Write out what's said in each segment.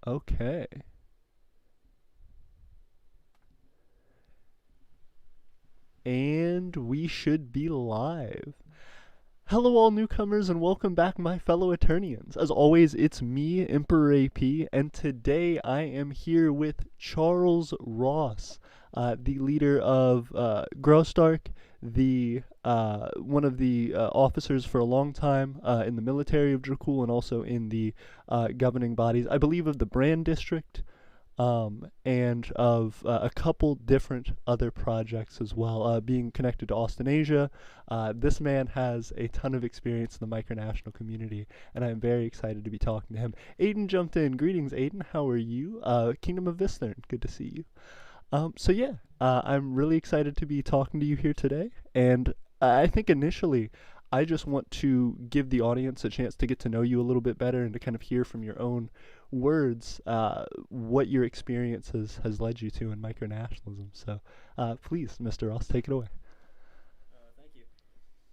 Okay. And we should be live. Hello, all newcomers, and welcome back, my fellow Eternians. As always, it's me, Emperor AP, and today I am here with Charles Ross, the leader of Graustark, the one of the officers for a long time in the military of Dracul and also in the governing bodies, I believe, of the Brand District, and of a couple different other projects as well, being connected to Australasia. This man has a ton of experience in the micronational community, and I'm very excited to be talking to him. Aiden jumped in. Greetings, Aiden. How are you? Kingdom of Vistern, good to see you. I'm really excited to be talking to you here today, and I think initially I just want to give the audience a chance to get to know you a little bit better and to kind of hear from your own words what your experience has led you to in micronationalism. So please, Mr. Ross, take it away. Thank you.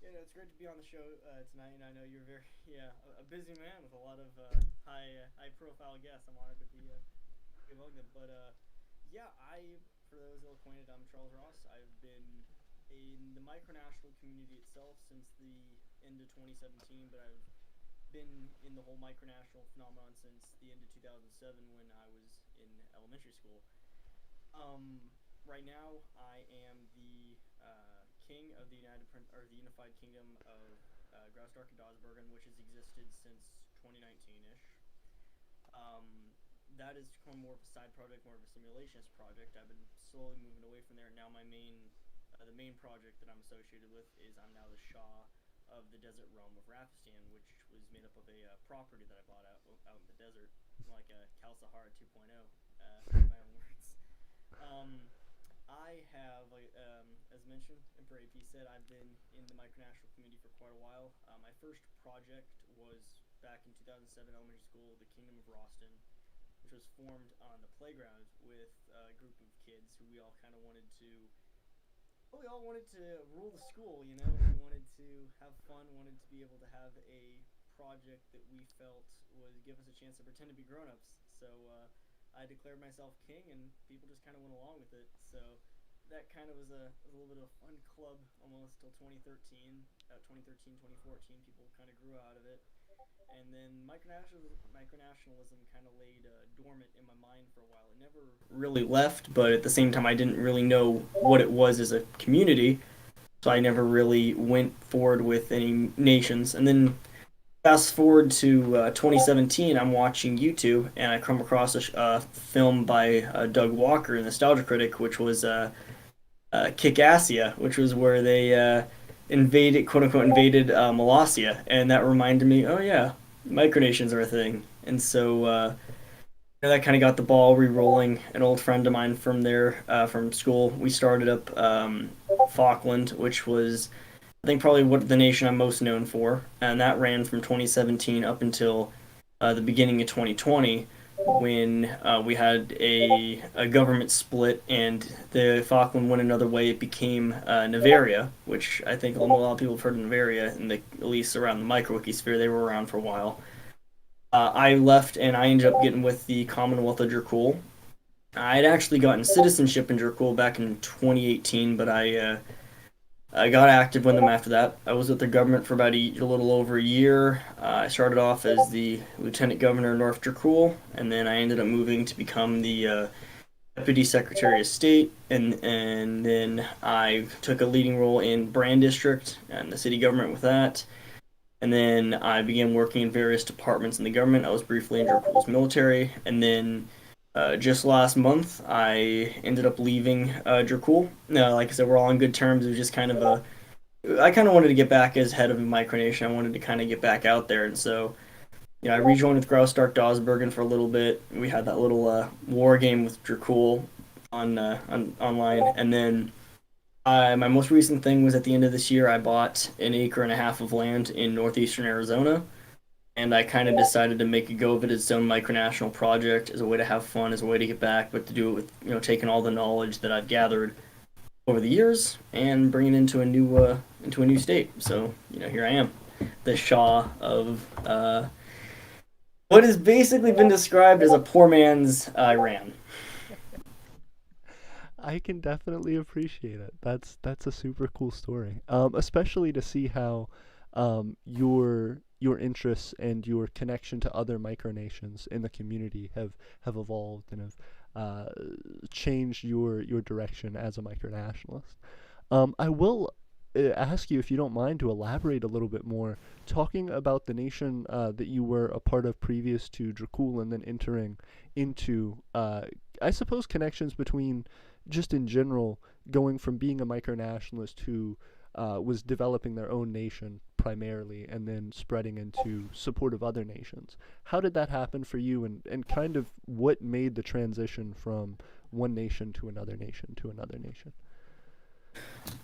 Yeah, no, it's great to be on the show tonight, and I know you're very a busy man with a lot of high profile guests. I'm honored to be among them. But for those ill-acquainted, I'm Charles Ross. I've been in the micronational community itself since the end of 2017, but I've been in the whole micronational phenomenon since the end of 2007 when I was in elementary school. Right now, I am the king of the the Unified Kingdom of Graustark and Dawsbergen, which has existed since 2019-ish. That has become more of a side project, more of a simulationist project. I've been slowly moving away from there. Now the main project that I'm associated with is I'm now the Shah of the desert realm of Rafistan, which was made up of a property that I bought out in the desert, like a Cal Sahara 2.0, in my own words. I have, as mentioned, Emperor AP said, I've been in the micronational community for quite a while. My first project was back in 2007 elementary school, the Kingdom of Roston, which was formed on the playground with a group of kids who we all kind of wanted to rule the school, you know. We wanted to have fun, wanted to be able to have a project that we felt would give us a chance to pretend to be grown-ups. So I declared myself king, and people just kind of went along with it. So that kind of was a little bit of a fun club almost till 2013. 2013, 2014, people kind of grew out of it. And then micronationalism kind of laid dormant in my mind for a while. It never really left, but at the same time, I didn't really know what it was as a community, so I never really went forward with any nations. And then fast forward to 2017, I'm watching YouTube, and I come across a film by Doug Walker, a nostalgia critic, which was Kick-Assia, which was where they invaded, quote unquote, invaded Molossia, and that reminded me, oh yeah, micronations are a thing, and so that kind of got the ball re-rolling. An old friend of mine from there, from school, we started up Falkland, which was, I think, probably what the nation I'm most known for, and that ran from 2017 up until the beginning of 2020, when we had a government split and the Falkland went another way. It became Navaria, which I think a lot of people have heard of Navaria, and at least around the micro-wiki sphere, they were around for a while. I left and I ended up getting with the Commonwealth of Dracul. I had actually gotten citizenship in Dracul back in 2018, but I got active with them after that. I was with the government for about a little over a year. I started off as the lieutenant governor of North Dracul, and then I ended up moving to become the deputy secretary of state, and then I took a leading role in Brand District and the city government with that. And then I began working in various departments in the government. I was briefly in Dracul's military, and then just last month, I ended up leaving Dracul. Like I said, we're all on good terms. It was just kind of I kind of wanted to get back as head of Micronation. I wanted to kind of get back out there, and so I rejoined with Graustark Dawsbergen for a little bit. We had that little war game with Dracul on online, and then my most recent thing was at the end of this year. I bought an acre and a half of land in northeastern Arizona, and I kind of decided to make a go of it as its own micronational project, as a way to have fun, as a way to get back, but to do it with taking all the knowledge that I've gathered over the years and bringing it into a new state. So here I am, the Shah of what has basically been described as a poor man's Iran. I can definitely appreciate it. That's a super cool story. Especially to see how your interests and your connection to other micronations in the community have evolved and have uh, changed your direction as a micronationalist. I will ask you if you don't mind to elaborate a little bit more, talking about the nation that you were a part of previous to Dracul, and then entering into, I suppose, connections between, just in general, going from being a micronationalist who was developing their own nation primarily, and then spreading into support of other nations. How did that happen for you, and kind of what made the transition from one nation to another nation to another nation?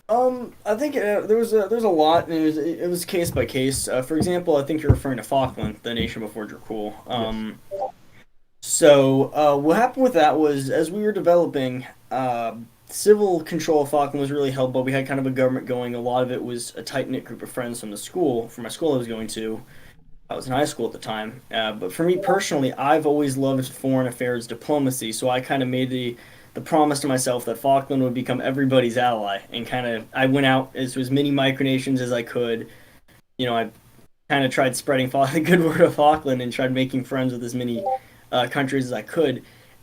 I think there's a lot, and it was case by case. For example, I think you're referring to Falkland, the nation before Dracul. Yes. What happened with that was as we were developing, civil control of Falkland was really held, but we had kind of a government going. A lot of it was a tight knit group of friends from my school I was going to. I was in high school at the time. But for me personally, I've always loved foreign affairs diplomacy, so I kind of made the promise to myself that Falkland would become everybody's ally, and kind of I went out as many micronations as I could. I kind of tried spreading the good word of Falkland and tried making friends with as many countries as I could.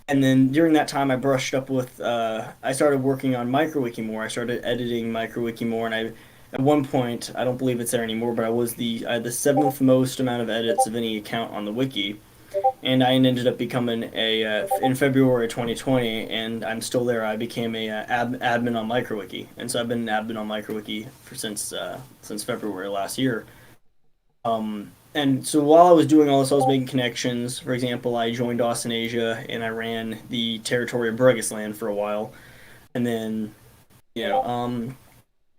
And then during that time, I brushed up with. I started working on MicroWiki more. I started editing MicroWiki more, and at one point, I don't believe it's there anymore, but I had the seventh most amount of edits of any account on the wiki, and I ended up becoming a in February 2020, and I'm still there. I became a admin on MicroWiki, and so I've been an admin on MicroWiki since February last year. And so while I was doing all this, I was making connections. For example, I joined Australasia and I ran the territory of Bregisland for a while, and then you know,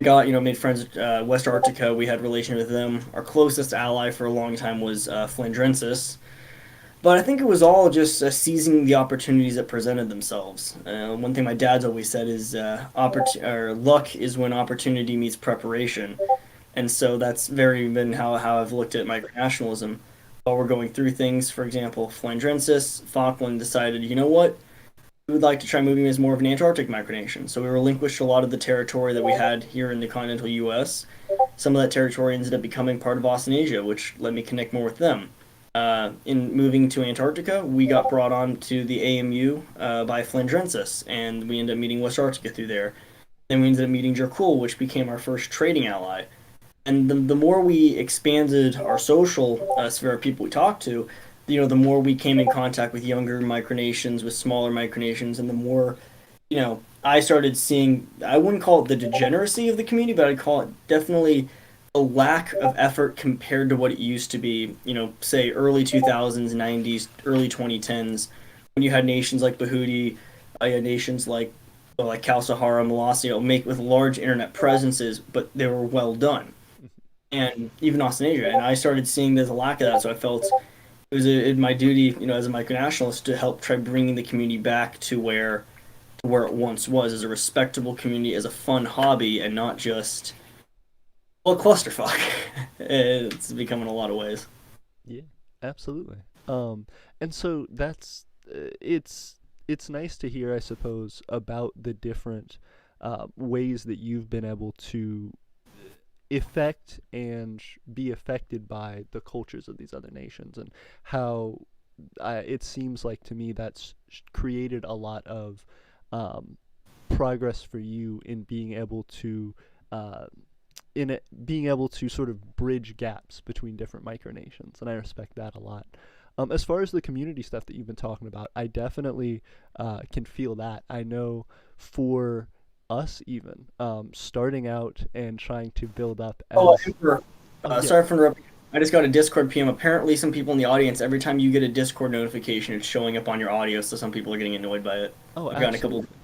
got made friends with West Arctica. We had relation with them. Our closest ally for a long time was Flandrensis, but I think it was all just seizing the opportunities that presented themselves. One thing my dad's always said is luck is when opportunity meets preparation. And so that's very been how I've looked at micronationalism. While we're going through things, for example, Flandrensis, Falkland decided, you know what? We would like to try moving as more of an Antarctic micronation. So we relinquished a lot of the territory that we had here in the continental U.S. Some of that territory ended up becoming part of Australasia, which let me connect more with them. In moving to Antarctica, we got brought on to the AMU by Flandrensis, and we ended up meeting West Arctica through there. Then we ended up meeting Dracul, which became our first trading ally. And the more we expanded our social sphere of people we talked to, the more we came in contact with younger micronations, with smaller micronations, and the more, I started seeing, I wouldn't call it the degeneracy of the community, but I'd call it definitely a lack of effort compared to what it used to be, say early 2000s, 90s, early 2010s, when you had nations like Bahudi, you had nations like Cal Sahara, Molossia, make with large internet presences, but they were well done, and even Australasia. And I started seeing there's a lack of that, so I felt it was my duty, as a micronationalist, to help try bringing the community back to where it once was, as a respectable community, as a fun hobby, and not just a clusterfuck. It's become in a lot of ways. Yeah, absolutely. And so it's nice to hear, I suppose, about the different ways that you've been able to affect and be affected by the cultures of these other nations, and how it seems like to me that's created a lot of um, progress for you in being able to uh, being able to sort of bridge gaps between different micronations, and I respect that a lot. As far as the community stuff that you've been talking about, I definitely can feel that. I know for us, even starting out and trying to build up Oh, as. Emperor. Oh yeah. Sorry for interrupting. I just got a Discord PM. Apparently, some people in the audience, every time you get a Discord notification, it's showing up on your audio, so some people are getting annoyed by it. Oh, I've gotten a couple. absolutely.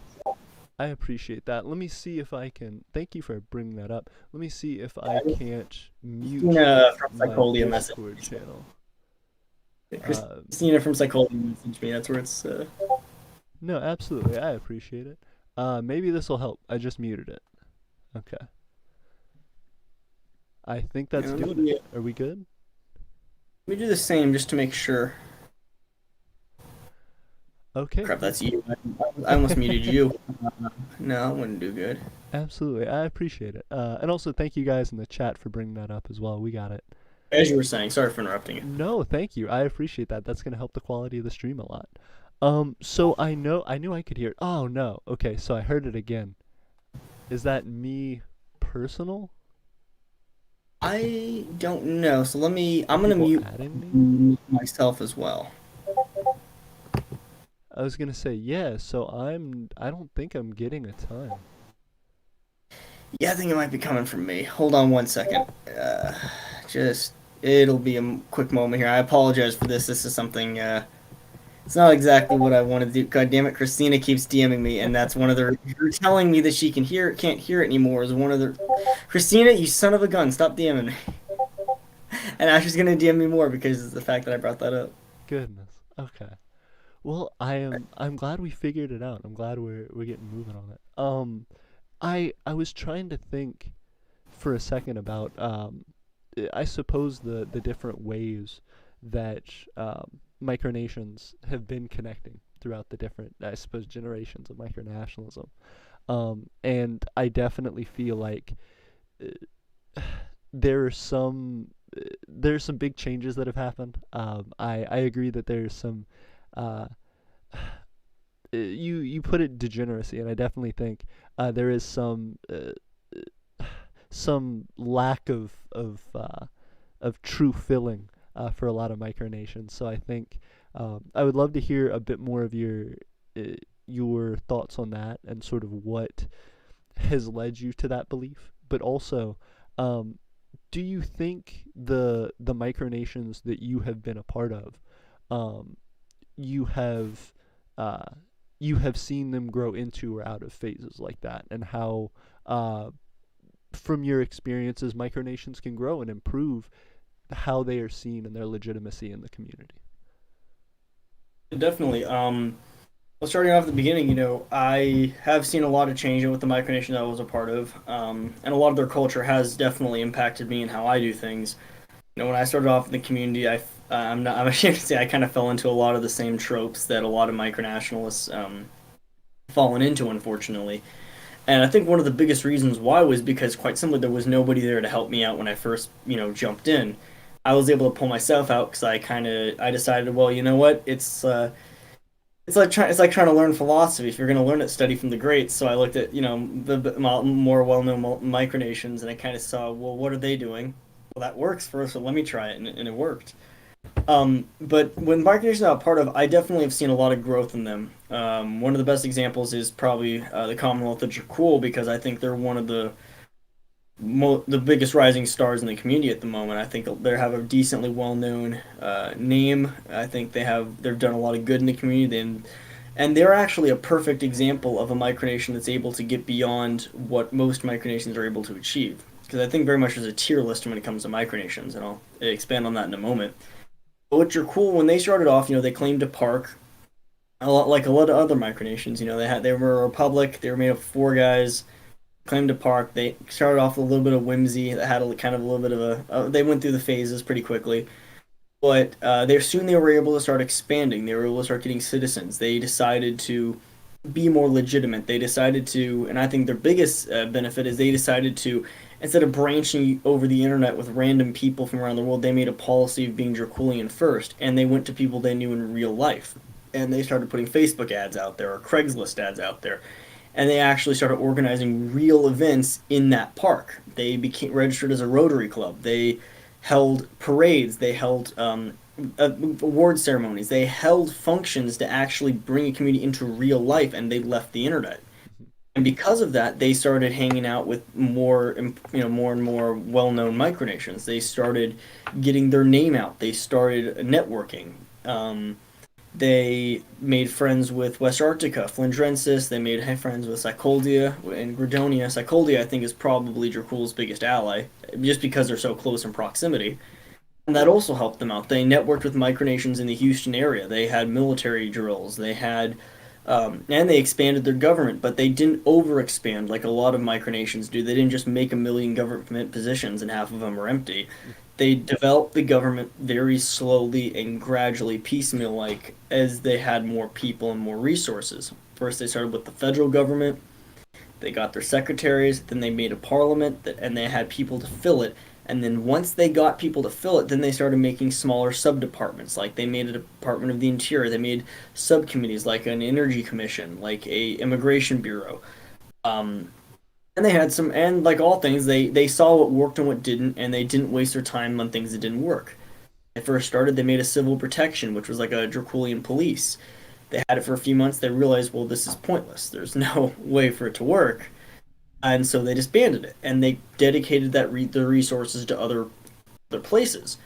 I appreciate that. Let me see if I can. Thank you for bringing that up. Let me see if I can't mute Christina from my Psycholia messaged Discord channel. me. Uh, Christina from Psycholia messaged me. That's where it's. no, absolutely. I appreciate it. Maybe this will help. I just muted it. Okay. I think that's doing it. Let Are we good? me do the same just to make sure. Okay. Crap, that's you. I almost muted you. No, that wouldn't do good. Absolutely. I appreciate it. And also thank you guys in the chat for bringing that up as well. We got it. As you were saying, sorry for interrupting you. No, thank you. I appreciate that. That's gonna help the quality of the stream a lot. So I knew I could hear it. Oh no. Okay, so I heard it again. Is that me personal? I don't know. So Are I'm gonna people mute adding me? myself as well. I was gonna say yeah, so I don't think I'm getting a ton. Yeah, I think it might be coming from me. Hold on one second. Just, it'll be a quick moment here. I apologize for this. This is something, it's not exactly what I want to do. God damn it, Christina keeps DMing me, and that's one of the, you're telling me that she can't hear it anymore is one of the, Christina, you son of a gun, stop DMing me. And now she's gonna DM me more because of the fact that I brought that up. Goodness. Okay. Well, I'm glad we figured it out. I'm glad we're getting moving on it. I was trying to think for a second about I suppose the different ways that micronations have been connecting throughout the different, I suppose, generations of micronationalism. And I definitely feel like there are some there's some big changes that have happened. I agree that there's some uh, you put it degeneracy, and I definitely think there is some lack of true filling for a lot of micronations. So I think I would love to hear a bit more of your thoughts on that and sort of what has led you to that belief. But also, um, do you think the micronations that you have been a part of, um, you have uh, you have seen them grow into or out of phases like that, and how uh, from your experiences micronations can grow and improve how they are seen and their legitimacy in the community? Definitely. Well, starting off at the beginning, I have seen a lot of change with the micronation that I was a part of, and a lot of their culture has definitely impacted me and how I do things. When I started off in the community, I'm ashamed to say I kind of fell into a lot of the same tropes that a lot of micronationalists fallen into, unfortunately. And I think one of the biggest reasons why was because, quite simply, there was nobody there to help me out when I first, jumped in. I was able to pull myself out because I decided, well, you know what, it's like trying to learn philosophy. If you're going to learn it, study from the greats. So I looked at the more well-known micronations, and I kind of saw, well, what are they doing? Well, that works for us, so let me try it, and it worked. But when micronations I'm a part of, I definitely have seen a lot of growth in them. One of the best examples is probably the Commonwealth of Dracul, because I think they're one of the biggest rising stars in the community at the moment. I think they have a decently well-known name. I think they've done a lot of good in the community, and they're actually a perfect example of a micronation that's able to get beyond what most micronations are able to achieve. Because I think very much there's a tier list when it comes to micronations, and I'll expand on that in a moment. But what you're cool when they started off, they claimed to park a lot like a lot of other micronations. They were a republic. They were made up of four guys claimed to park. They started off with a little bit of whimsy. That had a kind of a little bit of they went through the phases pretty quickly, but they were able to start expanding. They were able to start getting citizens. They decided to be more legitimate. They decided to, and I think their biggest benefit is they decided to, instead of branching over the internet with random people from around the world, they made a policy of being Draculian first, and they went to people they knew in real life. And they started putting Facebook ads out there or Craigslist ads out there, and they actually started organizing real events in that park. They became registered as a Rotary Club. They held parades. They held award ceremonies. They held functions to actually bring a community into real life, and they left the internet. And because of that, they started hanging out with more and more well-known micronations. They started getting their name out. They started networking. They made friends with West Arctica, Flindrensis. They made friends with Sycoldia and Gradonia. Sycoldia, I think, is probably Dracul's biggest ally, just because they're so close in proximity. And that also helped them out. They networked with micronations in the Houston area. They had military drills. And they expanded their government, but they didn't overexpand like a lot of micronations do. They didn't just make a million government positions and half of them are empty. They developed the government very slowly and gradually, piecemeal like, as they had more people and more resources. First, they started with the federal government. They got their secretaries, then they made a parliament, and they had people to fill it. And then once they got people to fill it, then they started making smaller sub departments. Like they made a Department of the Interior. They made subcommittees like an energy commission, like a immigration bureau. Um, and they had some, and like all things, they saw what worked and what didn't, and they didn't waste their time on things that didn't work. When they first started, they made a civil protection, which was like a Draculian police. They had it for a few months. They realized, well, this is pointless. There's no way for it to work, and so they disbanded it. And they dedicated the resources to other places.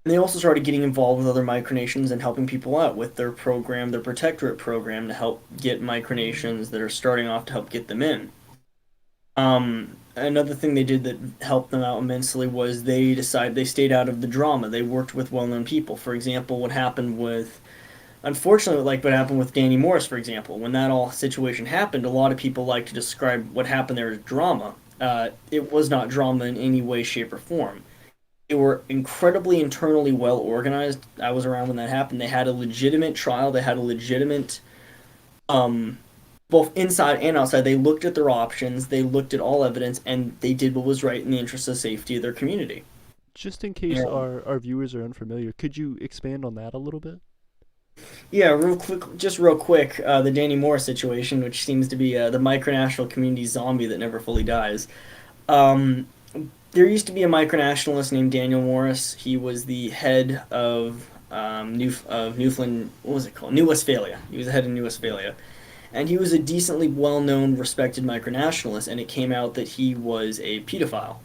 And they also started getting involved with other micronations and helping people out with their program, their protectorate program, to help get micronations that are starting off to help get them in. Another thing they did that helped them out immensely was they stayed out of the drama. They worked with well-known people. For example, unfortunately, like what happened with Danny Morris, for example, when that all situation happened, a lot of people like to describe what happened there as drama. It was not drama in any way, shape, or form. They were incredibly internally well organized. I was around when that happened. They had a legitimate trial. They had a legitimate um, both inside and outside. They looked at their options, they looked at all evidence, and they did what was right in the interest of safety of their community. Just in case Yeah, our viewers are unfamiliar, could you expand on that a little bit? yeah. Real quick, the Danny Moore situation, which seems to be the micronational community zombie that never fully dies. Um, there used to be a micronationalist named Daniel Morris. He was the head of Newfoundland. What was it called? New Westphalia. He was the head of New Westphalia, and he was a decently well-known, respected micronationalist. And it came out that he was a pedophile,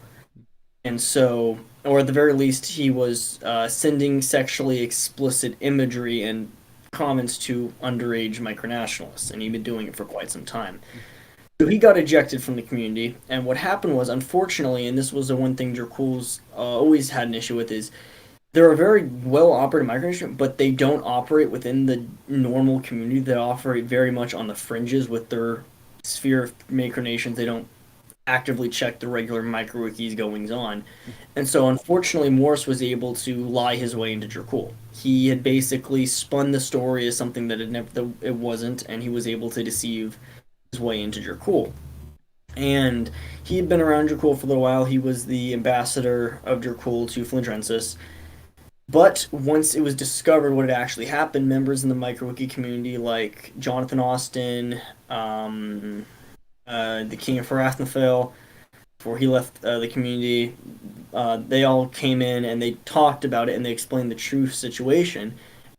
and so, or at the very least, he was sending sexually explicit imagery and comments to underage micronationalists, and he'd been doing it for quite some time. So he got ejected from the community, and what happened was, unfortunately, and this was the one thing Dracul's always had an issue with, is they're a very well operated micronation, but they don't operate within the normal community. They operate very much on the fringes with their sphere of micronations. They don't actively check the regular microwikis goings on. And so unfortunately Morse was able to lie his way into Dracul. He had basically spun the story as something that it wasn't, and he was able to deceive his way into Dracul. And he had been around Dracul for a little while. He was the ambassador of Dracul to Flindrensis. But once it was discovered what had actually happened, members in the MicroWiki community, like Jonathan Austin, the King of Farathnafel, before he left the community, they all came in and they talked about it and they explained the true situation.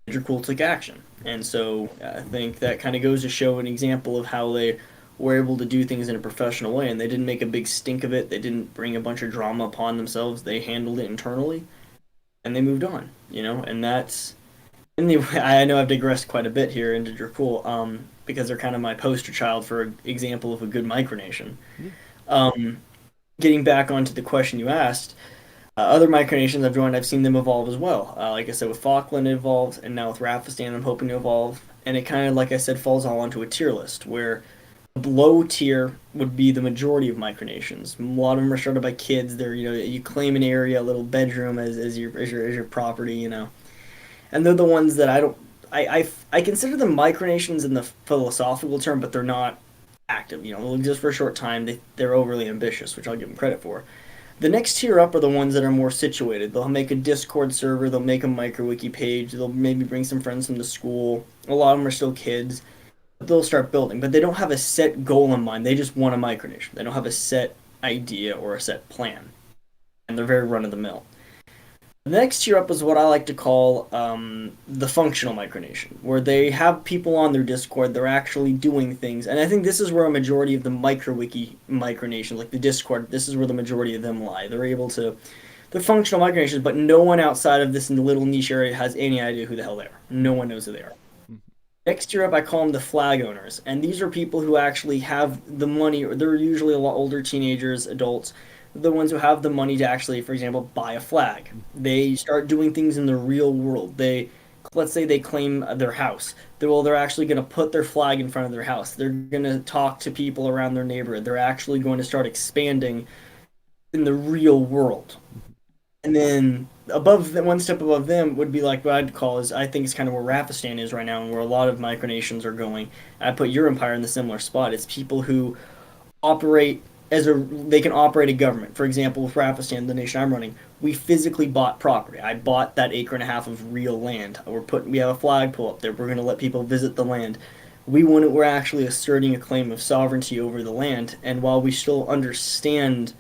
Dracul took action. And so I think that kind of goes to show an example of how they were able to do things in a professional way. And they didn't make a big stink of it, they didn't bring a bunch of drama upon themselves. They handled it internally and they moved on, and that's. Anyway, I know I've digressed quite a bit here into Dracul, because they're kind of my poster child for an example of a good micronation. Yeah. Um, Getting back onto the question you asked, other micronations I've joined, I've seen them evolve as well. Like I said, with Falkland it evolved, and now with Rafistan I'm hoping to evolve. And it kind of, like I said, falls all onto a tier list, where below tier would be the majority of micronations. A lot of them are started by kids. They're, you claim an area, a little bedroom as your property, and they're the ones that I don't. I consider them micronations in the philosophical term, but they're not active. They'll exist for a short time. They're overly ambitious, which I'll give them credit for. The next tier up are the ones that are more situated. They'll make a Discord server. They'll make a MicroWiki page. They'll maybe bring some friends from the school. A lot of them are still kids. But they'll start building, but they don't have a set goal in mind. They just want a micronation. They don't have a set idea or a set plan, and they're very run of the mill. The next tier up is what I like to call the functional micronation, where they have people on their Discord, they're actually doing things, and I think this is where a majority of the MicroWiki micronations, like the Discord, this is where the majority of them lie. They're functional micronations, but no one outside of this little niche area has any idea who the hell they are. No one knows who they are. Next year up, I call them the flag owners, and these are people who actually have the money, or they're usually a lot older teenagers, adults, the ones who have the money to actually, for example, buy a flag. They start doing things in the real world. Let's say they claim their house. They're actually going to put their flag in front of their house. They're going to talk to people around their neighborhood. They're actually going to start expanding in the real world. And then above the, one step above them would be like what I'd call is I think it's kind of where Rafistan is right now and where a lot of micronations are going. I put your empire in the similar spot. It's people who operate as a they can operate a government. For example, with Rafistan, the nation I'm running, we physically bought property. I bought that acre and a half of real land. We have a flagpole up there. We're going to let people visit the land. We're actually asserting a claim of sovereignty over the land. And while we still understand,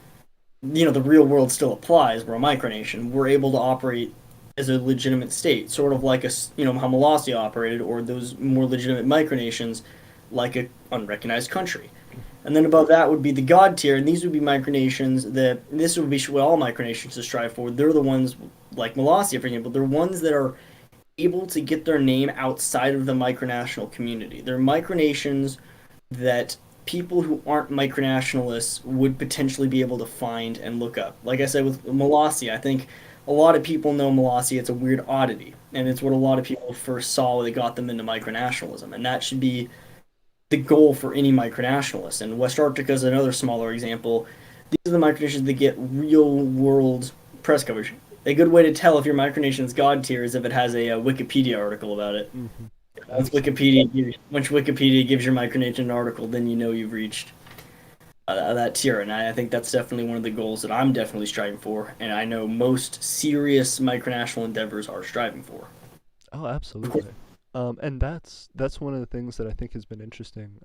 the real world still applies. We're a micronation. We're able to operate as a legitimate state, sort of like how Molossia operated, or those more legitimate micronations, like a unrecognized country. And then above that would be the God tier, and these would be micronations that this would be what all micronations to strive for. They're the ones like Molossia, for example. They're ones that are able to get their name outside of the micronational community. They're micronations that people who aren't micronationalists would potentially be able to find and look up. Like I said with Molossia, I think a lot of people know Molossia. It's a weird oddity, and it's what a lot of people first saw that got them into micronationalism, and that should be the goal for any micronationalist. And West Arctica is another smaller example. These are the micronations that get real world press coverage. A good way to tell if your micronation's god tier is if it has a Wikipedia article about it. Hmm. Absolutely. Once Wikipedia gives your micronation an article, then you know you've reached that tier. And I think that's definitely one of the goals that I'm definitely striving for, and I know most serious micronational endeavors are striving for. Oh, Of course. absolutely. And that's one of the things that I think has been interesting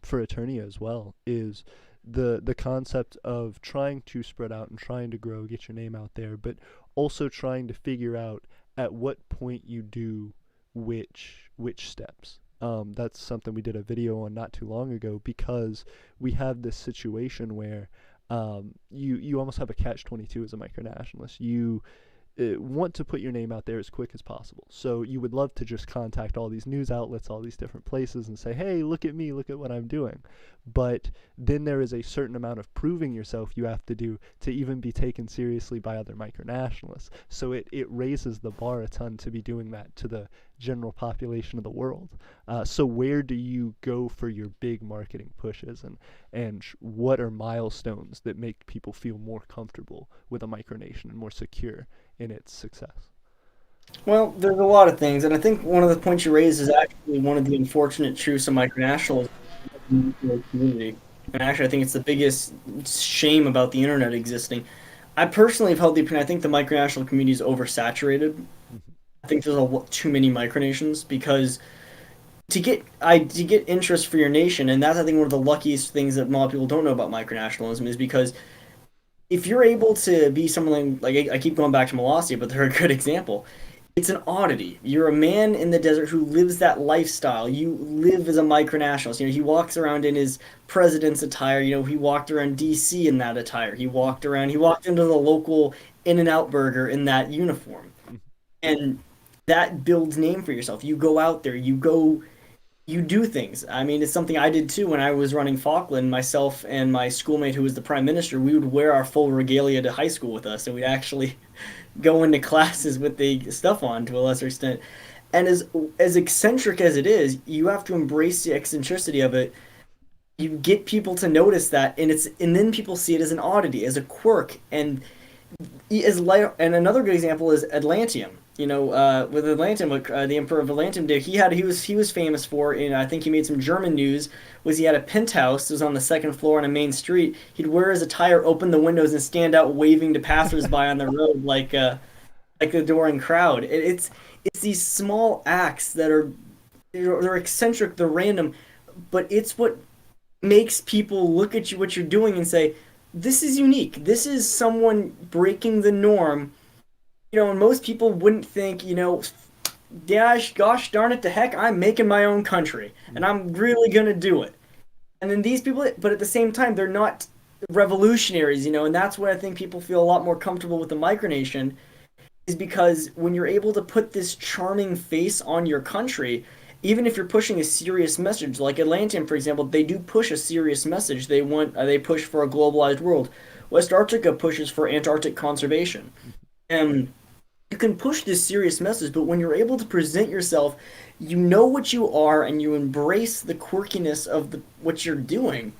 for Eternia as well is the concept of trying to spread out and trying to grow, get your name out there, but also trying to figure out at what point you do which steps. That's something we did a video on not too long ago because we have this situation where you almost have a catch-22 as a micronationalist. You want to put your name out there as quick as possible. So you would love to just contact all these news outlets, all these different places, and say, hey, look at me, look at what I'm doing. But then there is a certain amount of proving yourself you have to do to even be taken seriously by other micronationalists. So it raises the bar a ton to be doing that to the general population of the world. So where do you go for your big marketing pushes, and what are milestones that make people feel more comfortable with a micronation and more secure in its success? Well, there's a lot of things, and I think one of the points you raised is actually one of the unfortunate truths of micronationalism in the community. And actually, I think it's the biggest shame about the internet existing. I personally have held the opinion. I think the micronational community is oversaturated. Mm-hmm. I think there's too many micronations because to get interest for your nation, and that's I think one of the luckiest things that a lot of people don't know about micronationalism is because if you're able to be someone like I keep going back to Molossia, but they're a good example. It's an oddity. You're a man in the desert who lives that lifestyle. You live as a micronationalist. He walks around in his president's attire. He walked around DC in that attire. He walked into the local In-N-Out burger in that uniform. Mm-hmm. And that builds name for yourself. You go out there, you do things. I mean, it's something I did too when I was running Falkland. Myself and my schoolmate, who was the prime minister, we would wear our full regalia to high school with us, and we'd actually go into classes with the stuff on to a lesser extent. And as eccentric as it is, you have to embrace the eccentricity of it. You get people to notice that, and then people see it as an oddity, as a quirk, and and another good example is Atlantium. With Atlantium, what the Emperor of Atlantium did, he was famous for, and I think he made some German news. Was he had a penthouse? It was on the second floor on a main street. He'd wear his attire, open the windows, and stand out waving to passersby on the road like the adoring crowd. It's these small acts that are they're eccentric, they're random, but it's what makes people look at you what you're doing and say, "This is unique. This is someone breaking the norm." And most people wouldn't think, gosh darn it to heck, I'm making my own country and I'm really gonna do it. And then these people, but at the same time, they're not revolutionaries, and that's where I think people feel a lot more comfortable with the micronation, is because when you're able to put this charming face on your country, even if you're pushing a serious message, like Atlantean, for example, they do push a serious message. They push for a globalized world. West Arctica pushes for Antarctic conservation. And you can push this serious message, but when you're able to present yourself, you know what you are, and you embrace the quirkiness of what you're doing.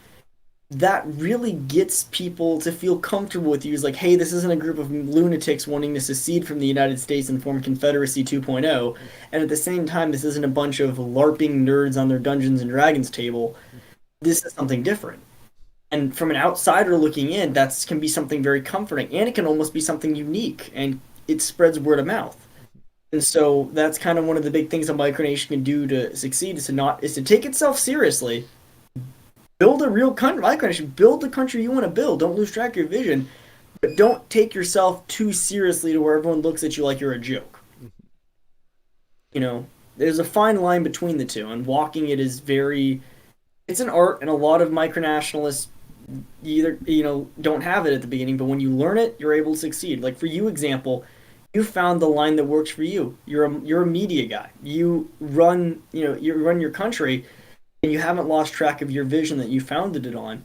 that really gets people to feel comfortable with you. Is like, hey, this isn't a group of lunatics wanting to secede from the United States and form Confederacy 2.0. And at the same time, this isn't a bunch of LARPing nerds on their Dungeons and Dragons table. This is something different. And from an outsider looking in, that can be something very comforting, and it can almost be something unique, and it spreads word of mouth. And so that's kind of one of the big things a micronation can do to succeed is to take itself seriously, build a real country, micronation, build the country you want to build. Don't lose track of your vision, but don't take yourself too seriously to where everyone looks at you like you're a joke. You know, there's a fine line between the two, and walking it is very. It's an art, and a lot of micronationalists either don't have it at the beginning, but when you learn it, you're able to succeed. Like for you, example, you found the line that works for you. You're a media guy. You run your country, and you haven't lost track of your vision that you founded it on.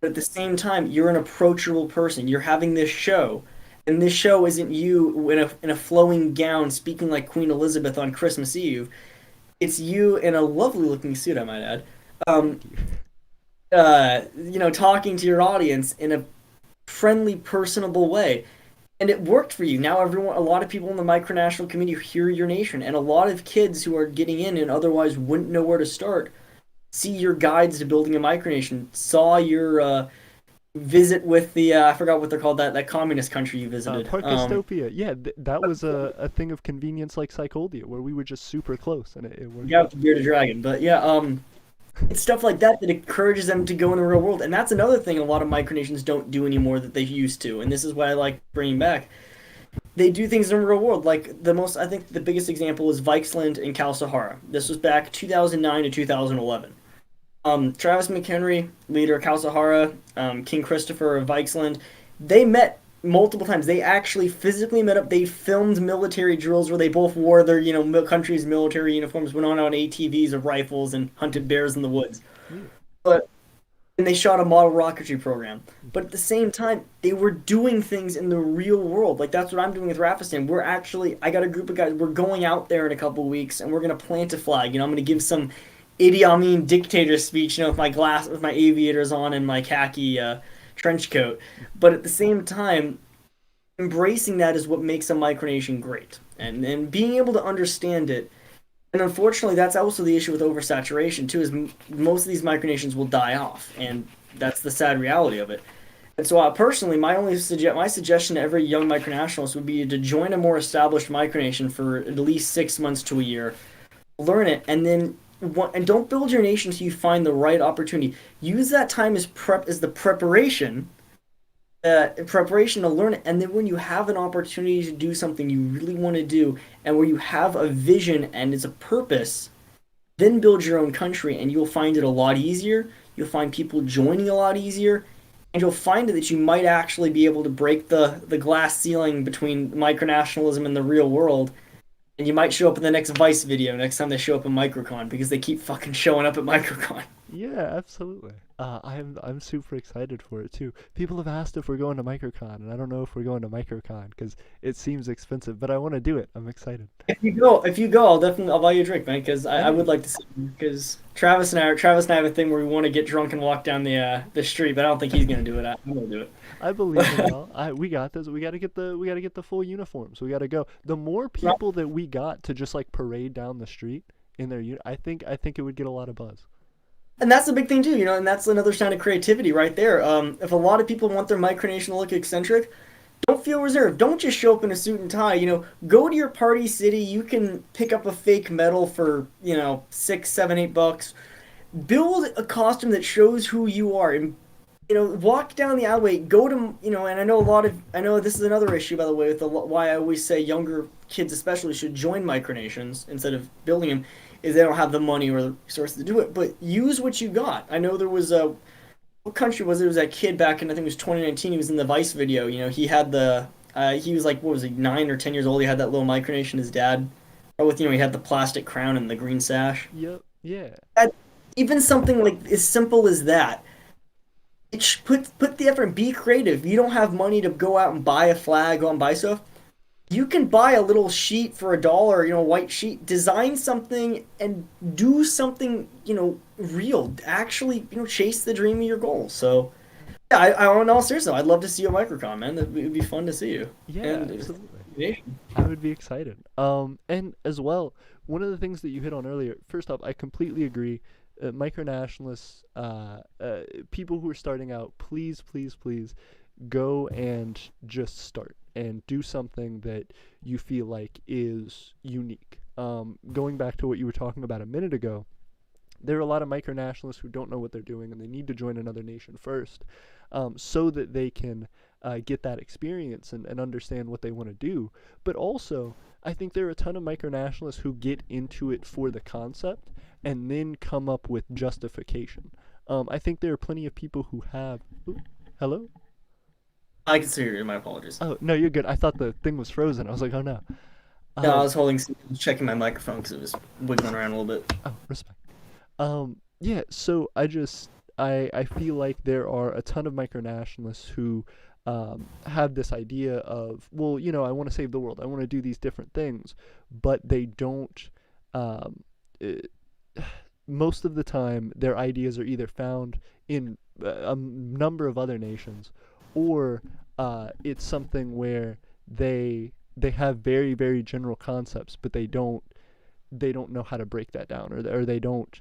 But at the same time, you're an approachable person. You're having this show, and this show isn't you in a flowing gown speaking like Queen Elizabeth on Christmas Eve. It's you in a lovely looking suit, I might add. Um, Thank you. Talking to your audience in a friendly, personable way. And it worked for you. Now a lot of people in the micronational community hear your nation, and a lot of kids who are getting in and otherwise wouldn't know where to start see your guides to building a micronation, saw your visit with the I forgot what they're called, that communist country you visited. Parkistopia. Yeah, that was a thing of convenience like Psychodia, where we were just super close, and it worked Yeah, with out. the bearded dragon. But yeah, it's stuff like that that encourages them to go in the real world, and that's another thing a lot of micronations don't do anymore that they used to, and this is what I like bringing back. They do things in the real world. Like I think the biggest example is Vikesland and Cal Sahara. This was back 2009 to 2011. Travis McHenry, leader of Cal Sahara, King Christopher of Vikesland, they met multiple times. They actually physically met up. They filmed military drills where they both wore their, country's military uniforms, went on ATVs of rifles, and hunted bears in the woods. Neat. But and they shot a model rocketry program. But at the same time, they were doing things in the real world. Like that's what I'm doing with Rafistan. I got a group of guys. We're going out there in a couple of weeks, and we're gonna plant a flag. I'm gonna give some Idi Amin dictator speech. With my aviators on and my khaki trench coat. But at the same time, embracing that is what makes a micronation great, and being able to understand it. And unfortunately, that's also the issue with oversaturation too. Is most of these micronations will die off, and that's the sad reality of it. And so, personally, my suggestion to every young micronationalist would be to join a more established micronation for at least 6 months to a year, learn it, and don't build your nation until you find the right opportunity. Use that time as the preparation to learn it, and then when you have an opportunity to do something you really want to do, and where you have a vision and it's a purpose, then build your own country, and you'll find it a lot easier. You'll find people joining a lot easier, and you'll find that you might actually be able to break the glass ceiling between micronationalism and the real world. And you might show up in the next Vice video next time they show up in Microcon, because they keep fucking showing up at Microcon. Yeah, absolutely. I'm super excited for it too. People have asked if we're going to Microcon, and I don't know if we're going to Microcon because it seems expensive, but I want to do it. I'm excited. If you go, I'll buy you a drink, man. Because I would Hey, like to see you. Because Travis and I have a thing where we want to get drunk and walk down the street, but I don't think he's gonna do it. I'm gonna do I believe in y'all. We got this. We gotta get the full uniforms. We gotta go. The more it. people that we got to just like parade down the street in their I think it would get a lot of buzz. And that's the big thing too, and that's another sign of creativity right there. If a lot of people want their micronation to look eccentric, don't feel reserved. Don't just show up in a suit and tie. Go to your party city. You can pick up a fake medal for $6, $7, $8. Build a costume that shows who you are, and walk down the alleyway. Go to and I know this is another issue, by the way, with why I always say younger kids especially should join micronations instead of building them, is they don't have the money or the resources to do it. But use what you got. I know there was a what country was it? It was that kid back in, I think it was 2019. He was in the Vice video. He had he was like, what was he, 9 or 10 years old. He had that little micronation. His dad, with he had the plastic crown and the green sash. Yep. Yeah. That, even something like as simple as that. Put the effort. Be creative. You don't have money to go out and buy a flag, go out and buy stuff. You can buy a little sheet for $1, a white sheet, design something and do something, real. Actually, chase the dream of your goals. So, yeah, in all seriousness, I'd love to see you at Microcon, man. It would be fun to see you. Yeah, And absolutely. yeah, I would be excited. And as well, one of the things that you hit on earlier. First off, I completely agree. Micronationalists, people who are starting out, please, please, please, go and just start and do something that you feel like is unique. Going back to what you were talking about a minute ago, there are a lot of micronationalists who don't know what they're doing and they need to join another nation first, so that they can get that experience and understand what they want to do. But also, I think there are a ton of micronationalists who get into it for the concept and then come up with justification. I think there are plenty of people who have. Ooh, hello? I can see you. My apologies. Oh, no, you're good. I thought the thing was frozen. I was like, oh no. No, I Um, was checking my microphone because it was wiggling around a little bit. oh, respect. Yeah, so I feel like there are a ton of micronationalists who have this idea of, well, I want to save the world. I want to do these different things, but they don't. Um, eh, Most of the time, their ideas are either found in a number of other nations, or it's something where they have very very general concepts, but they don't know how to break that down, or they don't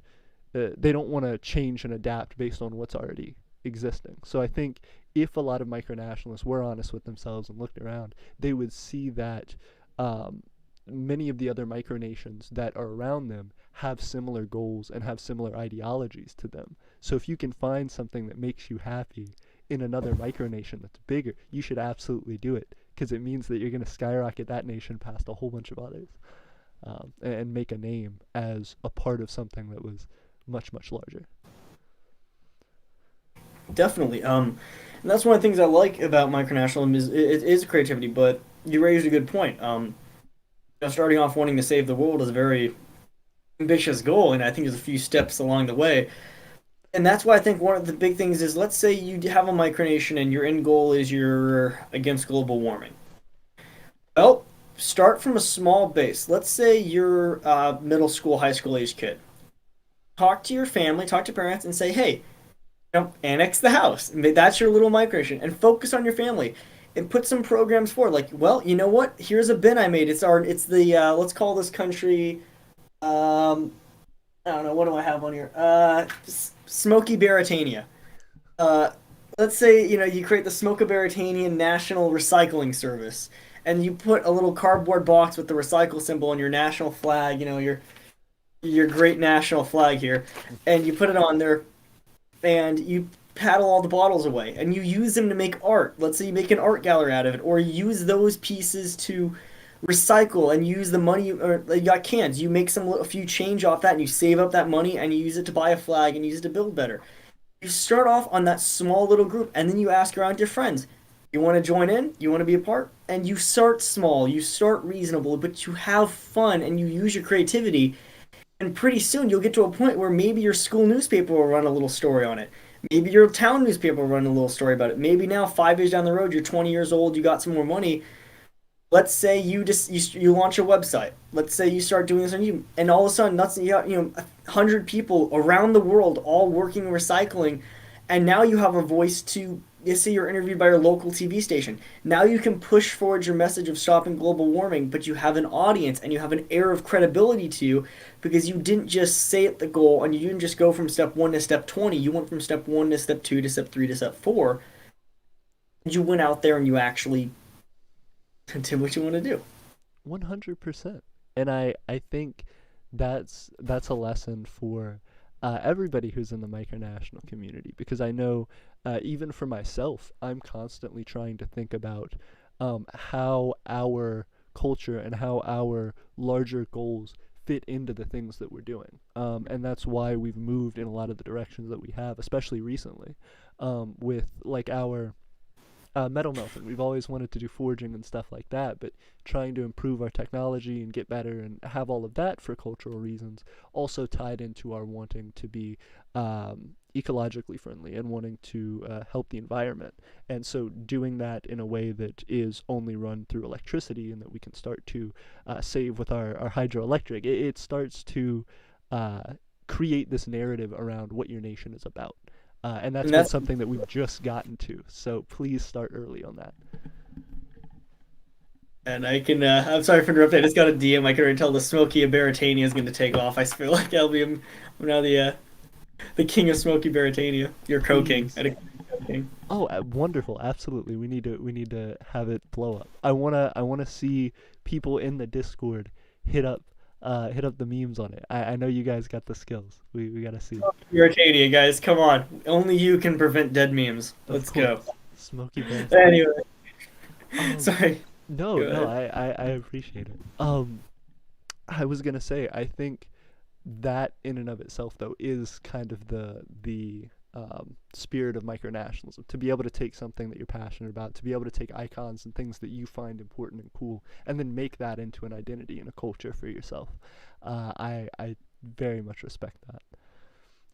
want to change and adapt based on what's already existing. So I think if a lot of micronationalists were honest with themselves and looked around, they would see that um, many of the other micronations that are around them have similar goals and have similar ideologies to them. So if you can find something that makes you happy in another micronation that's bigger, you should absolutely do it, because it means that you're going to skyrocket that nation past a whole bunch of others, and make a name as a part of something that was much much larger. Definitely. And that's one of the things I like about micronationalism is it is creativity, but you raised a good point. Starting off wanting to save the world is a very ambitious goal, and I think there's a few steps along the way. And that's why I think one of the big things is, let's say you have a micronation and your end goal is you're against global warming. Well, start from a small base. Let's say you're a middle school, high school age kid. Talk to your family, talk to parents, and say, hey, annex the house. That's your little migration, and focus on your family, and put some programs forward. Like, well, you know what? Here's a bin I made. It's the let's call this country. Um, I don't know. What do I have on here? Smoky Baritania. Uh, let's say you create the Smoky Baritanian National Recycling Service, and you put a little cardboard box with the recycle symbol and your national flag. Your great national flag here, and you put it on there, and you paddle all the bottles away and you use them to make art. Let's say you make an art gallery out of it, or use those pieces to recycle and use the money. Or you got cans, you make a few change off that and you save up that money and you use it to buy a flag and use it to build better. You start off on that small little group and then you ask around your friends, you want to join in, you want to be a part, and you start small, you start reasonable, but you have fun and you use your creativity, and pretty soon you'll get to a point where maybe your school newspaper will run a little story on it. Maybe your town newspaper will run a little story about it. Maybe now, 5 years down the road, you're 20 years old, you got some more money. Let's say you launch a website. Let's say you start doing this on YouTube, and all of a sudden, that's you got 100 people around the world all working recycling, and now you have a voice to. Let's say you're interviewed by your local TV station. Now you can push forward your message of stopping global warming, but you have an audience and you have an air of credibility to you because you didn't just say it the goal and you didn't just go from step 1 to step 20. You went from step 1 to step 2 to step 3 to step 4. And you went out there and you actually did what you want to do. 100%. And I think that's a lesson for everybody who's in the micronational community, because I know, even for myself, I'm constantly trying to think about how our culture and how our larger goals fit into the things that we're doing. And that's why we've moved in a lot of the directions that we have, especially recently, with like metal melting. We've always wanted to do forging and stuff like that, but trying to improve our technology and get better and have all of that for cultural reasons also tied into our wanting to be ecologically friendly and wanting to help the environment. And so doing that in a way that is only run through electricity and that we can start to save with our hydroelectric, it starts to uh, create this narrative around what your nation is about. And And that's been that's something that we've just gotten to. So please start early on that. and I can. I'm sorry for interrupting. I just got a DM. I can already tell the Smoky of Baritania is going to take off. I feel like I'm now the king of Smoky Baritania. You're co-king. Please. I think you're co-king. Oh, wonderful! Absolutely, we need to have it blow up. I wanna see people in the Discord hit up hit up the memes on it. I know you guys got the skills. We gotta see. Baritania, guys, come on. Only you can prevent dead memes. Of Let's go. course, Smoky Bears. Anyway, Um, sorry. no, Go no, ahead. I appreciate it. I was gonna say, I think that in and of itself, though, is kind of the spirit of micronationalism. To be able to take something that you're passionate about, to be able to take icons and things that you find important and cool, and then make that into an identity and a culture for yourself. I very much respect that.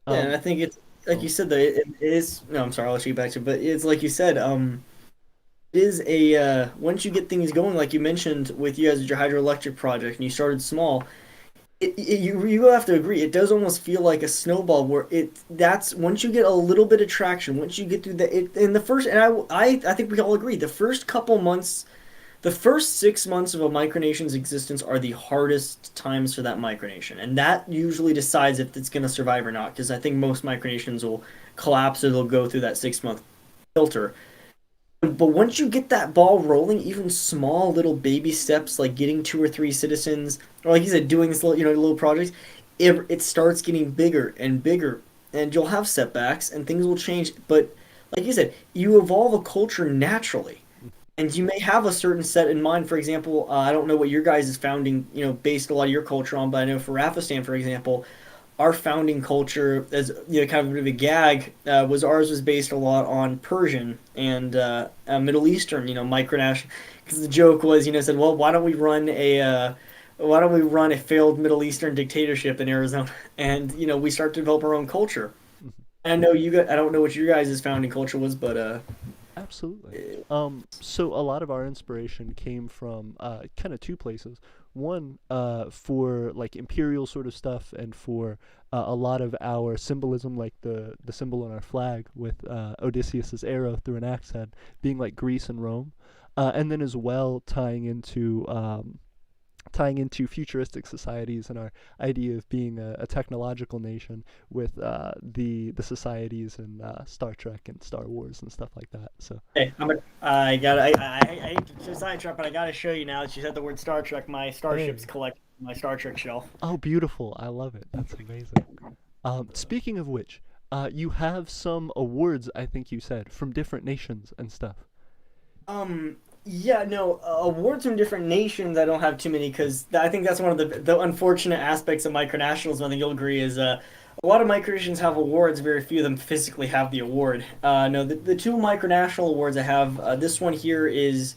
Yeah, and Um, I think it's like you oh, said though. It is. No, I'm sorry. I'll let you get back to it. But it's like you said. It is a once you get things going, like you mentioned with you guys with your hydroelectric project, and you started small. You have to agree. It does almost feel like a snowball where that's once you get a little bit of traction, once you get through the in the first and I think we all agree the first couple months, the first 6 months of a micronation's existence are the hardest times for that micronation, and that usually decides if it's going to survive or not. Because I think most micronations will collapse or they'll go through that 6 month filter. But once you get that ball rolling, even small little baby steps like getting two or three citizens, or like you said, doing this little, little projects, it starts getting bigger and bigger, and you'll have setbacks and things will change. But like you said, you evolve a culture naturally, and you may have a certain set in mind. For example, I don't know what your guys' founding, based a lot of your culture on, but I know for Rafistan, for example, our founding culture, as kind of a bit of a gag, was ours was based a lot on Persian and Middle Eastern, micronation. Because the joke was, said, well, why don't we run a failed Middle Eastern dictatorship in Arizona, and we start to develop our own culture. I know you got, I don't know what your guys' founding culture was, but absolutely. So a lot of our inspiration came from kind of two places. One, for like imperial sort of stuff, and for a lot of our symbolism, like the symbol on our flag with Odysseus's arrow through an axe head, being like Greece and Rome, and then as well tying into futuristic societies and our idea of being a technological nation with the societies in Star Trek and Star Wars and stuff like that. So, hey, I got I hate to sidetrack, but I gotta show you now that you said the word Star Trek. My starships hey, collect my Star Trek shelf. oh, beautiful! I love it. That's amazing. Speaking of which, you have some awards. I think you said from different nations and stuff. Yeah, no, awards from different nations. I don't have too many because I think that's one of the unfortunate aspects of micronationalism. I think you'll agree is a lot of micronations have awards. Very few of them physically have the award. No, the two micronational awards I have. This one here is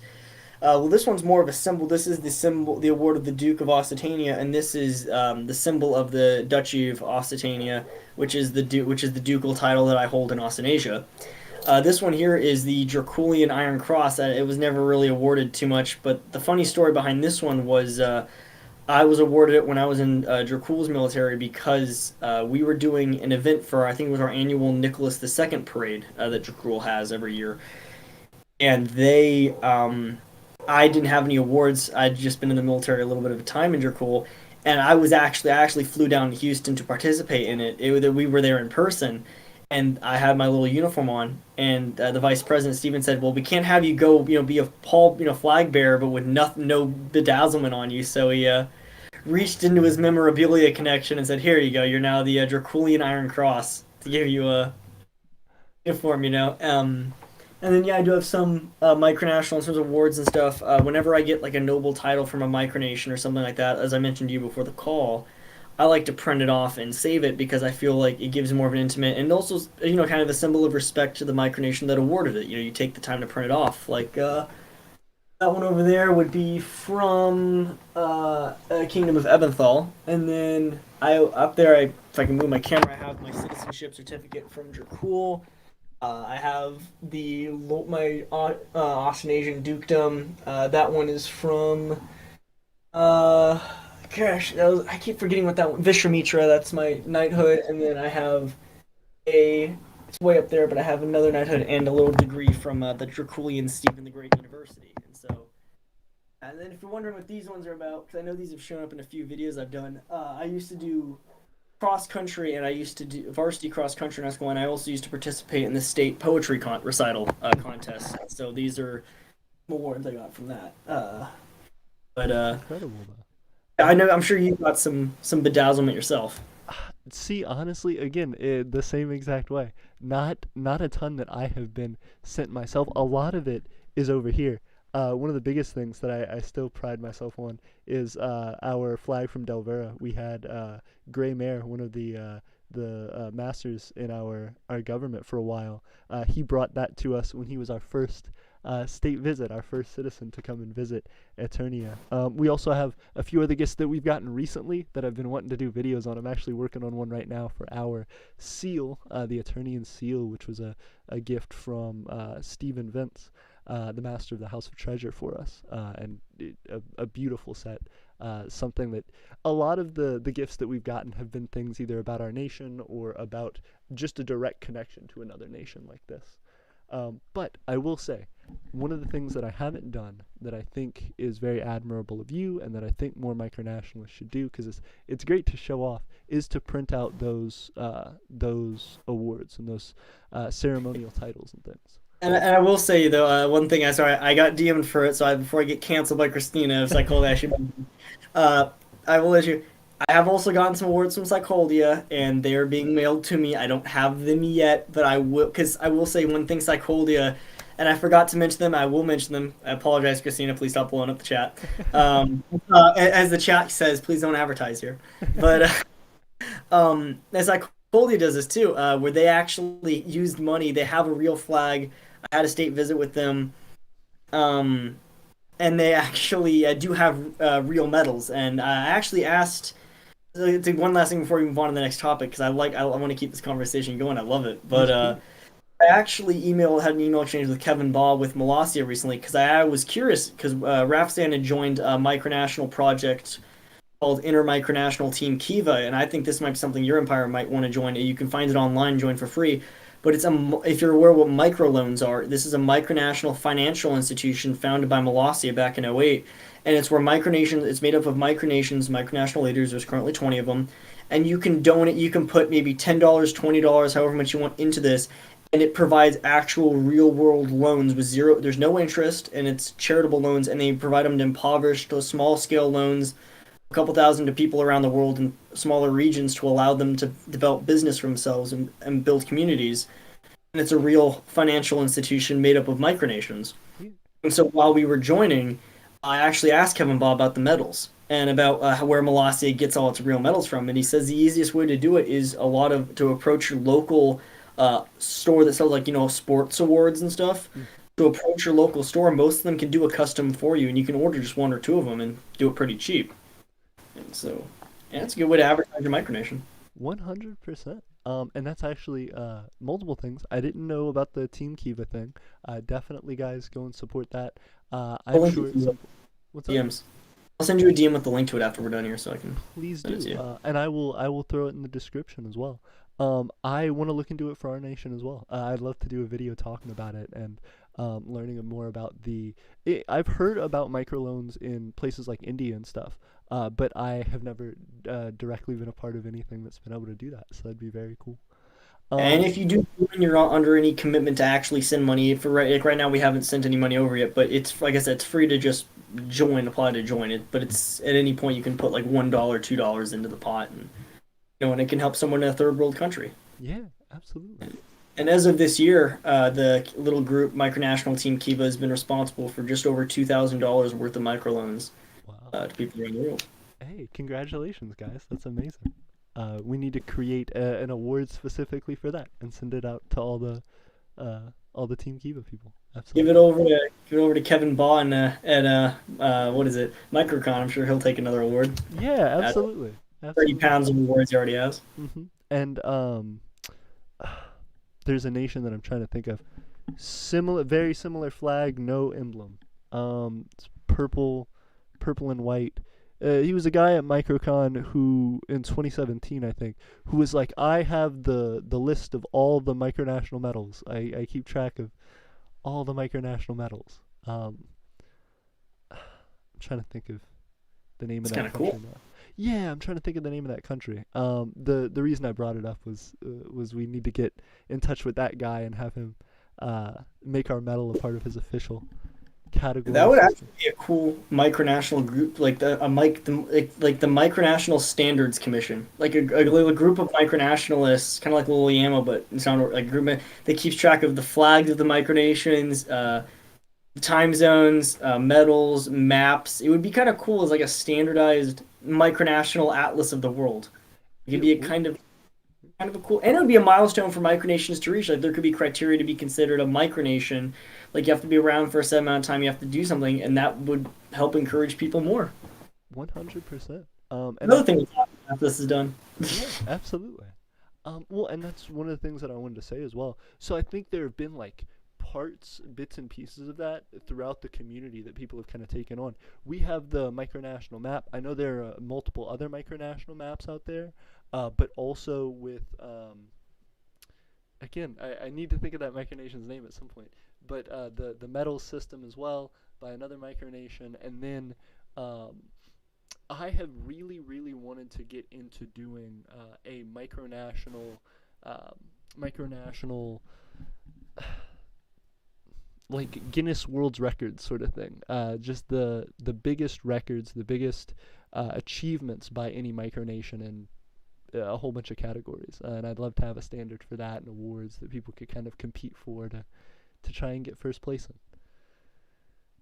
well, this one's more of a symbol. This is the symbol, the award of the Duke of Occitania, and this is the symbol of the Duchy of Occitania, which is the ducal title that I hold in Australasia. This one here is the Draculian Iron Cross. It was never really awarded too much, but the funny story behind this one was I was awarded it when I was in Dracul's military because we were doing an event for, I think it was our annual Nicholas II parade that Dracul has every year. And I didn't have any awards. I'd just been in the military a little bit of a time in Dracul. And I actually flew down to Houston to participate in it. We were there in person and I had my little uniform on, and the vice president Stephen said, "Well, we can't have you go, be a flag bearer, but with nothing, no bedazzlement on you." So he reached into his memorabilia connection and said, "Here you go. You're now the Draculian Iron Cross to give you a uniform." And then yeah, I do have some micronational in terms of awards and stuff. Whenever I get like a noble title from a micronation or something like that, as I mentioned to you before the call, I like to print it off and save it because I feel like it gives more of an intimate and also, kind of a symbol of respect to the micronation that awarded it. You take the time to print it off. Like that one over there would be from Kingdom of Ebenthal, and then I up there, if I can move my camera, I have my citizenship certificate from Dracul. I have my Austrasian dukedom. That one is from uh, gosh, I keep forgetting what that one. Vishwamitra, that's my knighthood, and then I have a. It's way up there, but I have another knighthood and a little degree from the Draculian Stephen the Great University, and so. And then if you're wondering what these ones are about, because I know these have shown up in a few videos I've done, I used to do cross country and I used to do varsity cross country in high school, and I also used to participate in the state poetry recital contest. So these are awards I got from that. But Incredible though. I And know I'm sure you got some bedazzlement yourself. see, honestly, again, the same exact way. Not a ton that I have been sent myself. A lot of it is over here. One of the biggest things that I still pride myself on is our flag from Delvera. We had Gray Mare, one of the masters in our government for a while. He brought that to us when he was our first state visit, our first citizen to come and visit Aeternia. We also have a few other gifts that we've gotten recently that I've been wanting to do videos on. I'm actually working on one right now for our seal, the Eternian seal, which was a gift from Stephen Vince, the master of the House of Treasure for us, and a beautiful set. Something that a lot of the gifts that we've gotten have been things either about our nation or about just a direct connection to another nation like this. But I will say, one of the things that I haven't done that I think is very admirable of you and that I think more micronationalists should do, because it's great to show off, is to print out those awards and those ceremonial titles and things. And I will say though, one thing I got DM'd for it, so before I get canceled by Christina, if Psycholia should, uh, I will let you. I have also gotten some awards from Psycholia, and they are being mailed to me. I don't have them yet, but I will, because I will say one thing, Psycholia, and I forgot to mention them. I will mention them. I apologize, Christina. Please stop blowing up the chat. As the chat says, please don't advertise here. But as Psycholia does this too, where they actually used money. They have a real flag. I had a state visit with them, um, and they actually do have real medals. And I actually asked. One last thing before we move on to the next topic, because I want to keep this conversation going. I love it, but Yes, please. I actually had an email exchange with Kevin Ball with Molossia recently because I was curious because Rafstan had joined a micronational project called Intermicronational Team Kiva, and I think this might be something your empire might want to join. You can find it online, join for free. But if you're aware what microloans are, this is a micronational financial institution founded by Molossia back in '08, and it's where micronations. It's made up of micronations, micronational leaders. There's currently 20 of them, and you can donate. You can put maybe $10, $20, however much you want into this, and it provides actual real world loans with zero. There's no interest, and it's charitable loans, and they provide them to impoverished, to small scale loans a couple thousand to people around the world in smaller regions to allow them to develop business for themselves and build communities. And it's a real financial institution made up of micronations. Yeah. And so while we were joining, I actually asked Kevin Bob about the metals and about where Molossia gets all its real metals from. And he says the easiest way to do it is to approach your local store that sells sports awards and stuff. Mm. To approach your local store, most of them can do a custom for you, and you can order just one or two of them and do it pretty cheap. And so, yeah, it's a good way to advertise your micronation. 100%. And that's actually multiple things. I didn't know about the Team Kiva thing. Definitely, guys, go and support that. I'll I'm link it sure to you some. What's up? DMs. I'll send you a DM with the link to it after we're done here, so I can Please send it to do. you. And I will throw it in the description as well. I want to look into it for our nation as well. I'd love to do a video talking about it and learning more about I've heard about microloans in places like India and stuff, but I have never directly been a part of anything that's been able to do that. So that'd be very cool. And Um, if you do, and you're not under any commitment to actually send money, for right now we haven't sent any money over yet, but it's like I said, it's free to just apply to join it. But it's at any point you can put like $1, $2 into the pot, and it can help someone in a third world country. yeah, absolutely. And as of this year, the little group Micronational Team Kiva has been responsible for just over $2,000 worth of microloans Wow. to people around the world. Hey, congratulations, guys! That's amazing. We need to create an award specifically for that and send it out to all the Team Kiva people. Absolutely. Give it over to Kevin Bond at what is it, Microcon. I'm sure he'll take another award. Yeah, At absolutely, 30 absolutely. pounds of awards he already has. And there's a nation that I'm trying to think of. Similar, very similar flag, no emblem. It's purple and white. He was a guy at Microcon who, in 2017, I think, who was like, I have the list of all the micronational medals. I keep track of all the micronational medals. I'm trying to think of the name It's of kind that of country cool. now. Yeah, I'm trying to think of the name of that country. The reason I brought it up was we need to get in touch with that guy and have him make our medal a part of his official That category would system. actually be a cool micronational group, like like the Micronational Standards Commission, like a little group of micronationalists, kind of like Lil Yamo, but it's not like a group that keeps track of the flags of the micronations, time zones, medals, maps. It would be kind of cool as like a standardized micronational atlas of the world. It could It be a would be. kind of a cool, and it would be a milestone for micronations to reach. Like there could be criteria to be considered a micronation. Like you have to be around for a set amount of time, you have to do something, and that would help encourage people more. 100%. And I Another thing think, that's happening after this is done. yeah, absolutely. Well, and that's one of the things that I wanted to say as well. So I think there have been like parts, bits and pieces of that throughout the community that people have kind of taken on. We have the micronational map. I know there are multiple other micronational maps out there, but also with again, I need to think of that micronation's name at some point. But the medal system as well by another micronation, and then um, I have really wanted to get into doing a um, micronational like Guinness World's Records sort of thing. Just the biggest records, the biggest achievements by any micronation in a whole bunch of categories. And I'd love to have a standard for that and awards that people could kind of compete for to try and get first place in.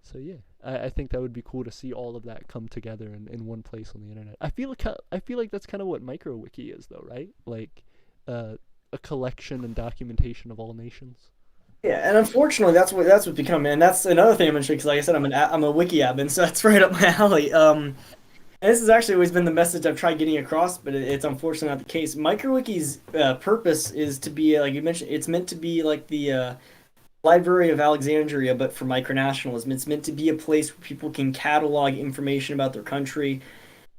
So yeah, I think that would be cool to see all of that come together in one place on the internet. I feel like that's kind of what MicroWiki is, though, right? Like a collection and documentation of all nations. Yeah, and unfortunately, that's what become, and that's another thing I'm interested because, like I said, I'm a wiki admin, so that's right up my alley. And this has actually always been the message I've tried getting across, but it's unfortunately not the case. MicroWiki's purpose is to be, like you mentioned, it's meant to be like the Library of Alexandria, but for micronationalism. It's meant to be a place where people can catalog information about their country.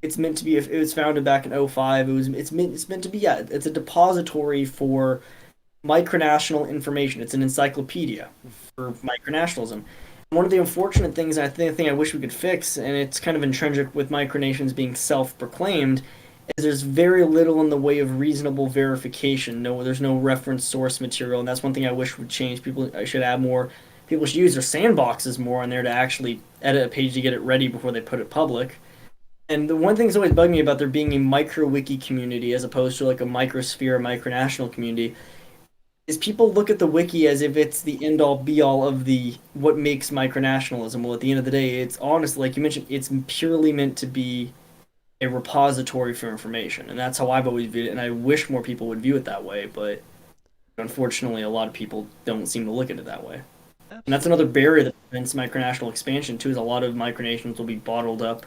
It's meant to be. It was founded back in '05. It's meant to be. Yeah, it's a depository for micronational information. It's an encyclopedia for micronationalism. One of the unfortunate things, I wish we could fix, and it's kind of intrinsic with micronations being self-proclaimed, is there's very little in the way of reasonable verification. No, there's no reference source material, and that's one thing I wish would change. I should add more. People should use their sandboxes more on there to actually edit a page to get it ready before they put it public. And the one thing that's always bugged me about there being a micro wiki community as opposed to like a microsphere, micronational community is people look at the wiki as if it's the end all be all of the what makes micronationalism. Well, at the end of the day, it's honestly, like you mentioned, it's purely meant to be a repository for information, and that's how I've always viewed it. And I wish more people would view it that way, but unfortunately, a lot of people don't seem to look at it that way. And that's another Absolutely. barrier that prevents micronational expansion too. Is a lot of micronations will be bottled up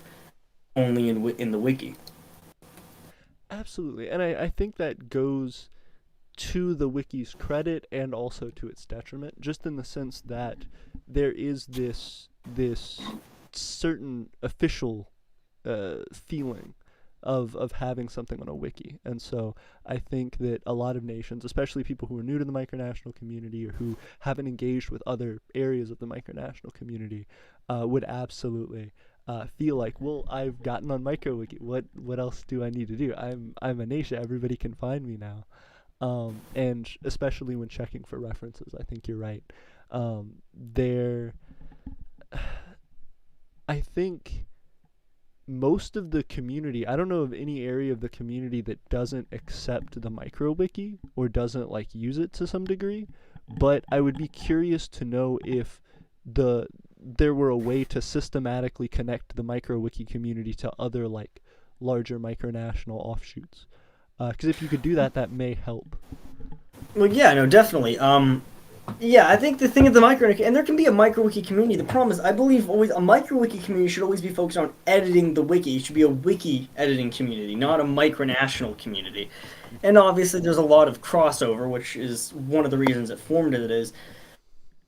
only in the wiki. Absolutely. And I think that goes to the wiki's credit and also to its detriment, just in the sense that there is this certain official feeling of having something on a wiki. And so I think that a lot of nations, especially people who are new to the micronational community or who haven't engaged with other areas of the micronational community, would absolutely feel like, well, I've gotten on MicroWiki. What else do I need to do? I'm a nation. Everybody can find me now. And especially when checking for references, I think you're right. There, I think most of the community, I don't know of any area of the community that doesn't accept the MicroWiki or doesn't like use it to some degree, but I would be curious to know if there were a way to systematically connect the MicroWiki community to other like larger micronational offshoots. Because if you could do that, that may help. Well, yeah, no, definitely. Yeah, I think the thing of the micro and there can be a micro wiki community. The problem is, I believe always a micro wiki community should always be focused on editing the wiki. It should be a wiki editing community, not a micronational community. And obviously, there's a lot of crossover, which is one of the reasons it formed as it is.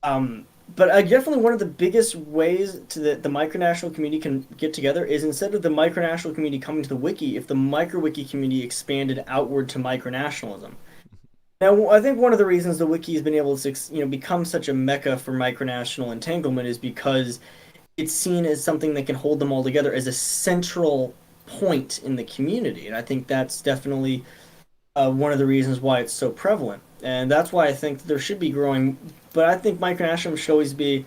Um, but definitely one of the biggest ways to the micronational community can get together is instead of the micronational community coming to the wiki, if the micro wiki community expanded outward to micronationalism. Now, I think one of the reasons the wiki has been able to, become such a mecca for micronational entanglement is because it's seen as something that can hold them all together as a central point in the community, and I think that's definitely one of the reasons why it's so prevalent, and that's why I think there should be growing. But I think micronationalism should always be.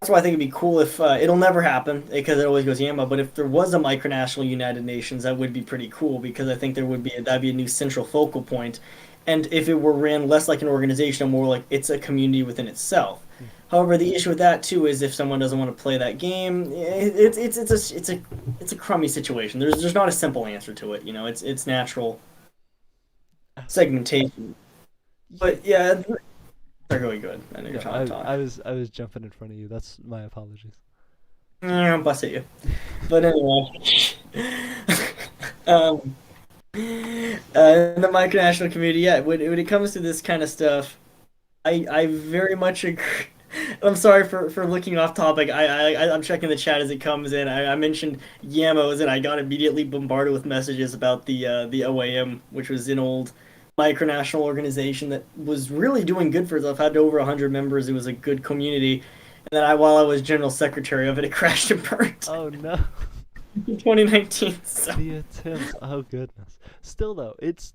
That's why I think it'd be cool if it'll never happen because it always goes Yamba. But if there was a micronational United Nations, that would be pretty cool because I think there would be that'd be a new central focal point, and if it were ran less like an organization, more like it's a community within itself. However, the issue with that too is if someone doesn't want to play that game, it's a crummy situation. There's not a simple answer to it. It's natural segmentation. Yeah. But yeah, they're going good. I know you're No, trying to talk. I was jumping in front of you. That's my apologies. Yeah, bust at you. But anyway, um, in the micronational community, yeah, when it comes to this kind of stuff, I very much agree. I'm sorry for looking off topic. I'm checking the chat as it comes in. I mentioned Yamos and I got immediately bombarded with messages about the OAM, which was an old micronational organization that was really doing good for itself. Had over 100 members. It was a good community. And then while I was general secretary of it, it crashed and burned Oh no. in 2019. So. The attempts. Oh goodness. Still though, it's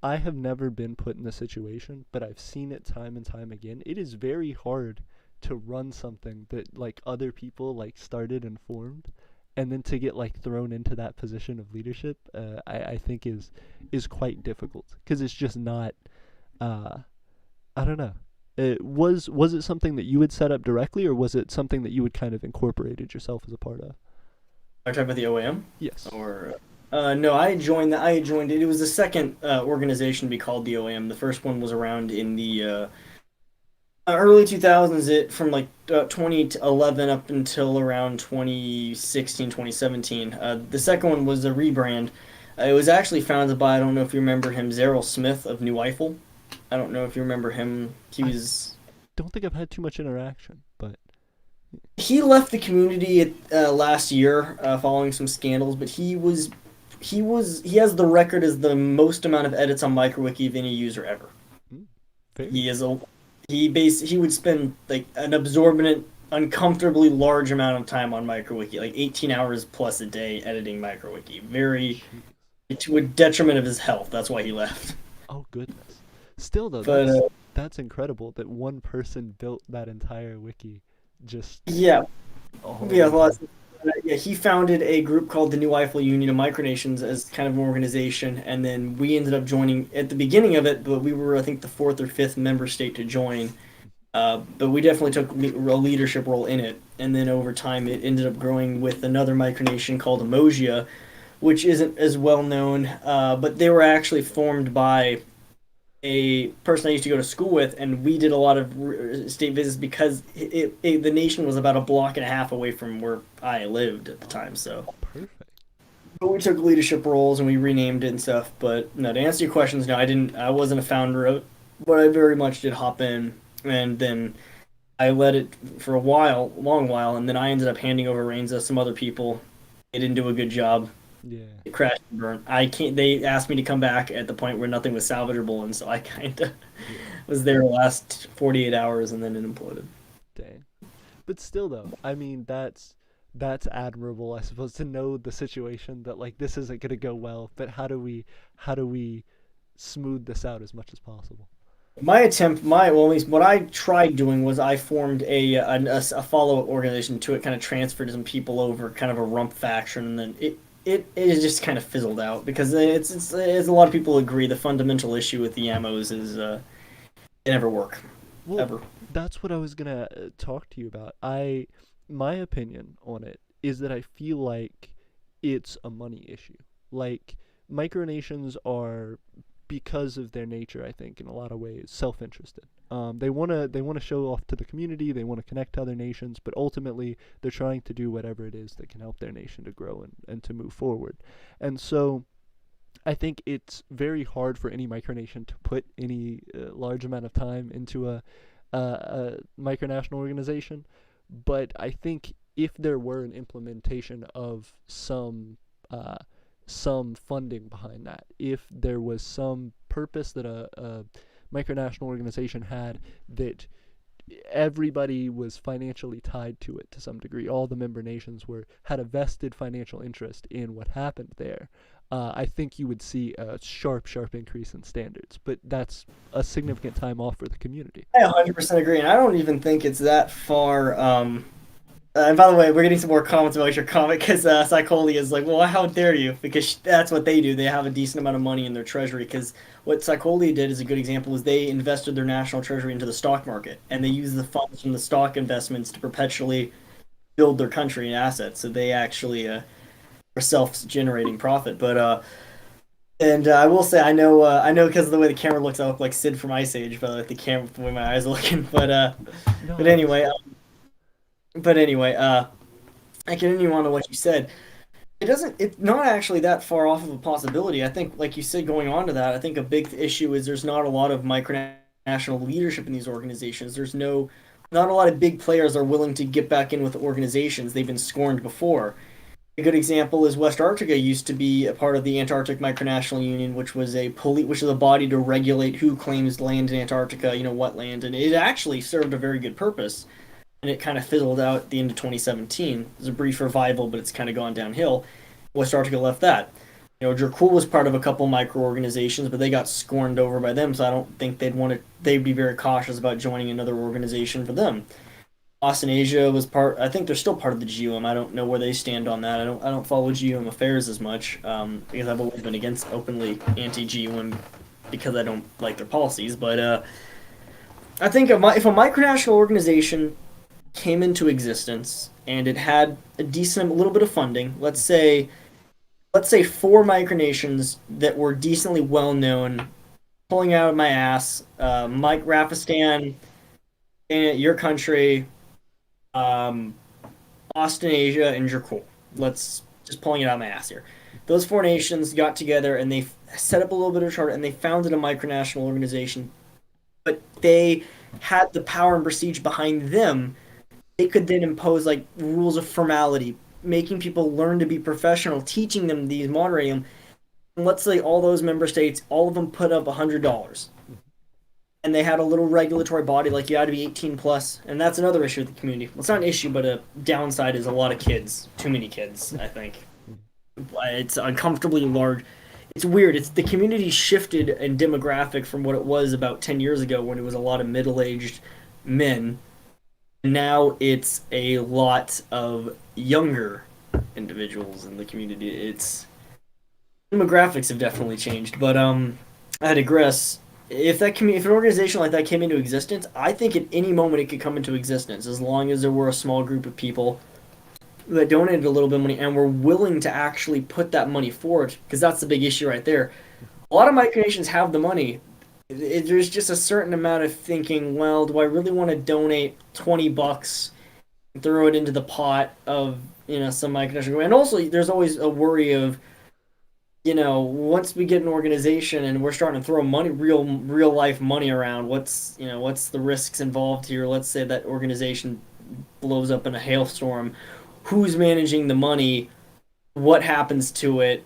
I have never been put in this situation, but I've seen it time and time again. It is very hard to run something that like other people like started and formed, and then to get like thrown into that position of leadership. I think is quite difficult because it's just not. Uh, I don't know. Was it something that you had set up directly, or was it something that you had kind of incorporated yourself as a part of? Are you talking about the OAM? Yes. Or no, I joined that. I joined it. It was the second organization to be called the OAM. The first one was around in the early 2000s. It from like 2011 up until around 2016, 2017. The second one was a rebrand. It was actually founded by I don't know if you remember him, Zerrell Smith of New Eiffel. I don't know if you remember him. He I was don't think I've had too much interaction, but he left the community last year following some scandals, but he has the record as the most amount of edits on MicroWiki of any user ever. mm, very He cool. is a he would spend like an absorbent, uncomfortably large amount of time on MicroWiki, like 18 hours plus a day editing MicroWiki. Very Jeez. to a detriment of his health. That's why he left. Oh goodness. Still though, But that's incredible that one person built that entire wiki. Just yeah, all yeah, the well, time. yeah, he founded a group called the New Eiffel Union of Micronations as kind of an organization, and then we ended up joining at the beginning of it, but we were, I think, the fourth or fifth member state to join. But we definitely took a leadership role in it, and then over time, it ended up growing with another micronation called Emosia, which isn't as well known, but they were actually formed by a person I used to go to school with, and we did a lot of state visits because the nation was about a block and a half away from where I lived at the time. Oh, So, perfect. but we took leadership roles and we renamed it and stuff. But no, to answer your questions, no, I didn't. I wasn't a founder of it, but I very much did hop in, and then I led it for a while, long while, and then I ended up handing over reins to some other people. They didn't do a good job. Yeah. It crashed and burned. I can't. They asked me to come back at the point where nothing was salvageable, and so I kind of Yeah. was there the last 48 hours, and then it imploded. Dang. But still though, I mean that's admirable, I suppose, to know the situation that like this isn't gonna go well, but how do we smooth this out as much as possible? My attempt, my well, at least what I tried doing was I formed a follow-up organization to it, kind of transferred some people over, kind of a rump faction, and then it just kind of fizzled out because it's a lot of people agree the fundamental issue with the ammos is they never work Well, ever. that's what I was gonna talk to you about. My opinion on it is that I feel like it's a money issue. Like, micronations are, because of their nature, I think, in a lot of ways, self-interested. They wanna show off to the community. They want to connect to other nations, but ultimately, they're trying to do whatever it is that can help their nation to grow and to move forward. And so, I think it's very hard for any micronation to put any large amount of time into a micronational organization. But I think if there were an implementation of uh, some funding behind that, if there was some purpose that a micronational organization had, that everybody was financially tied to it to some degree. All the member nations were had a vested financial interest in what happened there. I think you would see a sharp increase in standards, but that's a significant time off for the community. I 100% agree, and I don't even think it's that far. And by the way, we're getting some more comments about your comic because Psycholi is like, well, how dare you? Because that's what they do. They have a decent amount of money in their treasury. Because what Psycholi did is a good example is they invested their national treasury into the stock market, and they use the funds from the stock investments to perpetually build their country and assets. So they actually are self-generating profit. And I will say, I know because of the way the camera looks, I look like Sid from Ice Age, but like the camera, the way my eyes are looking. No, But I anyway, understand. I continue on to what you said. It's not actually that far off of a possibility. I think, like you said, going on to that, I think a big issue is there's not a lot of micronational leadership in these organizations. Not a lot of big players are willing to get back in with organizations they've been scorned before. A good example is West Arctica used to be a part of the Antarctic Micronational Union, which is a body to regulate who claims land in Antarctica, what land, and it actually served a very good purpose. And it kind of fizzled out at the end of 2017. It was a brief revival, but it's kind of gone downhill. West Arctica left that. Dracul was part of a couple micro-organizations, but they got scorned over by them, so I don't think they'd be very cautious about joining another organization for them. Australasia was part. I think they're still part of the GUM. I don't know where they stand on that. I don't follow GUM affairs as much because I've always been against openly anti-GUM because I don't like their policies. But I think if a micronational organization came into existence and it had a little bit of funding, let's say four micronations that were decently well known, pulling out of my ass, Mike Rafistan, your country, um, Australasia, and Dracul. Let's just pulling it out of my ass here. Those four nations got together and they set up a little bit of charter and they founded a micronational organization, but they had the power and prestige behind them. They could then impose like rules of formality, making people learn to be professional, teaching them these, moderating them. And let's say all those member states, all of them put up $100, and they had a little regulatory body like you had to be 18 plus, and that's another issue with the community. Well, it's not an issue, but a downside is a lot of kids, too many kids. I think it's uncomfortably large. It's weird. It's the community shifted in demographic from what it was about 10 years ago when it was a lot of middle-aged men. Now it's a lot of younger individuals in the community. It's demographics have definitely changed, but I digress. If an organization like that came into existence, I think at any moment it could come into existence as long as there were a small group of people that donated a little bit of money and were willing to actually put that money forward, because that's the big issue right there. A lot of micronations have the money. There's just a certain amount of thinking, well, do I really want to donate $20 and throw it into the pot of, some micronation? And also, there's always a worry of, once we get an organization and we're starting to throw money, real life money around, what's the risks involved here? Let's say that organization blows up in a hailstorm. Who's managing the money? What happens to it?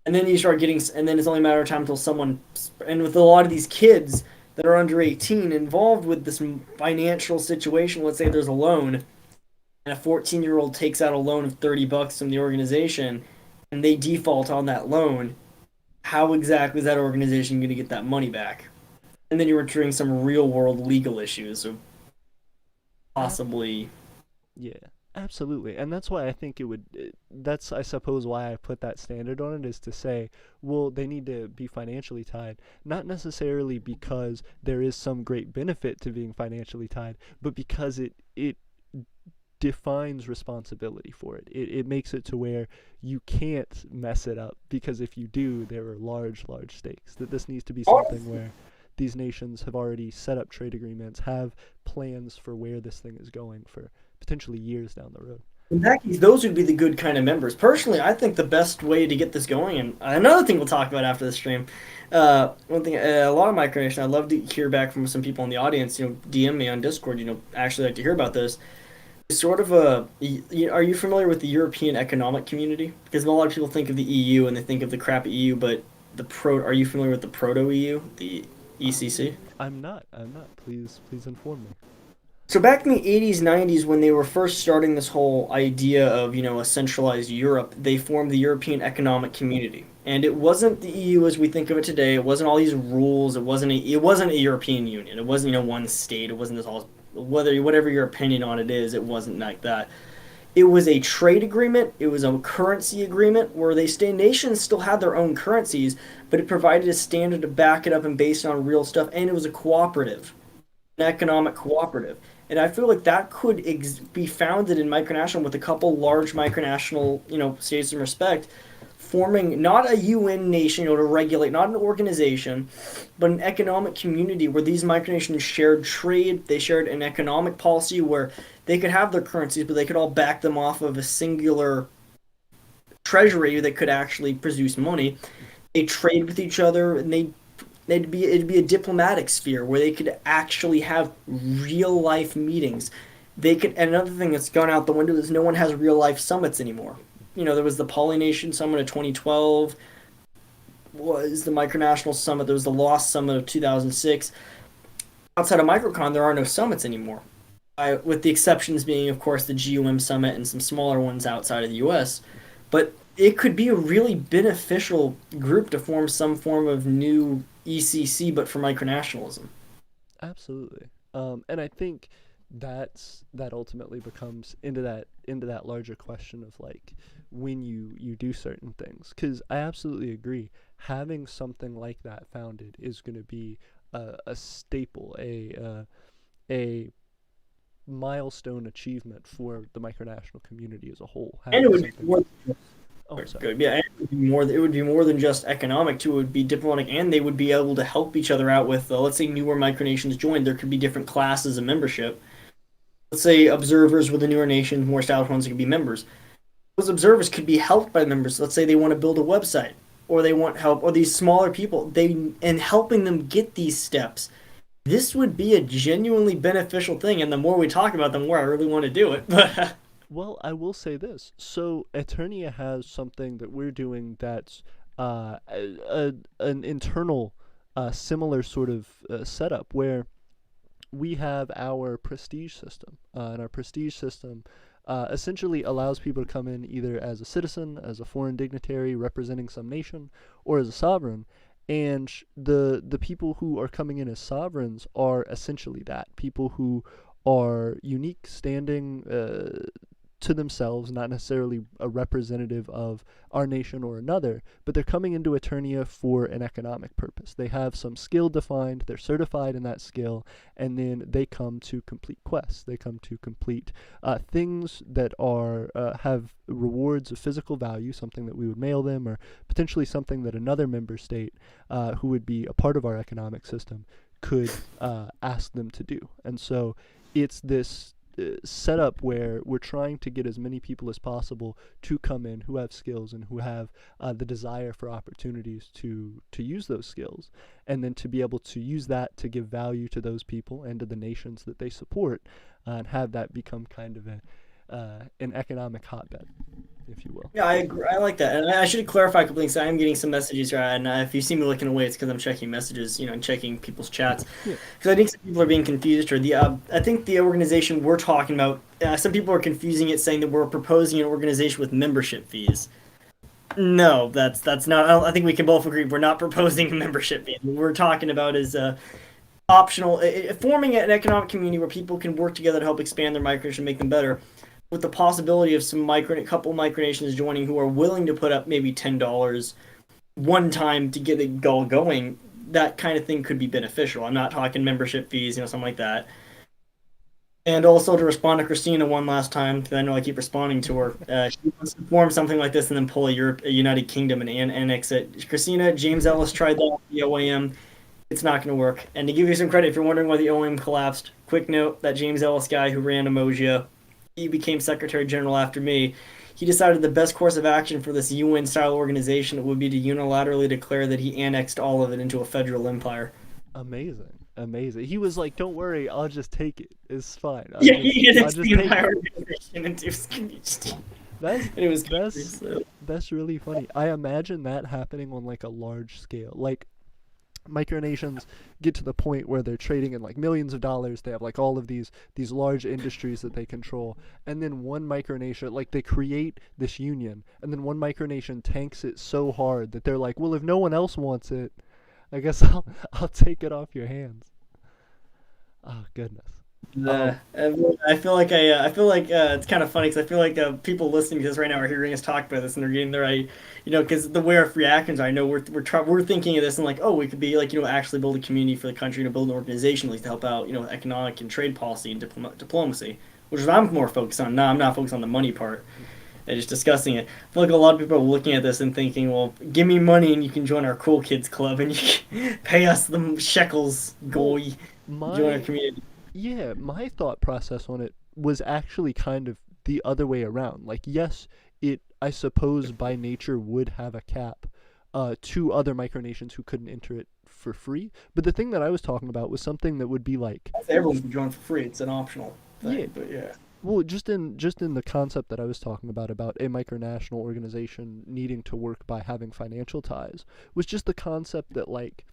And then and then it's only a matter of time until and with a lot of these kids that are under 18 involved with this financial situation, let's say there's a loan, and a 14-year-old takes out a loan of $30 from the organization, and they default on that loan, how exactly is that organization going to get that money back? And then you're entering some real world legal issues, so Ab- possibly. yeah, absolutely. And that's why I think that's, I suppose, why I put that standard on it, is to say, well, they need to be financially tied. Not necessarily because there is some great benefit to being financially tied, but because it defines responsibility for it. It makes it to where you can't mess it up, because if you do, there are large stakes. That this needs to be something where these nations have already set up trade agreements, have plans for where this thing is going for potentially years down the road. In that case, those would be the good kind of members. Personally, I think the best way to get this going, and another thing we'll talk about after the stream, one thing, a lot of micronation, I'd love to hear back from some people in the audience, DM me on Discord, actually like to hear about this. It's sort of are you familiar with the European Economic Community? Because a lot of people think of the EU and they think of the crap EU, but are you familiar with the proto EU, the ECC? I'm not. Please inform me. So back in the 80s, 90s, when they were first starting this whole idea of, a centralized Europe, they formed the European Economic Community. And it wasn't the EU as we think of it today. It wasn't all these rules. It wasn't a European Union. It wasn't, one state. It wasn't this all, whatever your opinion on it is, it wasn't like that. It was a trade agreement. It was a currency agreement where nations still had their own currencies, but it provided a standard to back it up and based on real stuff. And it was a cooperative, an economic cooperative. And I feel like that could be founded in micronational with a couple large micronational, states in respect, forming not a UN nation, to regulate, not an organization, but an economic community where these micronations shared trade, they shared an economic policy where they could have their currencies, but they could all back them off of a singular treasury that could actually produce money. They trade with each other, and it'd be a diplomatic sphere where they could actually have real life meetings. And another thing that's gone out the window is no one has real life summits anymore. There was the Polynation Summit of 2012, was the Micronational Summit, there was the Lost Summit of 2006. Outside of Microcon, there are no summits anymore, with the exceptions being, of course, the GUM Summit and some smaller ones outside of the US. But it could be a really beneficial group to form some form of new ECC, but for micronationalism. Absolutely. And I think that ultimately becomes into that larger question of like when you do certain things, because I absolutely agree, having something like that founded is going to be a staple, a milestone achievement for the micronational community as a whole, And it having would be something. more Oh, sorry. good. Yeah, and it would be more than just economic too. It would be diplomatic, and they would be able to help each other out with. Let's say newer micronations joined, there could be different classes of membership. Let's say observers with the newer nations, more established ones could be members. Those observers could be helped by members. Let's say they want to build a website, or they want help, or these smaller people. And helping them get these steps. This would be a genuinely beneficial thing, and the more we talk about, the more I really want to do it. Well, I will say this. So Eternia has something that we're doing that's an internal, similar sort of setup where we have our prestige system, and our prestige system essentially allows people to come in either as a citizen, as a foreign dignitary representing some nation, or as a sovereign. And the people who are coming in as sovereigns are essentially that people who are unique, standing to themselves, not necessarily a representative of our nation or another, but they're coming into Eternia for an economic purpose. They have some skill defined, they're certified in that skill, and then they come to complete quests. They come to complete things that are have rewards of physical value, something that we would mail them, or potentially something that another member state who would be a part of our economic system could ask them to do. And so it's this setup where we're trying to get as many people as possible to come in who have skills and who have the desire for opportunities to use those skills, and then to be able to use that to give value to those people and to the nations that they support, and have that become kind of an economic hotbed, if you will. Yeah, I agree. I like that. And I should clarify completely. So I am getting some messages here, and if you see me looking away, it's because I'm checking messages, and checking people's chats. Yeah. Because I think some people are being confused. Or I think the organization we're talking about, some people are confusing it, saying that we're proposing an organization with membership fees. No, that's not. I think we can both agree we're not proposing a membership fee. What we're talking about is optional, forming an economic community where people can work together to help expand their micronation and make them better, with the possibility of a couple micronations joining who are willing to put up maybe $10 one time to get it all going. That kind of thing could be beneficial. I'm not talking membership fees, something like that. And also to respond to Christina one last time, because I know I keep responding to her. She wants to form something like this and then pull a United Kingdom and annex it. Christina, James Ellis tried that with the OAM. It's not going to work. And to give you some credit, if you're wondering why the OAM collapsed, quick note: that James Ellis guy who ran Emoja, he became Secretary General after me. He decided the best course of action for this UN-style organization would be to unilaterally declare that he annexed all of it into a federal empire. Amazing, amazing. He was like, "Don't worry, I'll just take it. It's fine. Yeah, he I'll annexed just the take entire it." organization into That's and it was crazy. that's So. that's really funny. I imagine that happening on like a large scale. Like micronations get to the point where they're trading in like millions of dollars. They have like all of these large industries that they control, and then one micronation, like they create this union, and then one micronation tanks it so hard that they're like, well, if no one else wants it, I guess I'll take it off your hands. Oh goodness. The Um, I feel like it's kind of funny because I feel like people listening to this right now are hearing us talk about this and they're getting their because the way our reactions are, I know we're thinking of this and like, oh, we could be like, actually build a community for the country, to build an organization like to help out, economic and trade policy and diplomacy, which is what I'm more focused on. No, I'm not focused on the money part and just discussing it. I feel like a lot of people are looking at this and thinking, well, give me money and you can join our cool kids club and you can pay us the shekels, well, goy, join our my community. yeah, my thought process on it was actually kind of the other way around. Like, yes, it I suppose by nature would have a cap to other micronations who couldn't enter it for free. But the thing that I was talking about was something that would be like, Everyone can join for free. It's an optional yeah, thing, but yeah. well, just in the concept that I was talking about a micronational organization needing to work by having financial ties, was just the concept that like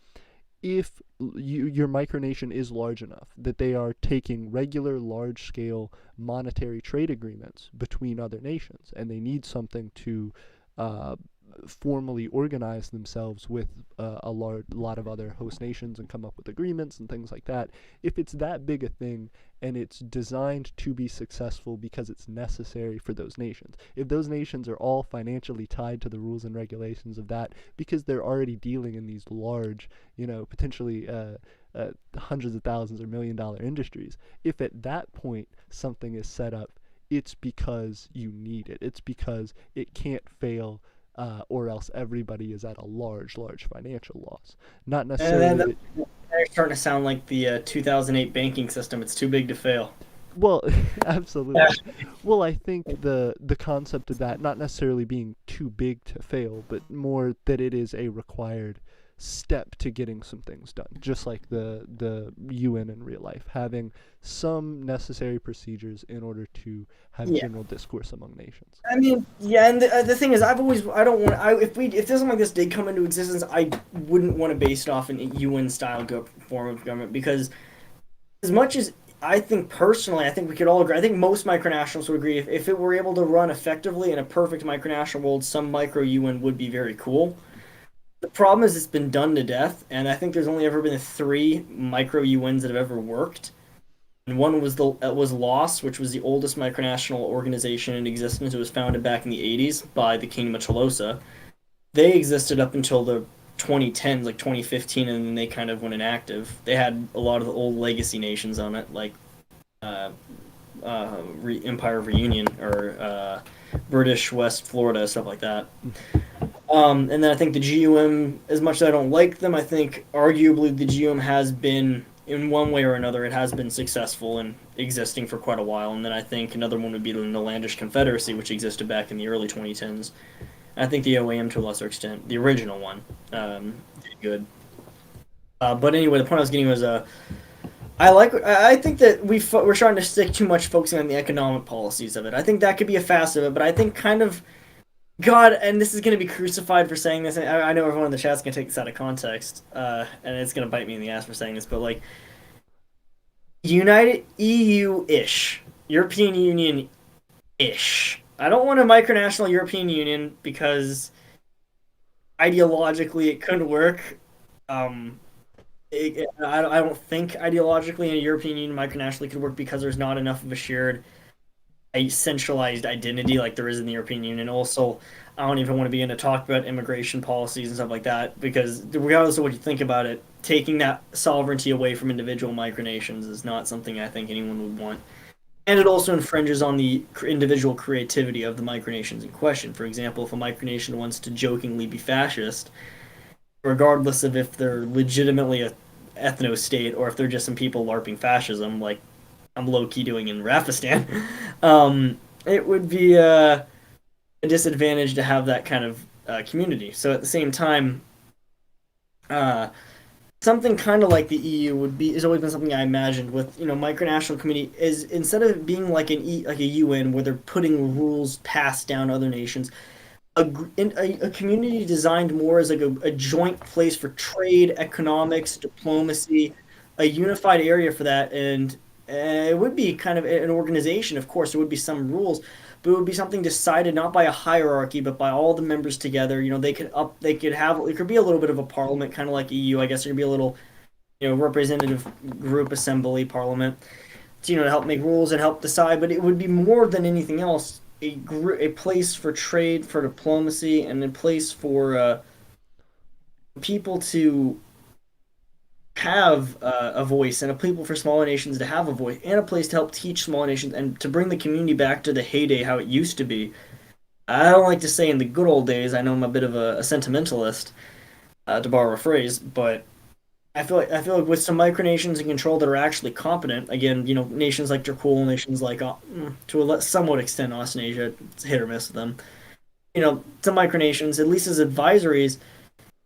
if your micronation is large enough that they are taking regular large scale monetary trade agreements between other nations and they need something to uh, formally organize themselves with a lot of other host nations and come up with agreements and things like that. If it's that big a thing and it's designed to be successful because it's necessary for those nations, if those nations are all financially tied to the rules and regulations of that because they're already dealing in these large, potentially hundreds of thousands or $1 million industries, if at that point something is set up, it's because you need it. It's because it can't fail, or else everybody is at a large financial loss. Not And necessarily that. they're starting to sound like the 2008 banking system. It's too big to fail. Well, Yeah. absolutely. Well, I think the concept of that not necessarily being too big to fail, but more that it is a required step to getting some things done. Just like the UN in real life, having some necessary procedures in order to have Yeah. general discourse among nations. I mean, yeah, and the thing is, I don't want, if something like this did come into existence, I wouldn't want to base it off an UN style form of government because as much as I think personally, I think we could all agree. I think most micronationals would agree if it were able to run effectively in a perfect micronational world, some micro UN would be very cool. The problem is it's been done to death, and I think there's only ever been three micro UNs that have ever worked. And one was Lost, which was the oldest micronational organization in existence. It was founded back in the 80s by the Kingdom of Tolosa. They existed up until the 2010s, like 2015, and then they kind of went inactive. They had a lot of the old legacy nations on it, like uh, Empire of Reunion or British West Florida, stuff like that. And then I think the GUM, as much as I don't like them, I think arguably the GUM has been, in one way or another, it has been successful in existing for quite a while. And then I think another one would be the Netherlandish Confederacy, which existed back in the early 2010s. And I think the OAM, to a lesser extent, the original one, did good. But anyway, the point I was getting was I think that we're starting to stick too much focusing on the economic policies of it. I think that could be a facet of it, but I think kind of God, and this is going to be crucified for saying this. And I know everyone in the chat's going to take this out of context, and it's going to bite me in the ass for saying this, but like United EU ish, European Union ish. I don't want a micronational European Union because ideologically it could work. Um, I don't think ideologically a European Union micronationally could work because there's not enough of a shared a centralized identity like there is in the European Union. Also, I don't even want to begin to talk about immigration policies and stuff like that because, regardless of what you think about it, taking that sovereignty away from individual micronations is not something I think anyone would want. And it also infringes on the individual creativity of the micronations in question. For example, if a micronation wants to jokingly be fascist, regardless of if they're legitimately a ethno state or if they're just some people LARPing fascism, like I'm low key doing in Rafistan, it would be a disadvantage to have that kind of community. So at the same time, uh, something kind of like the EU would be has always been something I imagined with micronational community is instead of being like like a UN where they're putting rules passed down to other nations, a community designed more as like a joint place for trade, economics, diplomacy, a unified area for that, and it would be kind of an organization. Of course, there would be some rules, but it would be something decided not by a hierarchy, but by all the members together. They could have it could be a little bit of a parliament, kind of like EU. I guess there could be a little representative group assembly parliament to to help make rules and help decide. But it would be more than anything else a place for trade, for diplomacy, and a place for people to have a voice, and a people for smaller nations to have a voice, and a place to help teach smaller nations and to bring the community back to the heyday how it used to be. I don't like to say in the good old days. I know I'm a bit of a sentimentalist, to borrow a phrase, but I feel like with some micronations in control that are actually competent, again, nations like Dracul, nations like to a somewhat extent Australasia, it's hit or miss with them. Some micronations, at least as advisories,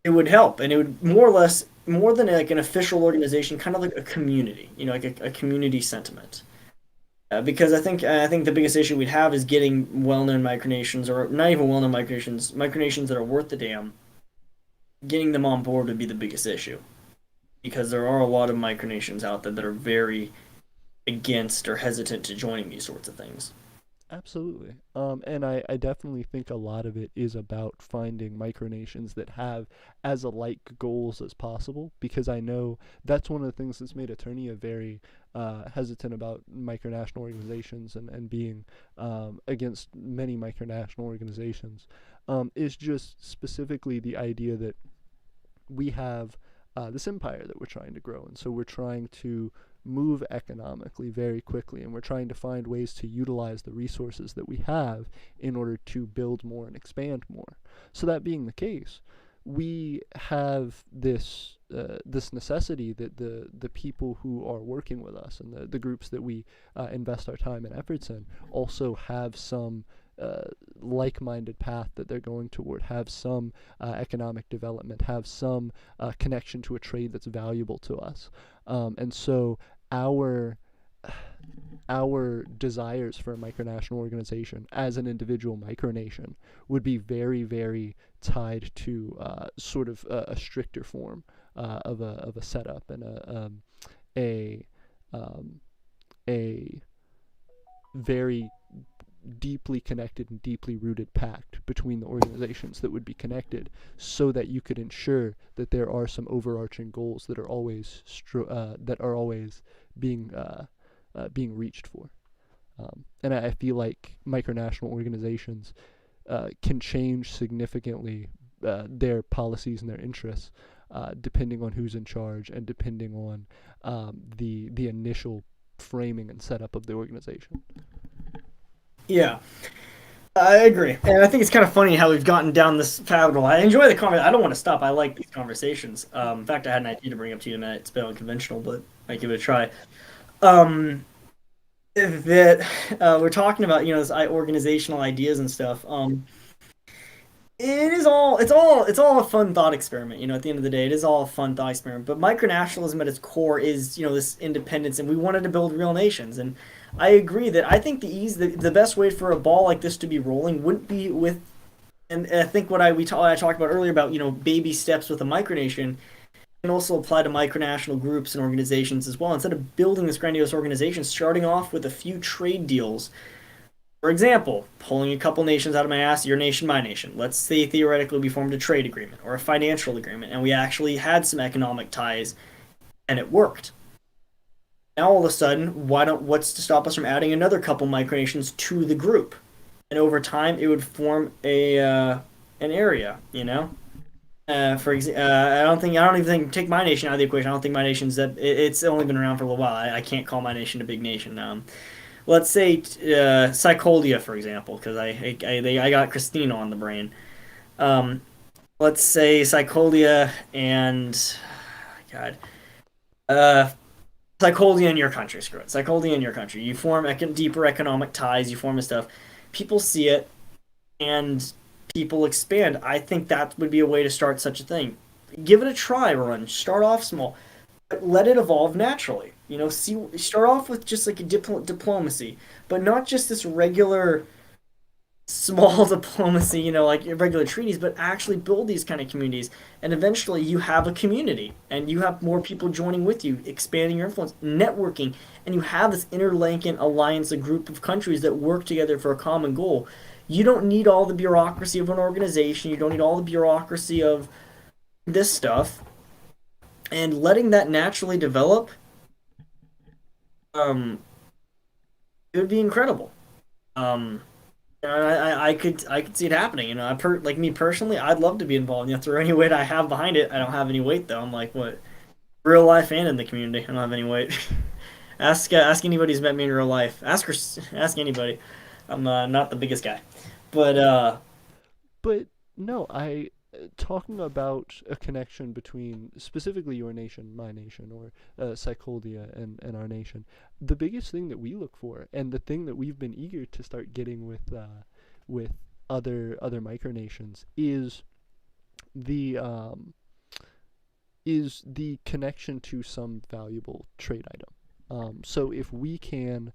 it would help, and it would more or less more than like an official organization, kind of like a community, like a community sentiment. Because I think the biggest issue we'd have is getting well-known micronations, or not even well-known micronations that are worth the damn. Getting them on board would be the biggest issue because there are a lot of micronations out there that are very against or hesitant to joining these sorts of things. Absolutely. And I definitely think a lot of it is about finding micronations that have as alike goals as possible, because I know that's one of the things that's made Eternia very hesitant about micronational organizations and being against many micronational organizations, is just specifically the idea that we have this empire that we're trying to grow. And so we're trying to move economically very quickly, and we're trying to find ways to utilize the resources that we have in order to build more and expand more. So that being the case, we have this necessity that the people who are working with us and the groups that we invest our time and efforts in also have some uh, like-minded path that they're going toward, have some economic development, have some connection to a trade that's valuable to us. And so our our desires for a micronational organization as an individual micronation would be very, very tied to sort of a stricter form of a setup and a um, a very deeply connected and deeply rooted pact between the organizations that would be connected, so that you could ensure that there are some overarching goals that are always being being reached for. And I feel like micronational organizations can change significantly their policies and their interests depending on who's in charge and depending on the initial framing and setup of the organization. Yeah, I agree, and I think it's kind of funny how we've gotten down this path. I enjoy the conversation. I don't want to stop. I like these conversations. In fact, I had an idea to bring up to you tonight. It's a bit unconventional, but I give it a try. Um, that we're talking about, this organizational ideas and stuff. It's all a fun thought experiment. At the end of the day, it is all a fun thought experiment. But micronationalism at its core is, this independence, and we wanted to build real nations. And I agree that I think the best way for a ball like this to be rolling wouldn't be with, and I think I talked about earlier about baby steps with a micronation can also apply to micronational groups and organizations as well. Instead of building this grandiose organization, starting off with a few trade deals. For example, pulling a couple nations out of my ass, your nation, my nation. Let's say theoretically we formed a trade agreement or a financial agreement, and we actually had some economic ties, and it worked. Now all of a sudden, what's to stop us from adding another couple micronations to the group? And over time, it would form a an area. For example, I don't even think take my nation out of the equation. I don't think my nation's it's only been around for a little while. I can't call my nation a big nation. Let's say Psycholia, for example, because I got Christina on the brain. Um, let's say Psycholia and God, uh, Psycholia in your country. Screw it, Psycholia in your country. You form deeper economic ties. You form and stuff. People see it and people expand. I think that would be a way to start such a thing. Give it a try, run. Start off small, but let it evolve naturally. Start off with just like a diplomacy, but not just this regular small diplomacy, like regular treaties, but actually build these kind of communities. And eventually you have a community and you have more people joining with you, expanding your influence, networking, and you have this interlinking alliance, a group of countries that work together for a common goal. You don't need all the bureaucracy of an organization, you don't need all the bureaucracy of this stuff. And letting that naturally develop, um, it would be incredible. Um, I could see it happening. Like me personally, I'd love to be involved. Throw any weight I have behind it. I don't have any weight though. I'm like what real life and in the community. I don't have any weight. Ask anybody who's met me in real life. Ask anybody. I'm not the biggest guy, but But no, I talking about a connection between specifically your nation, my nation, or Psycholia and our nation. The biggest thing that we look for, and the thing that we've been eager to start getting with other micronations, the um, is the connection to some valuable trade item. So if we can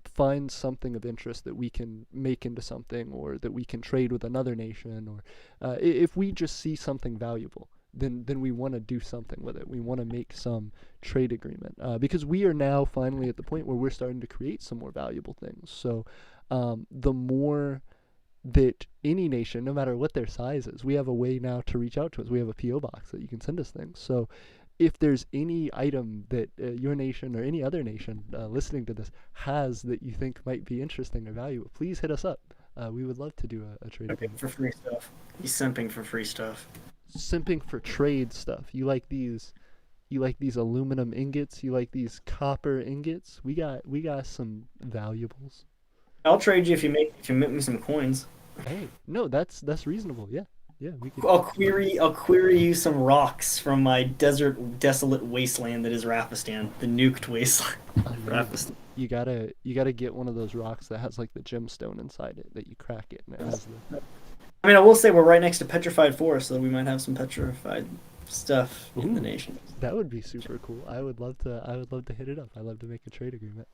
find something of interest that we can make into something, or that we can trade with another nation, or if we just see something valuable, then we want to do something with it. We want to make some trade agreement because we are now finally at the point where we're starting to create some more valuable things. So the more that any nation, no matter what their size is, we have a way now to reach out to us. We have a PO box that you can send us things. So if there's any item that your nation or any other nation listening to this has that you think might be interesting or valuable, please hit us up. We would love to do a trade simping agreement. for free stuff. He's simping for free stuff. Simping for trade stuff. You like these? You like these aluminum ingots? You like these copper ingots? We got some valuables. I'll trade you if you make me some coins. Hey, no, that's reasonable. Yeah, yeah, we could. I'll query you some rocks from my desolate wasteland that is Rapistan, the nuked wasteland. Amazing. Rapistan. You gotta get one of those rocks that has like the gemstone inside it that you crack it and it has the. I mean, I will say we're right next to petrified forest, so we might have some petrified stuff in the Ooh, nation. that would be super cool. I would love to. I would love to hit it up. I'd love to make a trade agreement.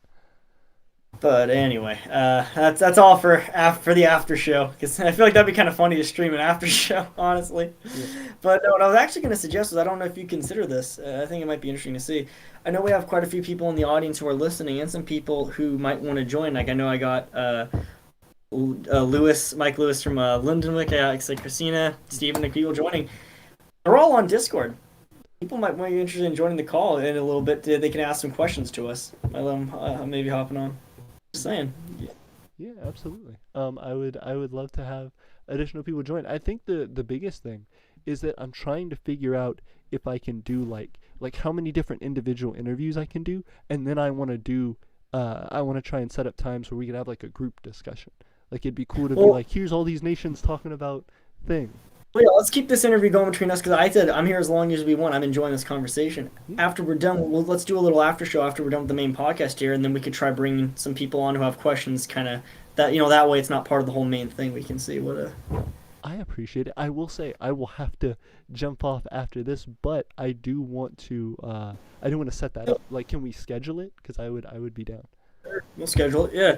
But anyway, that's all for the after show because I feel like that'd be kind of funny to stream an after show, honestly. Yeah. But no, what I was actually going to suggest was I don't know if you consider this. I think it might be interesting to see. I know we have quite a few people in the audience who are listening, and some people who might want to join. Like I know I got Mike Lewis from Lindenwick, like Christina, Stephen, and people joining. They're all on Discord. People might be interested in joining the call in a little bit. They can ask some questions to us. Maybe hopping on. Just saying. Yeah, absolutely. I would love to have additional people join. I think the biggest thing is that I'm trying to figure out if I can do like how many different individual interviews I can do, and then I want to try and set up times where we can have like a group discussion. Like it'd be cool to be Well, like, here's all these nations talking about thing. well, yeah, let's keep this interview going between us because I said I'm here as long as we want. I'm enjoying this conversation. Yeah, After we're done, let's do a little after show after we're done with the main podcast here, and then we could try bringing some people on who have questions. Kind of that way it's not part of the whole main thing. We can see what a. I appreciate it. I will say I will have to jump off after this, but I do want to set that up. Like, can we schedule it? Because I would be down. We'll schedule it. Yeah,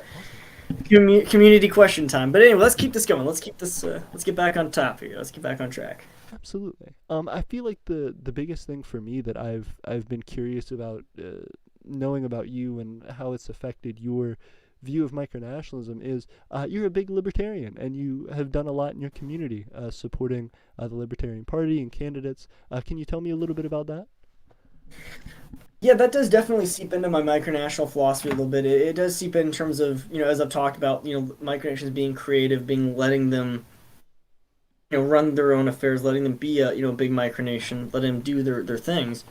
Awesome. community question time. But anyway, let's keep this going. Let's keep this. Let's get back on top here. Let's get back on track. Absolutely. I feel like the biggest thing for me that I've been curious about knowing about you and how it's affected your view of micronationalism is you're a big libertarian and you have done a lot in your community supporting the Libertarian Party and candidates. Can you tell me a little bit about that? Yeah, that does definitely seep into my micronational philosophy a little bit. It does seep in terms of, as I've talked about, micronations being creative, being letting them, run their own affairs, letting them be a, big micronation, letting them do their things.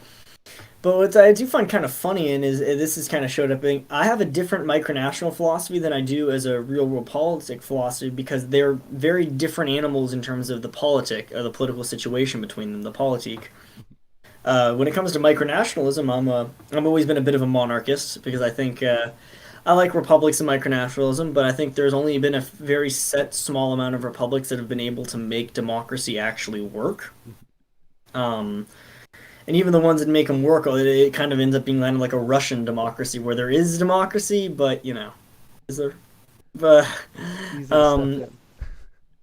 But what I do find kind of funny and is this has kind of showed up in I have a different micronational philosophy than I do as a real world politic philosophy because they're very different animals in terms of the politic or the political situation between them, the politique. When it comes to micronationalism, I've always been a bit of a monarchist because I think I like republics and micronationalism, but I think there's only been a very set small amount of republics that have been able to make democracy actually work. Um, and even the ones that make them work, it kind of ends up being kind of like a Russian democracy where there is democracy, but is there? But Easy to step um, in.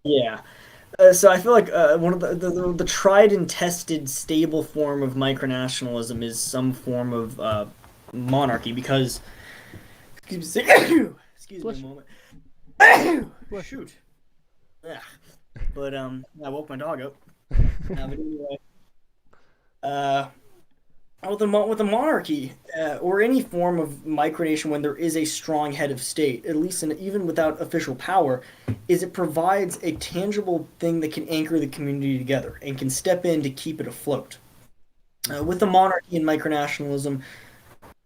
yeah. So I feel like one of the tried and tested stable form of micronationalism is some form of monarchy because excuse me, excuse me a Bless you. moment. Bless you. Shoot. Yeah. But I woke my dog up. But anyway, uh, with the monarchy or any form of micronation, when there is a strong head of state, at least even without official power, is it provides a tangible thing that can anchor the community together and can step in to keep it afloat. With the monarchy and micronationalism,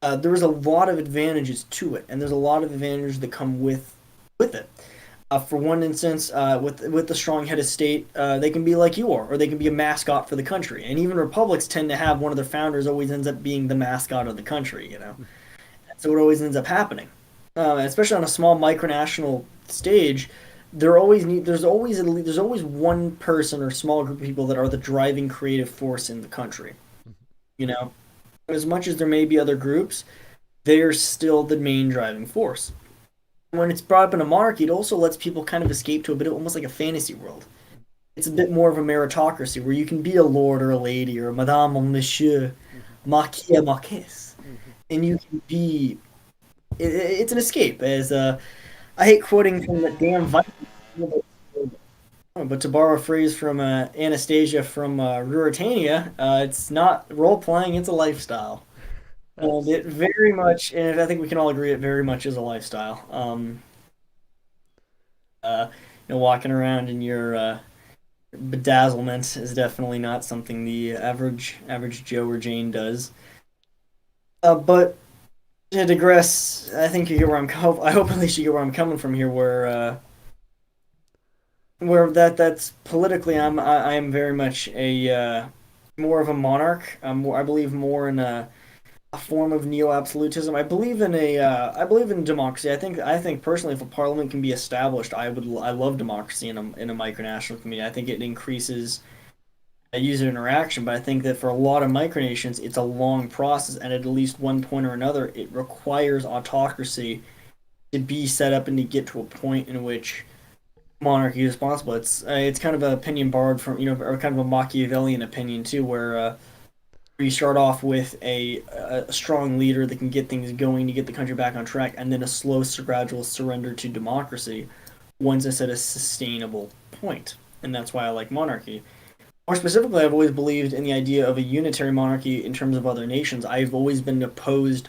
there is a lot of advantages to it, and there's a lot of advantages that come with it. For one instance, with the strong head of state, they can be like you are, or they can be a mascot for the country. And even republics tend to have one of their founders always ends up being the mascot of the country. So it always ends up happening, especially on a small micronational stage. There's always one person or small group of people that are the driving creative force in the country. You know, as much as there may be other groups, they're still the main driving force. When it's brought up in a monarchy, it also lets people kind of escape to a bit of almost like a fantasy world. It's a bit more of a meritocracy where you can be a lord or a lady or a madame or monsieur, marquis or marquise, and you can be. It's an escape. As I hate quoting from the damn Viking, but to borrow a phrase from Anastasia from Ruritania, it's not role playing; it's a lifestyle. And it Absolutely. very much, and I think we can all agree, it very much is a lifestyle. Uh, walking around in your bedazzlement is definitely not something the average Joe or Jane does. But to digress, I think you get where I hope at least you get where I'm coming from here. Where that's politically, I'm very much a more of a monarch. I believe more in a form of neo-absolutism. I believe in democracy. I think personally, if a parliament can be established, I love democracy in a micronational community. I think it increases user interaction, but I think that for a lot of micronations, it's a long process, and at least one point or another, it requires autocracy to be set up and to get to a point in which monarchy is possible. It's kind of an opinion borrowed from or kind of a Machiavellian opinion too, where you start off with a strong leader that can get things going to get the country back on track, and then a slow, gradual surrender to democracy once it's at a sustainable point. And that's why I like monarchy. More specifically, I've always believed in the idea of a unitary monarchy in terms of other nations. I've always been opposed,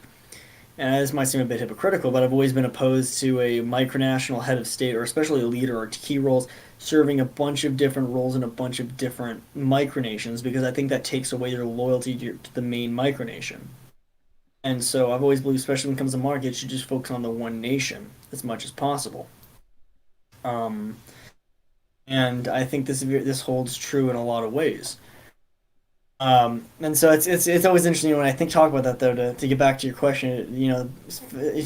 and this might seem a bit hypocritical, but I've always been opposed to a micronational head of state, or especially a leader or key roles, serving a bunch of different roles in a bunch of different micronations, because I think that takes away their loyalty to the main micronation. And so I've always believed, especially when it comes to monarchy, it should just focus on the one nation as much as possible. Um, and I think this holds true in a lot of ways. And so it's always interesting when I talk about that though to get back to your question,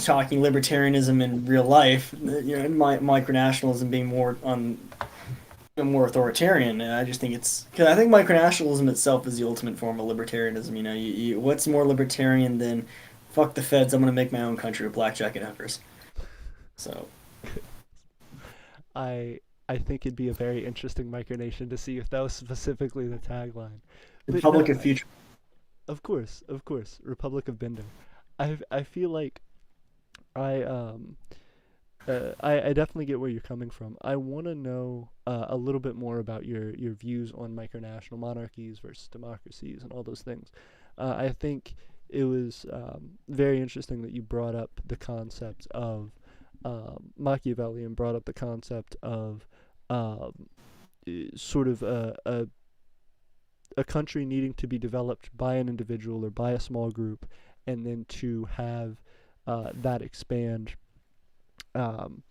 talking libertarianism in real life, micronationalism being more on more authoritarian. And I just think it's because I think micronationalism itself is the ultimate form of libertarianism. What's more libertarian than fuck the feds? I'm gonna make my own country with black jacket hunters. So I I think it'd be a very interesting micronation to see if that was specifically the tagline. But Republic no, of Future. of course, Republic of Bindo. I feel like I I definitely get where you're coming from. I want to know a little bit more about your views on micronational monarchies versus democracies and all those things. I think it was very interesting that you brought up the concept of Machiavellian brought up the concept of um, sort of a country needing to be developed by an individual or by a small group, and then to have that expand, um,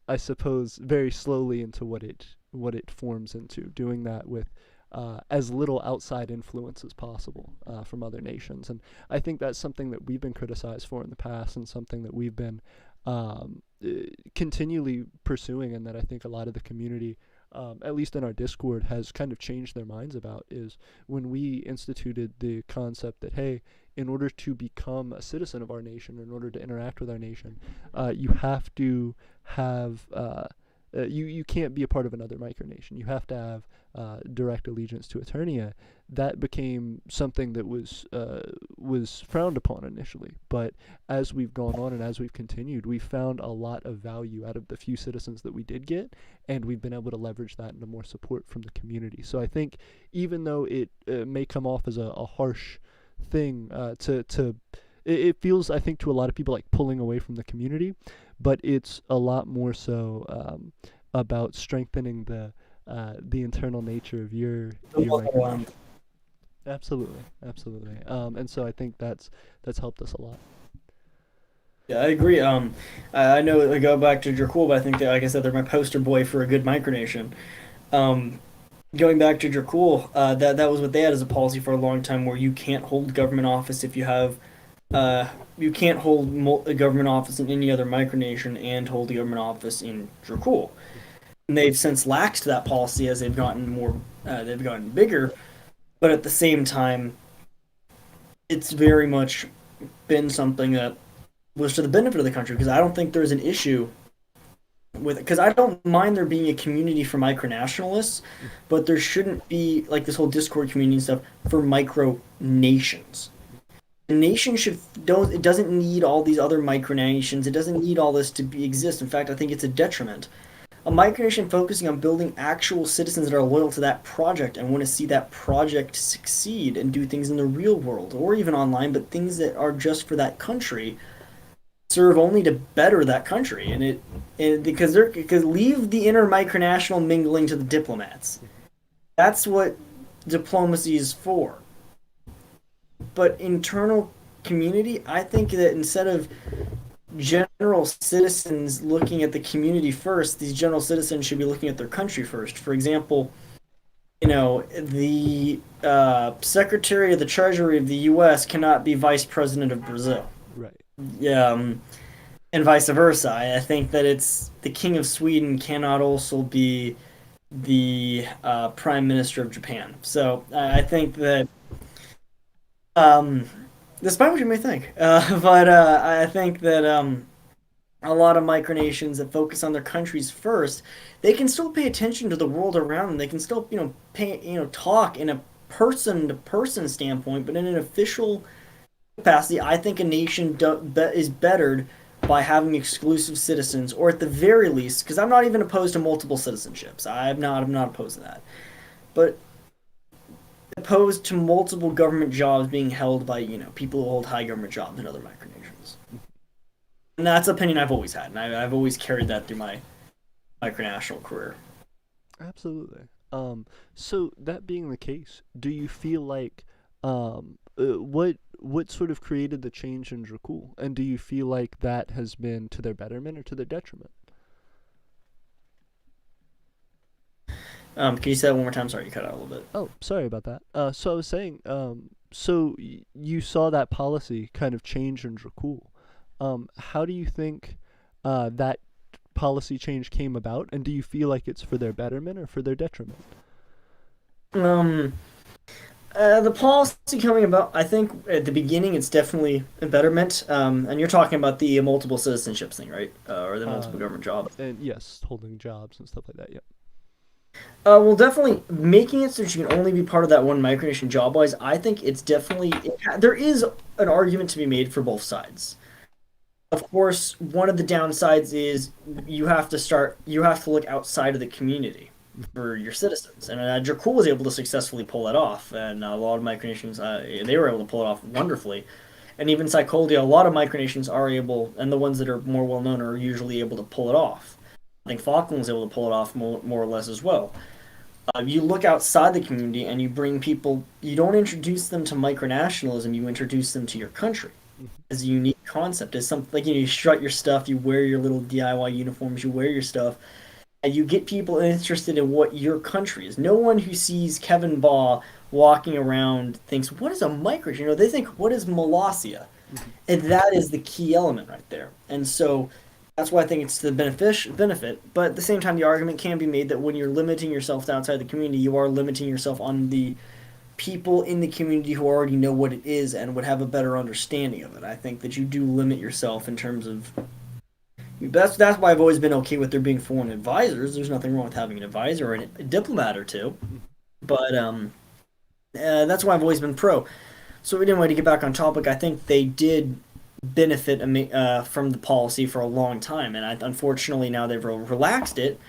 I suppose, very slowly into what it forms into. Doing that with as little outside influence as possible from other nations, and I think that's something that we've been criticized for in the past, and something that we've been continually pursuing, and that I think a lot of the community, at least in our Discord, has kind of changed their minds about, is when we instituted the concept that, hey, in order to become a citizen of our nation, in order to interact with our nation, you have to have you can't be a part of another micronation. You have to have direct allegiance to Eternia. That became something that was frowned upon initially, but as we've gone on and as we've continued, we've found a lot of value out of the few citizens that we did get, and we've been able to leverage that into more support from the community. So I think even though it may come off as a harsh thing it feels, I think, to a lot of people like pulling away from the community, but it's a lot more so about strengthening the internal nature of your micronation. Absolutely, absolutely. And so I think that's helped us a lot. Yeah, I agree. I know I go back to Dracul, but I think that, like I said, they're my poster boy for a good micronation. Um, Going back to Dracul, that was what they had as a policy for a long time, where you can't hold government office if you have, uh, you can't hold a government office in any other micronation and hold a government office in Dracul. And they've since laxed that policy as they've gotten bigger. But at the same time, it's very much been something that was to the benefit of the country, because I don't think there's an issue with it, because I don't mind there being a community for micronationalists, but there shouldn't be like this whole Discord community and stuff for micro nations. A nation should don't it doesn't need all these other micronations. It doesn't need all this to exist. In fact, I think it's a detriment. A micronation focusing on building actual citizens that are loyal to that project and want to see that project succeed and do things in the real world or even online, but things that are just for that country, serve only to better that country. And because leave the inner micronational mingling to the diplomats. That's what diplomacy is for. But internal community, I think that instead of general citizens looking at the community first, these general citizens should be looking at their country first. For example, the Secretary of the Treasury of the U.S. cannot be Vice President of Brazil. Right. Yeah, and vice versa. I think that it's the King of Sweden cannot also be the Prime Minister of Japan. So I think that, um, despite what you may think, but I think that a lot of micronations that focus on their countries first, they can still pay attention to the world around them. They can still, talk in a person to person standpoint, but in an official capacity, I think a nation is bettered by having exclusive citizens, or at the very least, because I'm not even opposed to multiple citizenships. I'm not opposed to that, but opposed to multiple government jobs being held by people who hold high government jobs in other micronations. And that's an opinion I've always had, and I've always carried that through my micronational career. Absolutely. So that being the case, do you feel like what sort of created the change in Dracul, and do you feel like that has been to their betterment or to their detriment? Can you say that one more time? Sorry, you cut out a little bit. Oh, sorry about that. So I was saying, so you saw that policy kind of change in Dracul. How do you think that policy change came about, and do you feel like it's for their betterment or for their detriment? Um, the policy coming about, I think at the beginning it's definitely a betterment. And you're talking about the multiple citizenships thing, right? Or the Uh, multiple government jobs. and yes, holding jobs and stuff like that. Yep. Well, definitely making it so that you can only be part of that one micronation job wise. I think it's definitely there is an argument to be made for both sides. Of course, one of the downsides is you have to look outside of the community. for your citizens. And Dracul was able to successfully pull that off, and a lot of micronations they were able to pull it off wonderfully. And even Psycholia, a lot of micronations are able, and the ones that are more well known are usually able to pull it off. I think Falkland was able to pull it off more or less as well. You look outside the community and you bring people, you don't introduce them to micronationalism, you introduce them to your country as a unique concept. As something like, you strut your stuff, you wear your little DIY uniforms, you wear your stuff, and you get people interested in what your country is. No one who sees Kevin Baugh walking around thinks, what is a micro? They think, what is Molossia? And that is the key element right there. And so that's why I think it's the benefit. But at the same time, the argument can be made that when you're limiting yourself to outside the community, you are limiting yourself on the people in the community who already know what it is and would have a better understanding of it. I think that you do limit yourself in terms of that's why I've always been okay with there being foreign advisors. There's nothing wrong with having an advisor or a diplomat or two, but that's why I've always been pro. So anyway, to get back on topic, I think they did benefit from the policy for a long time, and unfortunately now they've relaxed it.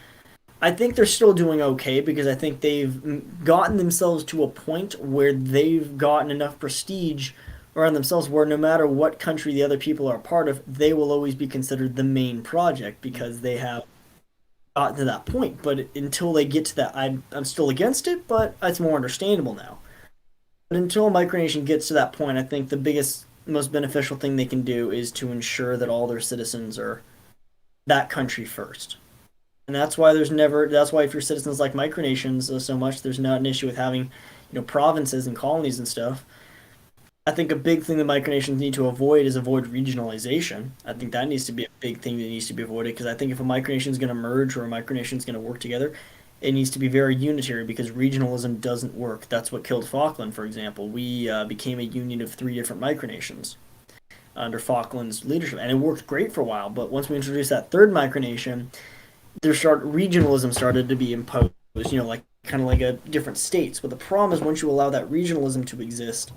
I think they're still doing okay because I think they've gotten themselves to a point where they've gotten enough prestige around themselves where no matter what country the other people are a part of, they will always be considered the main project because they have gotten to that point. But until they get to that, I'm still against it, but it's more understandable now. But until Micronation gets to that point, I think the biggest, most beneficial thing they can do is to ensure that all their citizens are that country first. And that's why that's why if your citizens like micronations so much, there's not an issue with having, provinces and colonies and stuff. I think a big thing that micronations need to avoid is avoid regionalization. I think that needs to be a big thing that needs to be avoided because I think if a micronation is going to merge or a micronation is going to work together, it needs to be very unitary because regionalism doesn't work. That's what killed Falkland, for example. We became a union of 3 different micronations under Falkland's leadership, and it worked great for a while. But once we introduced that third micronation, regionalism started to be imposed. Like kind of like a different states. But the problem is once you allow that regionalism to exist,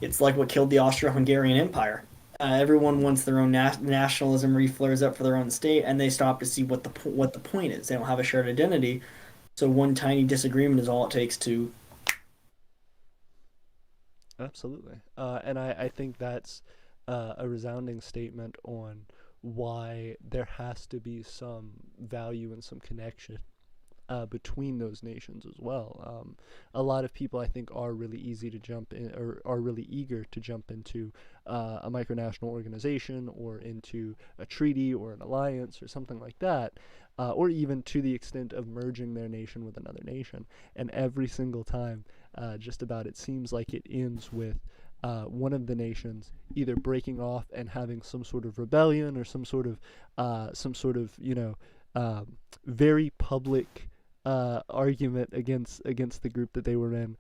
it's like what killed the Austro-Hungarian Empire. Everyone wants their own nationalism reflares up for their own state, and they stop to see what the point is. They don't have a shared identity, so one tiny disagreement is all it takes to. Absolutely. And I think that's a resounding statement on why there has to be some value and some connection between those nations as well. A lot of people, I think, are really easy to jump in, or are really eager to jump into a micronational organization or into a treaty or an alliance or something like that, or even to the extent of merging their nation with another nation. And every single time, just about, it seems like it ends with one of the nations either breaking off and having some sort of rebellion or some sort of very public argument against the group that they were in,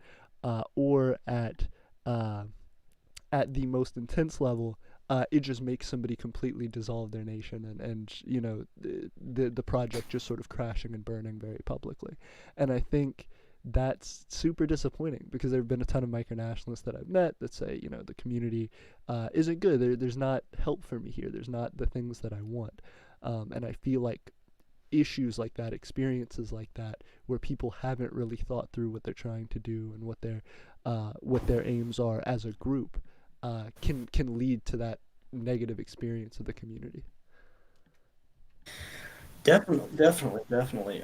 or at the most intense level, it just makes somebody completely dissolve their nation, and the project just sort of crashing and burning very publicly. And I think that's super disappointing because there have been a ton of micronationalists that I've met that say, the community isn't good. There's not help for me here. There's not the things that I want. And I feel like issues like that, experiences like that, where people haven't really thought through what they're trying to do and what their aims are as a group, can lead to that negative experience of the community. Definitely.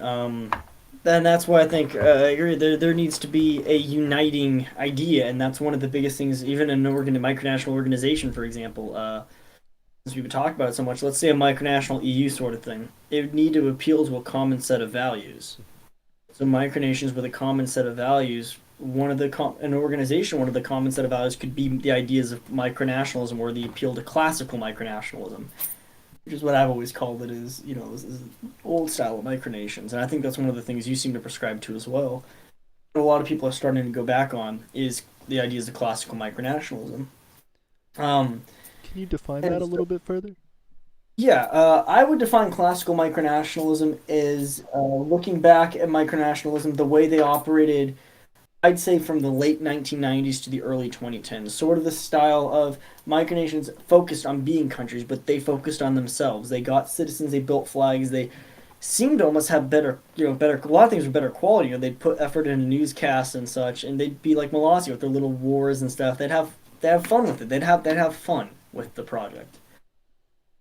And that's why I think I agree. There needs to be a uniting idea, and that's one of the biggest things. Even in a micronational organization, for example, since we've talked about it so much, let's say a micronational EU sort of thing, it would need to appeal to a common set of values. So micronations with a common set of values, an organization, one of the common set of values could be the ideas of micronationalism or the appeal to classical micronationalism, which is what I've always called it, is old style of micronations. And I think that's one of the things you seem to prescribe to as well. What a lot of people are starting to go back on is the ideas of classical micronationalism. Can you define that a little bit further? Yeah, I would define classical micronationalism as looking back at micronationalism, the way they operated, I'd say from the late 1990s to the early 2010s. Sort of the style of micronations focused on being countries, but they focused on themselves. They got citizens, they built flags, they seemed to almost have better, better. A lot of things were better quality. They'd put effort into newscasts and such, and they'd be like Molossi with their little wars and stuff. They'd have fun with it. They'd have fun with the project,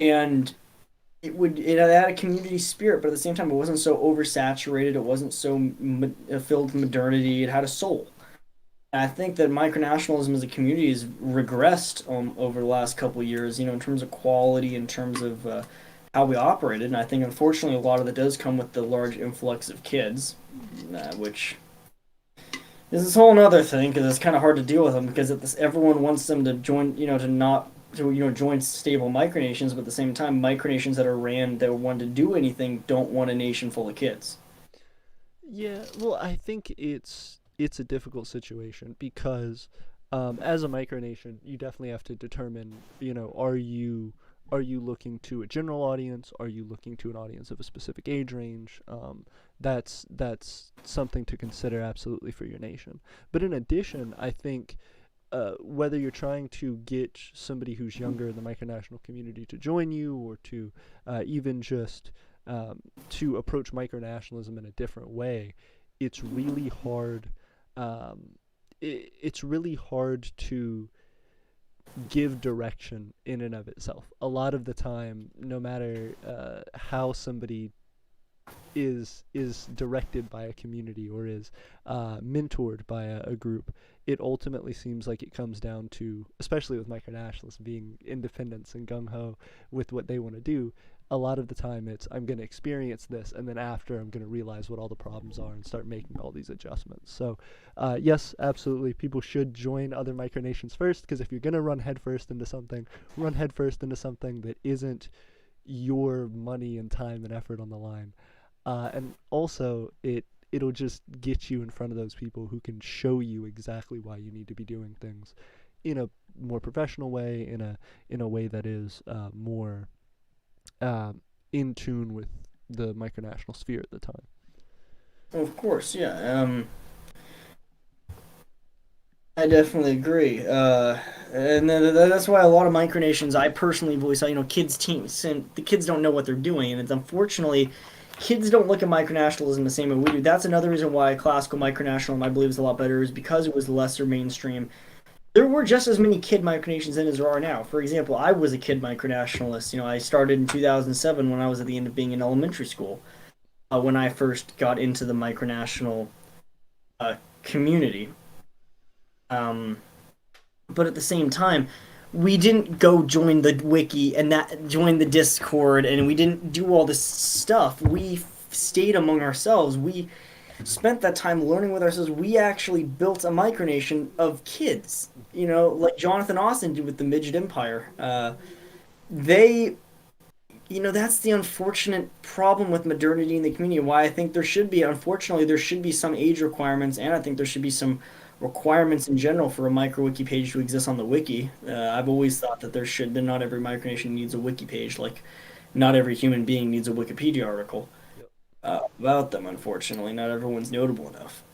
and it had a community spirit, but at the same time, it wasn't so oversaturated. It wasn't so filled with modernity. It had a soul. And I think that micronationalism as a community has regressed over the last couple of years, in terms of quality, in terms of how we operated. And I think, unfortunately, a lot of that does come with the large influx of kids, which is this whole other thing because it's kind of hard to deal with them because everyone wants them to join, to not to join stable micronations, but at the same time, micronations that want to do anything don't want a nation full of kids. Yeah, well, I think it's a difficult situation because as a micronation, you definitely have to determine, are you looking to a general audience? Are you looking to an audience of a specific age range? That's something to consider absolutely for your nation. But in addition, I think whether you're trying to get somebody who's younger in the micronational community to join you, or to even just to approach micronationalism in a different way, it's really hard. It's really hard to give direction in and of itself. A lot of the time, no matter how somebody is directed by a community or is mentored by a group, it ultimately seems like it comes down to, especially with micronationalists being independents and gung ho with what they want to do. A lot of the time, it's I'm going to experience this, and then after, I'm going to realize what all the problems are and start making all these adjustments. So, yes, absolutely, people should join other micronations first, because if you're going to run headfirst into something that isn't your money and time and effort on the line. And also, it'll just get you in front of those people who can show you exactly why you need to be doing things in a more professional way, in a way that is more in tune with the micronational sphere at the time. Of course, yeah. I definitely agree. And that's why a lot of micronations, I personally voice out, kids teams, and the kids don't know what they're doing, and it's unfortunately, kids don't look at micronationalism the same way we do. That's another reason why classical micronationalism, I believe, is a lot better, is because it was lesser mainstream. There were just as many kid micronations then as there are now. For example, I was a kid micronationalist. I started in 2007 when I was at the end of being in elementary school, when I first got into the micronational community. Um, but at the same time, we didn't go join the wiki and that join the Discord, and we didn't do all this stuff. We stayed among ourselves. We spent that time learning with ourselves. We actually built a micronation of kids. Like Jonathan Austin did with the Midget Empire. They that's the unfortunate problem with modernity in the community. Why I think unfortunately, there should be some age requirements, and I think there should be some requirements in general for a micro wiki page to exist on the wiki. I've always thought that not every micronation needs a wiki page. Like, not every human being needs a Wikipedia article Yep. about them. Unfortunately, not everyone's notable enough.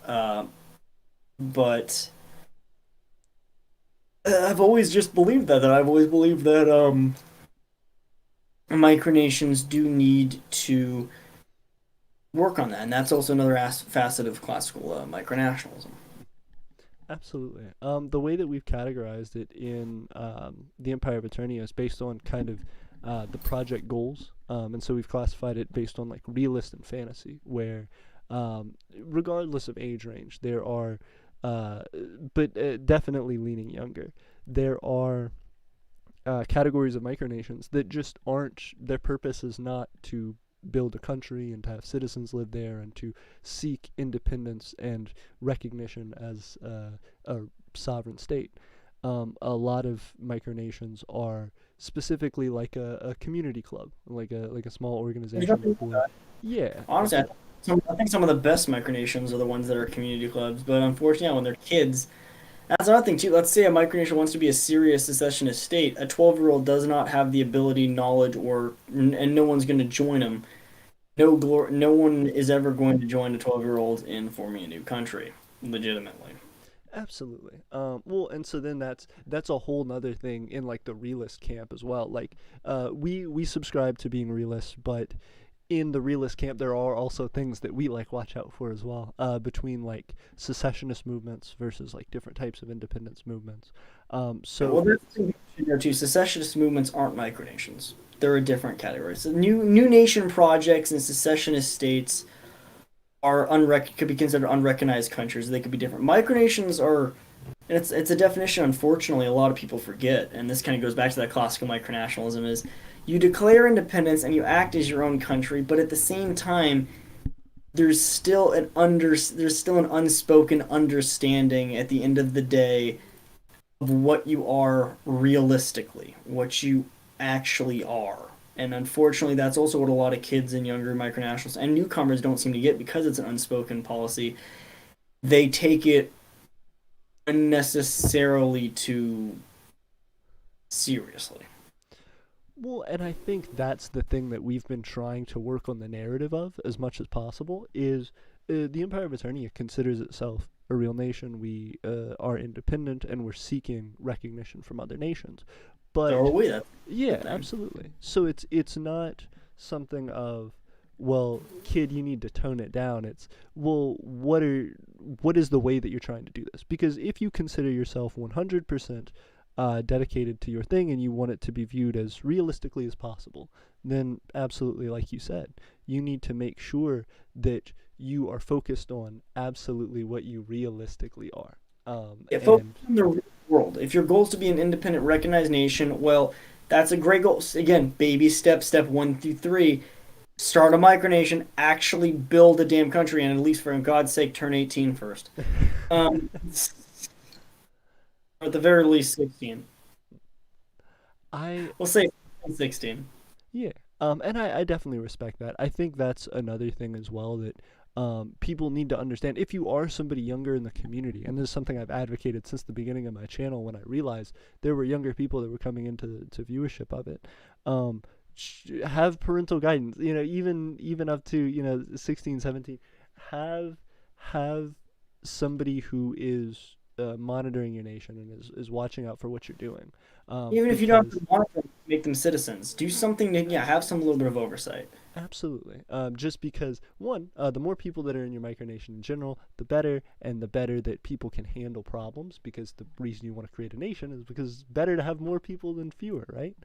But I've always just believed that. I've always believed that micronations do need to work on that, and that's also another facet of classical micronationalism. Absolutely. The way that we've categorized it in the Empire of Aeternia is based on kind of the project goals, and so we've classified it based on like realist and fantasy, where regardless of age range, there are, but definitely leaning younger, there are categories of micronations that just aren't. Their purpose is not to build a country and to have citizens live there and to seek independence and recognition as a sovereign state. A lot of micronations are specifically like a community club, like a small There's organization nothing wrong with for. that. Yeah, Honestly, absolutely. I think some of the best micronations are the ones that are community clubs. But unfortunately, yeah, when they're kids, that's another thing too. Let's say a micronation wants to be a serious secessionist state. A 12-year-old does not have the ability, knowledge, and no one's going to join them. No one is ever going to join a 12-year-old in forming a new country, legitimately. Absolutely. Well, and so then that's a whole nother thing in like the realist camp as well. Like, we subscribe to being realists, but in the realist camp, there are also things that we like watch out for as well. Between like secessionist movements versus like different types of independence movements. Well, So that's the thing you know too. Secessionist movements aren't micronations. They're a different category. So new nation projects and secessionist states could be considered unrecognized countries. They could be different. Micronations are, and it's a definition. Unfortunately, a lot of people forget, and this kind of goes back to that classical micronationalism: is you declare independence and you act as your own country, but at the same time, there's still an unspoken understanding at the end of the day of what you are realistically, what you actually are. And unfortunately, that's also what a lot of kids and younger micronationals and newcomers don't seem to get because it's an unspoken policy. They take it unnecessarily too seriously. well, and I think that's the thing that we've been trying to work on the narrative of as much as possible is the Empire of Aeternia considers itself a real nation. We are independent and we're seeking recognition from other nations. So are But we. That's a yeah, good thing. absolutely. So it's not something of, well, kid, you need to tone it down. It's, well, what is the way that you're trying to do this? Because if you consider yourself 100% dedicated to your thing and you want it to be viewed as realistically as possible, then absolutely, like you said, you need to make sure that you are focused on absolutely what you realistically are. Yeah, focus And on the real world. If your goal is to be an independent, recognized nation, well, that's a great goal. Again, baby steps, step 1 through 3. Start a micronation, actually build a damn country, and at least for God's sake, turn 18 first. Um, or at the very least, 16. I We'll say 16. Yeah. And I definitely respect that. I think that's another thing as well that people need to understand. If you are somebody younger in the community, and this is something I've advocated since the beginning of my channel when I realized there were younger people that were coming into to viewership of it, have parental guidance, even up to, 16, 17. Have, have somebody who is monitoring your nation and is watching out for what you're doing. Even if you don't have Because to want them, make them citizens. Do something to, yeah, have some little bit of oversight. absolutely. Just because, one, the more people that are in your micronation in general, the better, and the better that people can handle problems. Because the reason you want to create a nation is because it's better to have more people than fewer, right?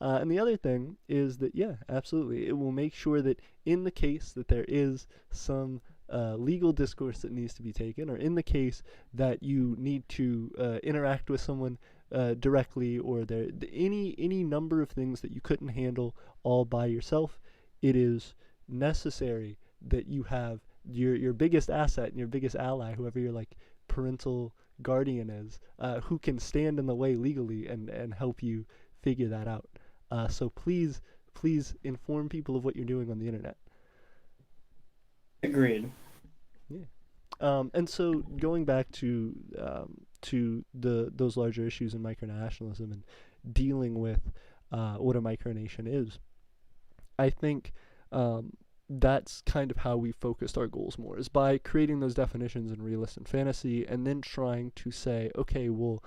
And the other thing is that, yeah, absolutely, it will make sure that in the case that there is some legal discourse that needs to be taken, or in the case that you need to interact with someone directly, or any number of things that you couldn't handle all by yourself, it is necessary that you have your biggest asset and your biggest ally, whoever your like parental guardian is, who can stand in the way legally and help you figure that out. So please inform people of what you're doing on the internet. Agreed. Yeah. And so going back to the those larger issues in micronationalism and dealing with what a micronation is, I think that's kind of how we focused our goals more, is by creating those definitions in realist and fantasy, and then trying to say, okay, well,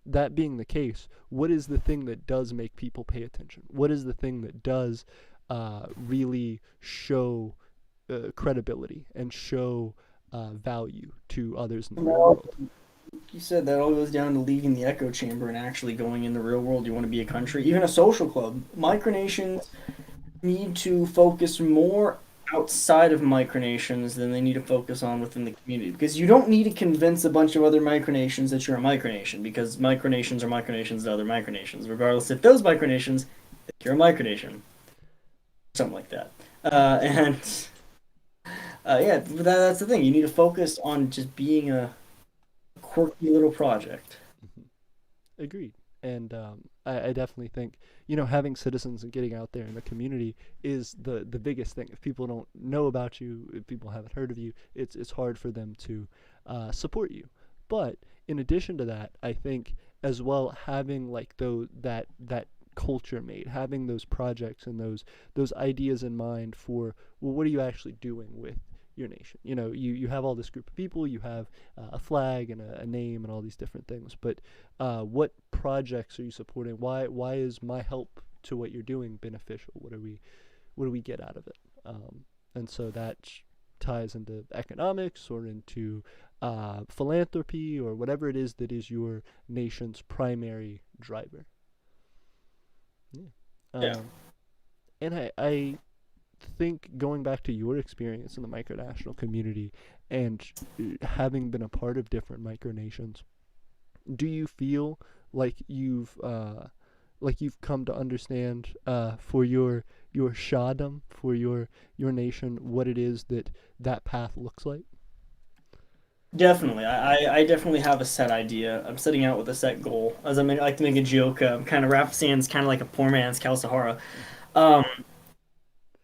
that being the case, what is the thing that does make people pay attention? What is the thing that does really show credibility and show value to others in the real Well, world? you said that all goes down to leaving the echo chamber and actually going in the real world. You want to be a country, even a social club. Micronations need to focus more outside of micronations than they need to focus on within the community because you don't need to convince a bunch of other micronations that you're a micronation because micronations are micronations to other micronations, regardless if those micronations think you're a micronation, something like that. And yeah, that's the thing. You need to focus on just being a quirky little project. Mhm. Agreed. And I definitely think, having citizens and getting out there in the community is the biggest thing. If people don't know about you, if people haven't heard of you, it's hard for them to support you. But in addition to that, I think as well, having like that culture made, having those projects and those ideas in mind for, well, what are you actually doing with your nation? You have all this group of people, you have a flag and a name and all these different things, but what projects are you supporting? Why is my help to what you're doing beneficial? What do we get out of it? and so that ties into economics or into philanthropy or whatever it is that is your nation's primary driver. Yeah. Yeah, And I think going back to your experience in the micronational community and having been a part of different micronations, do you feel like you've come to understand for your shahdom, for your nation, what it is that that path looks like? definitely. I definitely have a set idea. I'm setting out with a set goal. As I like to make a joke, kind of Rafsan's kind of like a poor man's Kalsahara. Um,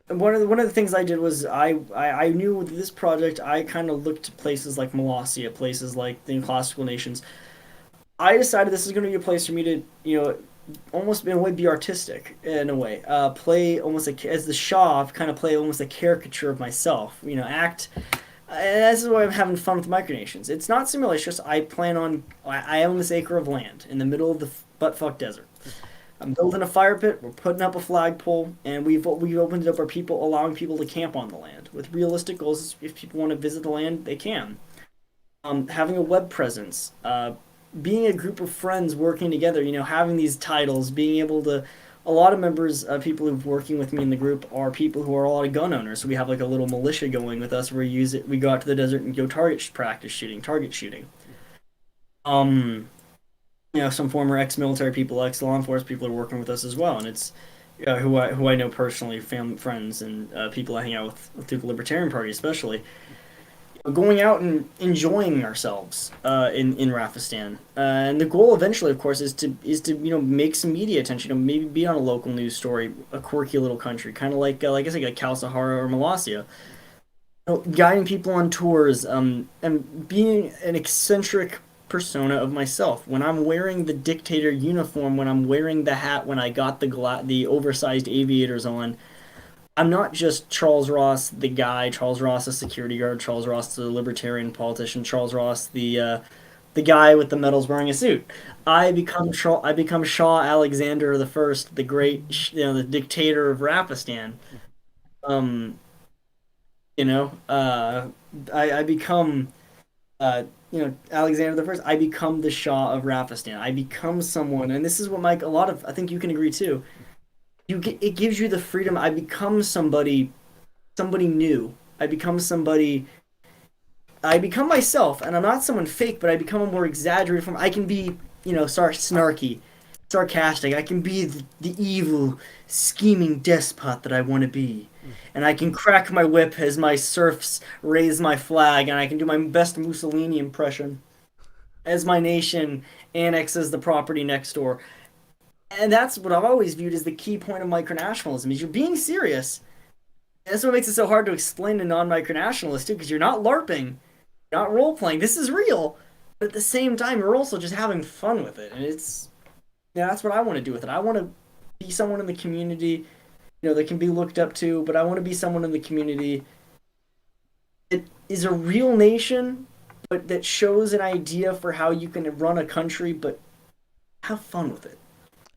one of the things I did was I knew with this project I kind of looked to places like Molossia, places like the classical nations. I decided this is going to be a place for me to, almost in a way be artistic in a way. Play almost like as the Shah, kind of play almost a caricature of myself. Act. And this is why I'm having fun with micronations. It's not simulation. I plan on. I own this acre of land in the middle of the buttfuck desert. I'm building a fire pit. We're putting up a flagpole, and we've opened it up for people, allowing people to camp on the land with realistic goals. If people want to visit the land, they can. Having a web presence, being a group of friends working together, having these titles, being able to. A lot of members, people who've working with me in the group are people who are a lot of gun owners. So we have like a little militia going with us where we use it. We go out to the desert and go target shooting. Um, some former ex-military people, ex-law enforcement people are working with us as well, and it's who I know personally, family, friends, and people I hang out with through the Libertarian Party, especially going out and enjoying ourselves in Rafistan. And the goal eventually, of course, is to make some media attention. Maybe be on a local news story, a quirky little country, kind of like I said, like Cal Sahara or Molossia. Guiding people on tours, and being an eccentric persona of myself. When I'm wearing the dictator uniform, when I'm wearing the hat, when I got the oversized aviators on, I'm not just Charles Ross, the guy, Charles Ross, the security guard, Charles Ross, the libertarian politician, Charles Ross, the guy with the medals wearing a suit. I become Shah Alexander the First, the great, the dictator of Rapistan. Um, you know, uh, I become, Alexander the First. I become the Shah of Rapistan. I become someone, and this is what Mike. A lot of I think you can agree too. It gives you the freedom. I become somebody new. I become myself, and I'm not someone fake, but I become a more exaggerated form. I can be, snarky, sarcastic. I can be the evil, scheming despot that I want to be. Mm. And I can crack my whip as my serfs raise my flag, and I can do my best Mussolini impression as my nation annexes the property next door. And that's what I've always viewed as the key point of micronationalism is you're being serious. And that's what makes it so hard to explain to non-micronationalists too, because you're not LARPing, you're not role playing. This is real, but at the same time, you're also just having fun with it, and that's what I want to do with it. I want to be someone in the community, that can be looked up to, but I want to be someone in the community that is a real nation, but that shows an idea for how you can run a country, but have fun with it.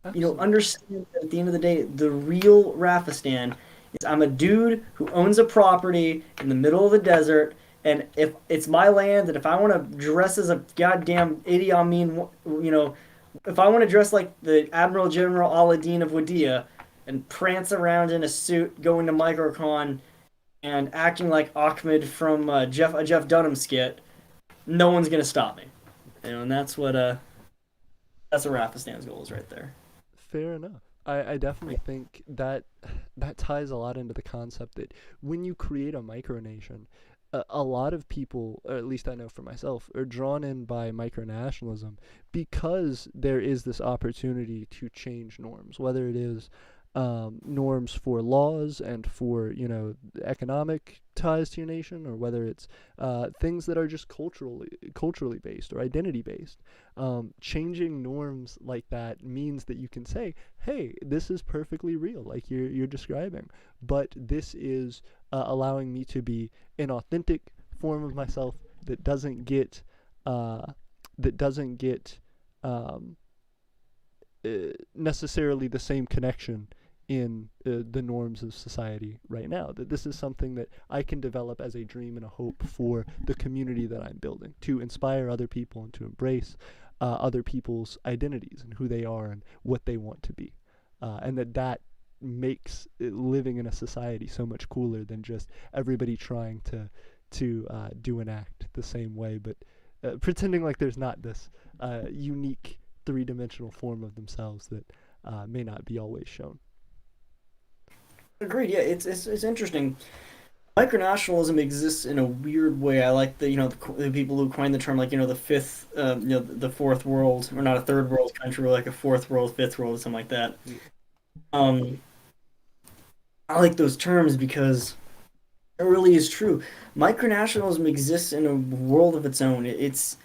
Absolutely. Understand that at the end of the day, the real Rafistan is I'm a dude who owns a property in the middle of the desert, and if it's my land, and if I want to dress as a goddamn Idi Amin, if I want to dress like the Admiral General Aladdin of Wadia and prance around in a suit, going to Microcon and acting like Ahmed from a Jeff Dunham skit, no one's gonna stop me. And that's what Rafistan's goal is right there. Fair enough. I definitely think that that ties a lot into the concept that when you create a micronation, a lot of people, or at least I know for myself, are drawn in by micronationalism because there is this opportunity to change norms, whether it is norms for laws and for economic ties to your nation, or whether it's things that are just culturally based or identity based. Changing norms like that means that you can say, "Hey, this is perfectly real, like you're describing, but this is allowing me to be an authentic form of myself that doesn't get uh, that doesn't get necessarily the same connection in the norms of society right now. That this is something that I can develop as a dream and a hope for the community that I'm building to inspire other people and to embrace other people's identities and who they are and what they want to be. And that makes living in a society so much cooler than just everybody trying to do an act the same way, but pretending like there's not this unique three-dimensional form of themselves that may not be always shown. Agreed. Yeah, it's interesting. Micronationalism exists in a weird way. I like the people who coined the term, like the fifth, the fourth world, or not a third world country, or like a fourth world, fifth world, something like that. Yeah. Um, I like those terms because it really is true. Micronationalism exists in a world of its own. It's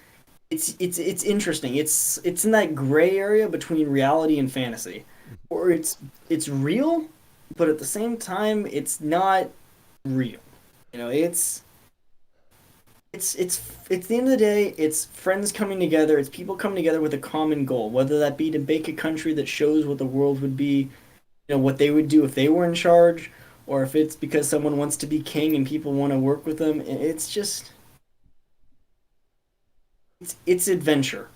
interesting. It's in that gray area between reality and fantasy, or it's real, but at the same time, it's not real. You know, it's the end of the day, it's friends coming together, it's people coming together with a common goal, whether that be to make a country that shows what the world would be, what they would do if they were in charge, or if it's because someone wants to be king and people want to work with them. It's just it's adventure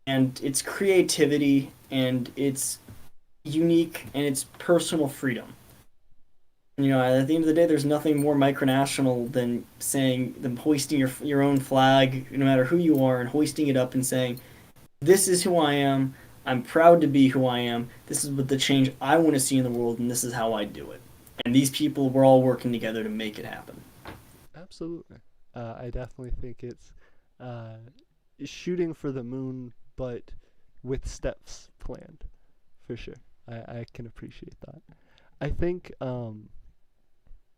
and it's creativity and it's unique and it's personal freedom. At the end of the day, there's nothing more micronational than hoisting your own flag, no matter who you are, and hoisting it up and saying, "This is who I am. I'm proud to be who I am. This is what the change I want to see in the world, and this is how I do it." And these people, we're all working together to make it happen. Absolutely. I definitely think it's uh, shooting for the moon, but with steps planned, for sure. I can appreciate that. I think,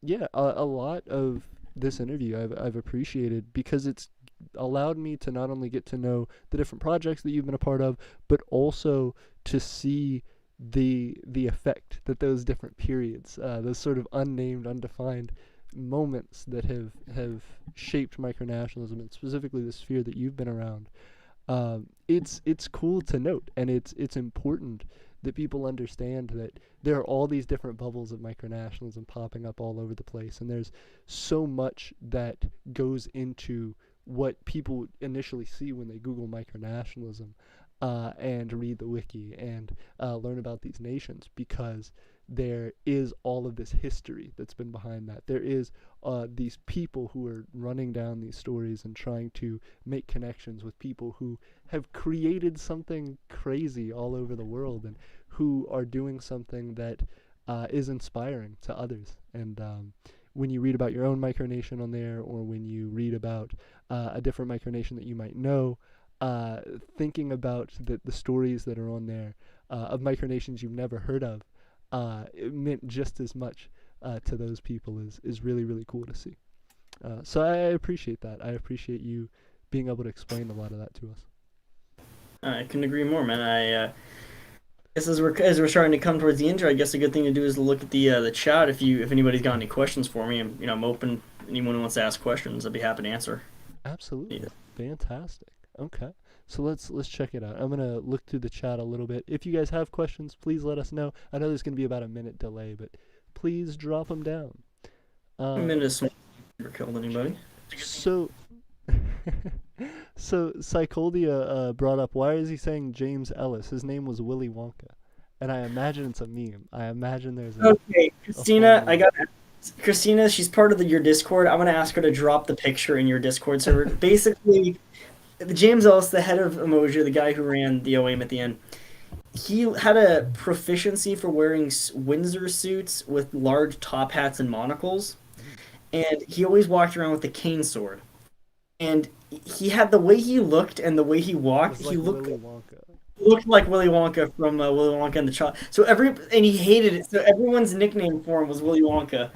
yeah, a lot of this interview I've appreciated because it's allowed me to not only get to know the different projects that you've been a part of, but also to see the effect that those different periods, those sort of unnamed, undefined moments that have shaped micronationalism and specifically the sphere that you've been around. It's cool to note, and it's important that people understand that there are all these different bubbles of micronationalism popping up all over the place, and there's so much that goes into what people initially see when they Google micronationalism and read the wiki and learn about these nations, because there is all of this history that's been behind that. There is these people who are running down these stories and trying to make connections with people who have created something crazy all over the world and who are doing something that is inspiring to others. And when you read about your own micronation on there, or when you read about a different micronation that you might know, thinking about the stories that are on there of micronations you've never heard of, it meant just as much to those people is really, really cool to see. So I appreciate that. I appreciate you being able to explain a lot of that to us. I couldn't agree more, man. I guess as we're starting to come towards the end here, I guess a good thing to do is look at the chat. If anybody's got any questions for me, and I'm open. Anyone who wants to ask questions, I'd be happy to answer. Absolutely. Yeah. Fantastic. Okay. So let's check it out. I'm gonna look through the chat a little bit. If you guys have questions, please let us know. I know there's gonna be about a minute delay, but please drop them down. A Um, minute is never killed anybody. so so Psycholdia brought up, why is he saying James Ellis? His name was Willy Wonka, and I imagine it's a meme. I imagine there's Okay, a full Christina, meme. Christina. She's part of your Discord. I'm gonna ask her to drop the picture in your Discord server. Basically, James Ellis, the head of Emoji, the guy who ran the OAM at the end, he had a proficiency for wearing Windsor suits with large top hats and monocles, Mm. and he always walked around with a cane sword. And he had the way he looked and the way he walked. Was He like looked Willy Wonka. looked like Willy Wonka from Willy Wonka and the Chocolate. And he hated it. So everyone's nickname for him was Willy Wonka.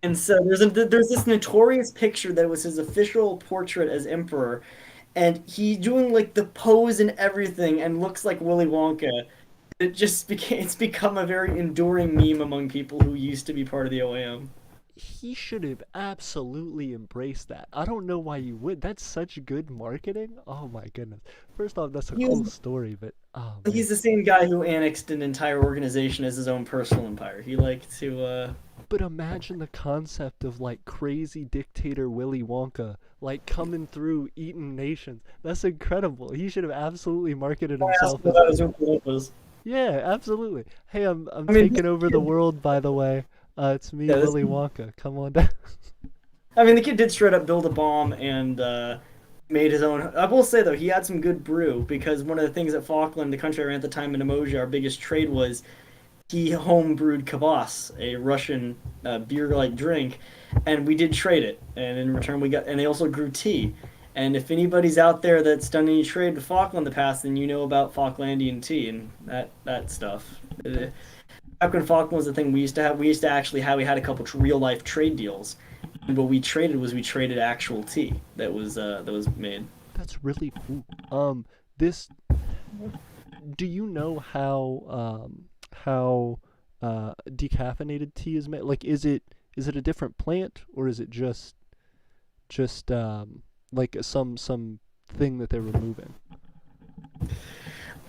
And so there's this notorious picture that was his official portrait as emperor, and he doing like the pose and everything, and looks like Willy Wonka. It's become a very enduring meme among people who used to be part of the OAM. he should have absolutely embraced that. I don't know why you would. That's such good marketing. Oh my goodness. First off, that's a He was cool story, but oh man. he's the same guy who annexed an entire organization as his own personal empire. He liked to But imagine the concept of like crazy dictator Willy Wonka like coming through eating nations. That's incredible. He should have absolutely marketed ask himself him as about that. his Oompa. Yeah, absolutely. Hey, I'm I mean, taking over the world by the way. It's me, yeah, this Willy Wonka. Come on down. I mean, the kid did straight up build a bomb and made his own. I will say though, he had some good brew because one of the things at Falkland, the country I ran at the time in Emoja, our biggest trade was he home brewed kvass, a Russian beer-like drink, and we did trade it. And in return, we got, and they also grew tea. And if anybody's out there that's done any trade with Falkland in the past, then you know about Falklandian tea and that stuff. That's Back when Falkland was the thing we used to actually have, we had a couple real life trade deals. And what we traded was we traded actual tea that was made. that's really cool. This do you know how decaffeinated tea is made? Like, is it a different plant or is it just like some thing that they're removing?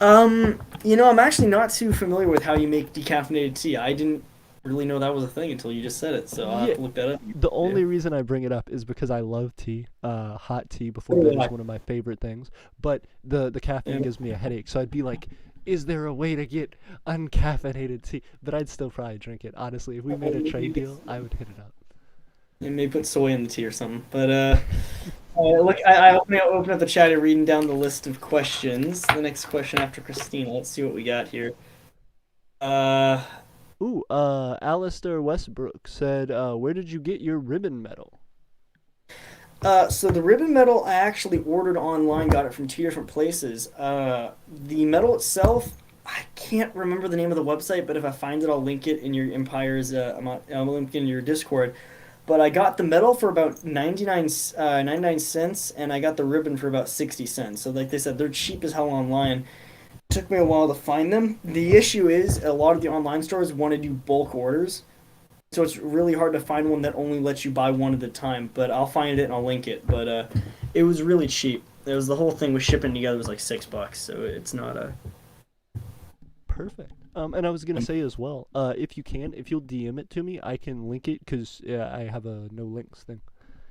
I'm actually not too familiar with how you make decaffeinated tea. I didn't really know that was a thing until you just said it, so I'll have Yeah, to look that up. the Yeah. only reason I bring it up is because I love tea. Hot tea before Oh, bed yeah. is one of my favorite things. But the caffeine Yeah. gives me a headache, so I'd be like, is there a way to get uncaffeinated tea? But I'd still probably drink it. Honestly, if we made a trade deal, I would hit it up. And maybe put soy in the tea or something. But look, I open up the chat and reading down the list of questions. The next question after Christina. Let's see what we got here. Uh, Ooh, Alistair Westbrook said, where did you get your ribbon medal? so the ribbon medal I actually ordered online, got it from two different places. The medal itself, I can't remember the name of the website, but if I find it, I'll link it in your Empire's. I'll link it in your Discord. But I got the medal for about 99 cents, and I got the ribbon for about 60 cents. So like they said, they're cheap as hell online. It took me a while to find them. The issue is a lot of the online stores want to do bulk orders. So it's really hard to find one that only lets you buy one at a time. But I'll find it and I'll link it. But it was really cheap. It was the whole thing with shipping together was like $6. So it's not a. Perfect. And I was gonna say as well, if you'll DM it to me, I can link it because yeah, I have a no links thing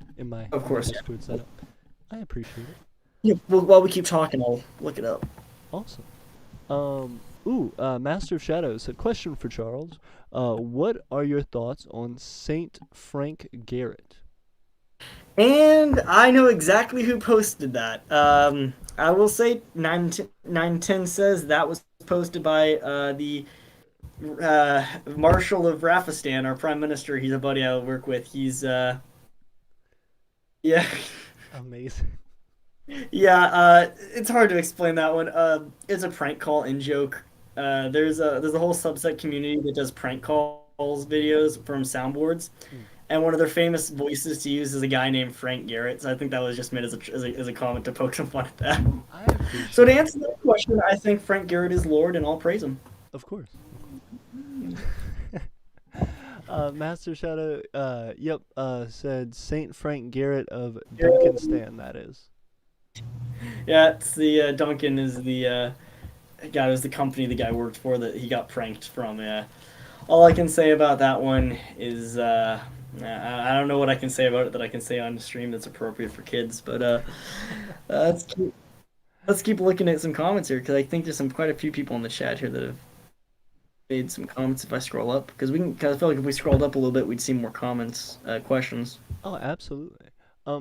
Of in my course. Discord setup. I appreciate it. Yeah, well, while we keep talking, I'll look it up. Awesome. Master of Shadows said, question for Charles. What are your thoughts on Saint Frank Garrett? And I know exactly who posted that. I will say 910 says that was posted by the Marshal of Rafistan, our Prime Minister. He's a buddy I work with. Yeah. Amazing. Yeah, it's hard to explain that one. It's a prank call in joke. There's a whole subset community that does prank calls videos from soundboards, Hmm. and one of their famous voices to use is a guy named Frank Garrett. So I think that was just made as a comment to poke some fun at that. I So to appreciate it. answer that question, I think Frank Garrett is Lord, and I'll praise him. Of course. Master Shadow, yep, said Saint Frank Garrett of Duncanstan, that is. Yeah, it's the Duncan is the guy. It was the company the guy worked for that he got pranked from. Yeah. All I can say about that one is I don't know what I can say about it that I can say on the stream that's appropriate for kids. But let's keep looking at some comments here because I think there's quite a few people in the chat here that have made some comments. If I scroll up, because we can, cause I feel like if we scrolled up a little bit, we'd see more comments, questions. Oh, absolutely.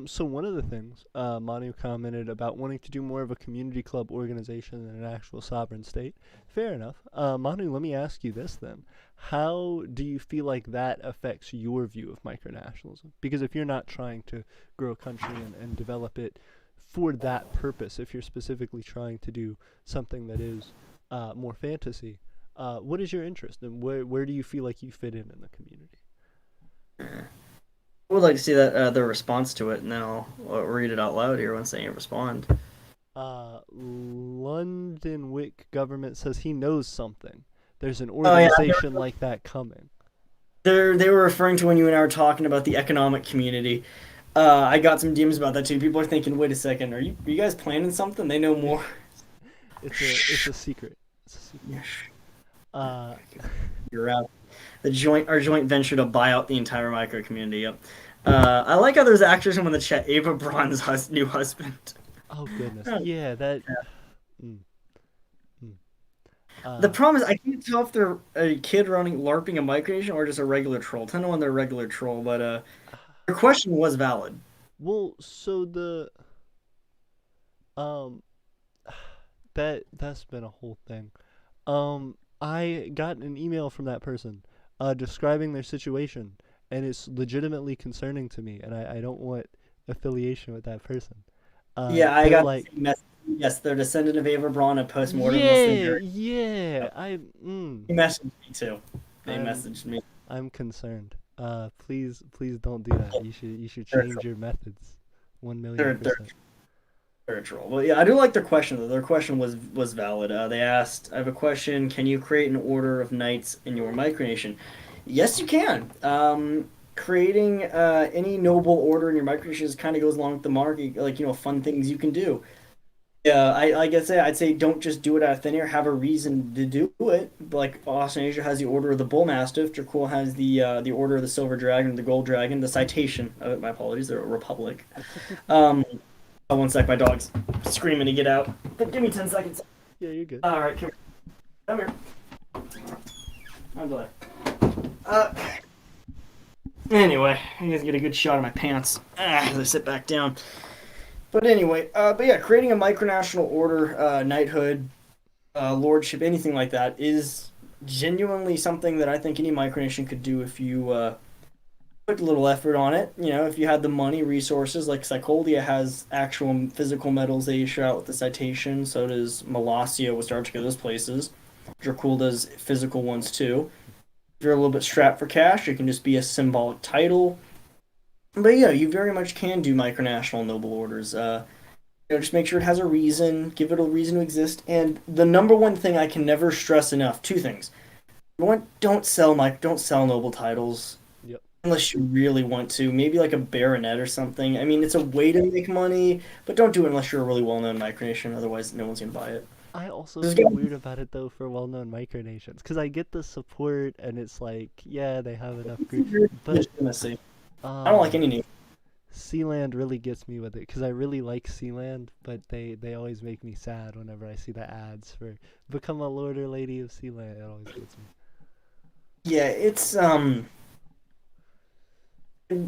So one of the things Manu commented about wanting to do more of a community club organization than an actual sovereign state. Fair enough. Manu, let me ask you this then. How do you feel like that affects your view of micronationalism? Because if you're not trying to grow a country and develop it for that purpose, if you're specifically trying to do something that is more fantasy, what is your interest and where do you feel like you fit in the community? I would like to see that their response to it, and then I'll read it out loud here once they respond. London Wick government says he knows something. There's an Oh yeah, organization like that coming. They were referring to when you and I were talking about the economic community. I got some DMs about that too. People are thinking, wait a second, are you guys planning something? They know more. It's a secret. It's a secret. Yeah, Uh, you're out. Our joint venture to buy out the entire micro community. Yep. I like how there's actually someone in the chat, Ava Braun's new husband. oh goodness, Oh, yeah, that. yeah. Mm, mm. The Uh, problem is I can't tell if they're a kid running LARPing a micronation or just a regular troll. I know when they're a regular troll, but your question was valid. well, so the um that's been a whole thing. I got an email from that person, describing their situation, and it's legitimately concerning to me, and I don't want affiliation with that person. Yeah, I They're got the like, same message. Yes, they're descendant of Ava Braun, a postmortem Muslim yeah, jury. yeah, Yep. mm, They messaged me too. They I'm messaged me. I'm concerned. Please don't do that. You should They're a change troll. your methods. One million They're percent. they're a troll. Well, yeah, I do like their question though. Their question was valid. They asked, "I have a question. Can you create an order of knights in your micronation?" Yes, you can. Creating any noble order in your micronation kind of goes along with the mark, like fun things you can do. Yeah, I like I say, I'd say don't just do it out of thin air. Have a reason to do it. Like Australasia has the Order of the Bull Mastiff. Dracul has the Order of the Silver Dragon, the Gold Dragon. The citation of it, my apologies, they're a republic. Um, oh, one sec, my dog's screaming to get out. But give me 10 seconds. Yeah, you're good. All right, come here. I'm glad. Uh, anyway, I guys get a good shot of my pants as I sit back down. But yeah, creating a micronational order, knighthood, lordship, anything like that is genuinely something that I think any micronation could do if you put a little effort on it. If you had the money, resources, like Psycholia has actual physical medals they issue out with the citation. So does Molossia with Antarctica, those places. Dracul does physical ones too. If you're a little bit strapped for cash, it can just be a symbolic title. But yeah, you very much can do micronational noble orders. Just make sure it has a reason, give it a reason to exist. And the number one thing I can never stress enough, two things. One, don't sell noble titles Yep. unless you really want to. Maybe like a baronet or something. I mean, it's a way to make money, but don't do it unless you're a really well-known micronation. Otherwise, no one's gonna buy it. I also There's feel gonna weird about it though for well-known micronations because I get the support and it's like, yeah, they have enough be group, some but legitimacy. I don't like um, any name. Sealand really gets me with it because I really like Sealand, but they always make me sad whenever I see the ads for become a lord or lady of Sealand. It always gets me. Yeah, it's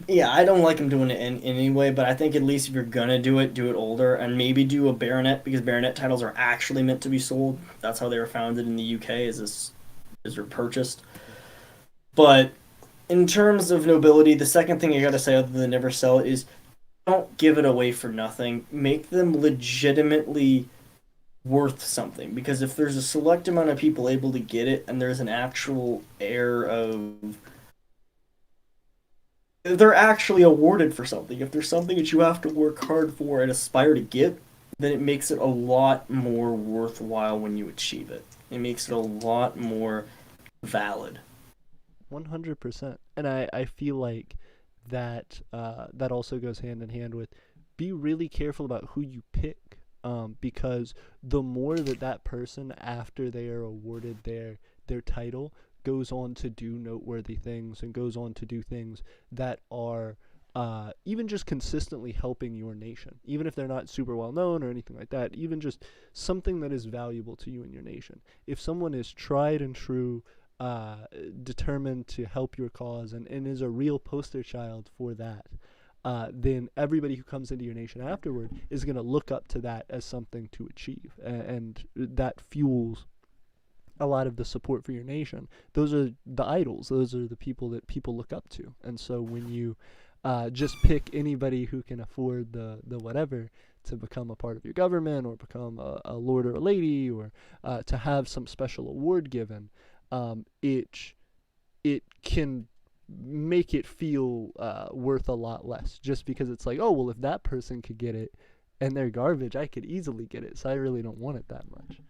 Yeah, I don't like him doing it in any way, but I think at least if you're gonna do it older, and maybe do a baronet because baronet titles are actually meant to be sold. That's how they were founded in the UK, is they're purchased. But in terms of nobility, the second thing I gotta say, other than never sell it, is don't give it away for nothing. Make them legitimately worth something. Because if there's a select amount of people able to get it, and there's an actual air of they're actually awarded for something. If there's something that you have to work hard for and aspire to get, then it makes it a lot more worthwhile when you achieve it. It makes it a lot more valid. 100%. And I feel like that also goes hand in hand with be really careful about who you pick, because the more that person after they are awarded their title goes on to do noteworthy things and goes on to do things that are even just consistently helping your nation, even if they're not super well known or anything like that, even just something that is valuable to you and your nation. If someone is tried and true, uh, determined to help your cause, and is a real poster child for that, then everybody who comes into your nation afterward is going to look up to that as something to achieve, and that fuels a lot of the support for your nation. Those are the idols. Those are the people that people look up to. And so when you just pick anybody who can afford the whatever to become a part of your government or become a lord or a lady or to have some special award given, it can make it feel worth a lot less just because it's like, oh, well, if that person could get it and they're garbage, I could easily get it. So I really don't want it that much.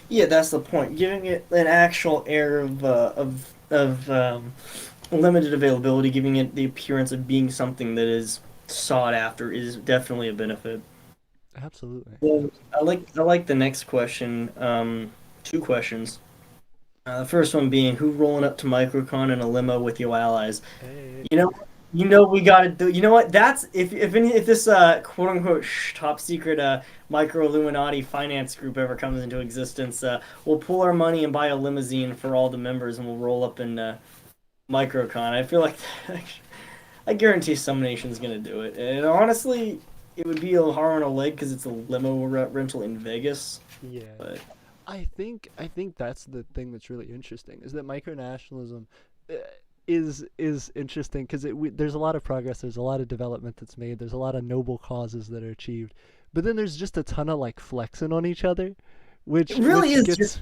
Yeah, that's the point. Giving it an actual air of of limited availability, giving it the appearance of being something that is sought after, is definitely a benefit. Absolutely. Well, Absolutely. I like the next question. Two questions. The first one being, who rolling up to Microcon in a limo with your allies? Hey. You know, you know we gotta do. You know what? That's if this quote unquote top secret micro Illuminati finance group ever comes into existence, we'll pull our money and buy a limousine for all the members, and we'll roll up in Microcon. I feel like I guarantee some nation's gonna do it. And honestly, it would be a arm and a leg because it's a limo rental in Vegas. Yeah. But I think that's the thing that's really interesting is that micronationalism uh, is interesting because there's a lot of progress, there's a lot of development that's made, there's a lot of noble causes that are achieved, but then there's just a ton of like flexing on each other, it which really which is just gets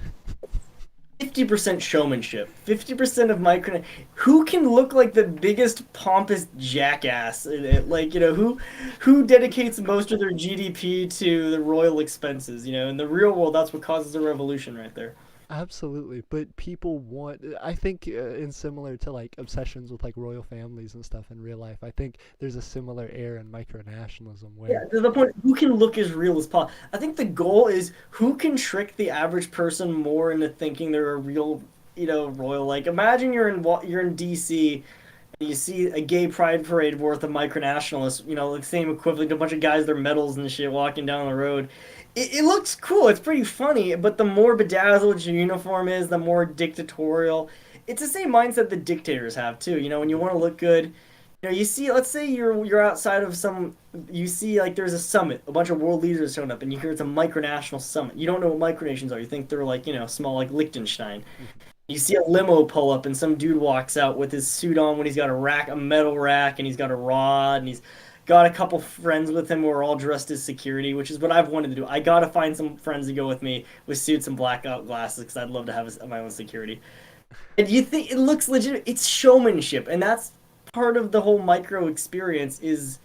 50% showmanship. 50% of micro. Who can look like the biggest pompous jackass? Like, who dedicates most of their GDP to the royal expenses? In the real world, that's what causes a revolution right there. absolutely, but people want. I think in similar to like obsessions with like royal families and stuff in real life, I think there's a similar air in micronationalism Yeah, where to the point, who can look as real as possible? I think the goal is who can trick the average person more into thinking they're a real, royal. Like, imagine you're in DC. You see a gay pride parade worth of micronationalists, like same equivalent to a bunch of guys, their medals and shit, walking down the road. It looks cool. It's pretty funny, but the more bedazzled your uniform is, the more dictatorial. It's the same mindset the dictators have too. When you want to look good, you see, let's say you're outside of you see like there's a summit, a bunch of world leaders showing up, and you hear it's a micronational summit. You don't know what micronations are. You think they're like small like Liechtenstein. You see a limo pull up and some dude walks out with his suit on when he's got a metal rack, and he's got a rod, and he's got a couple friends with him who are all dressed as security, which is what I've wanted to do. I gotta find some friends to go with me with suits and blackout glasses because I'd love to have my own security. And you think it looks legit? It's showmanship, and that's part of the whole micro experience is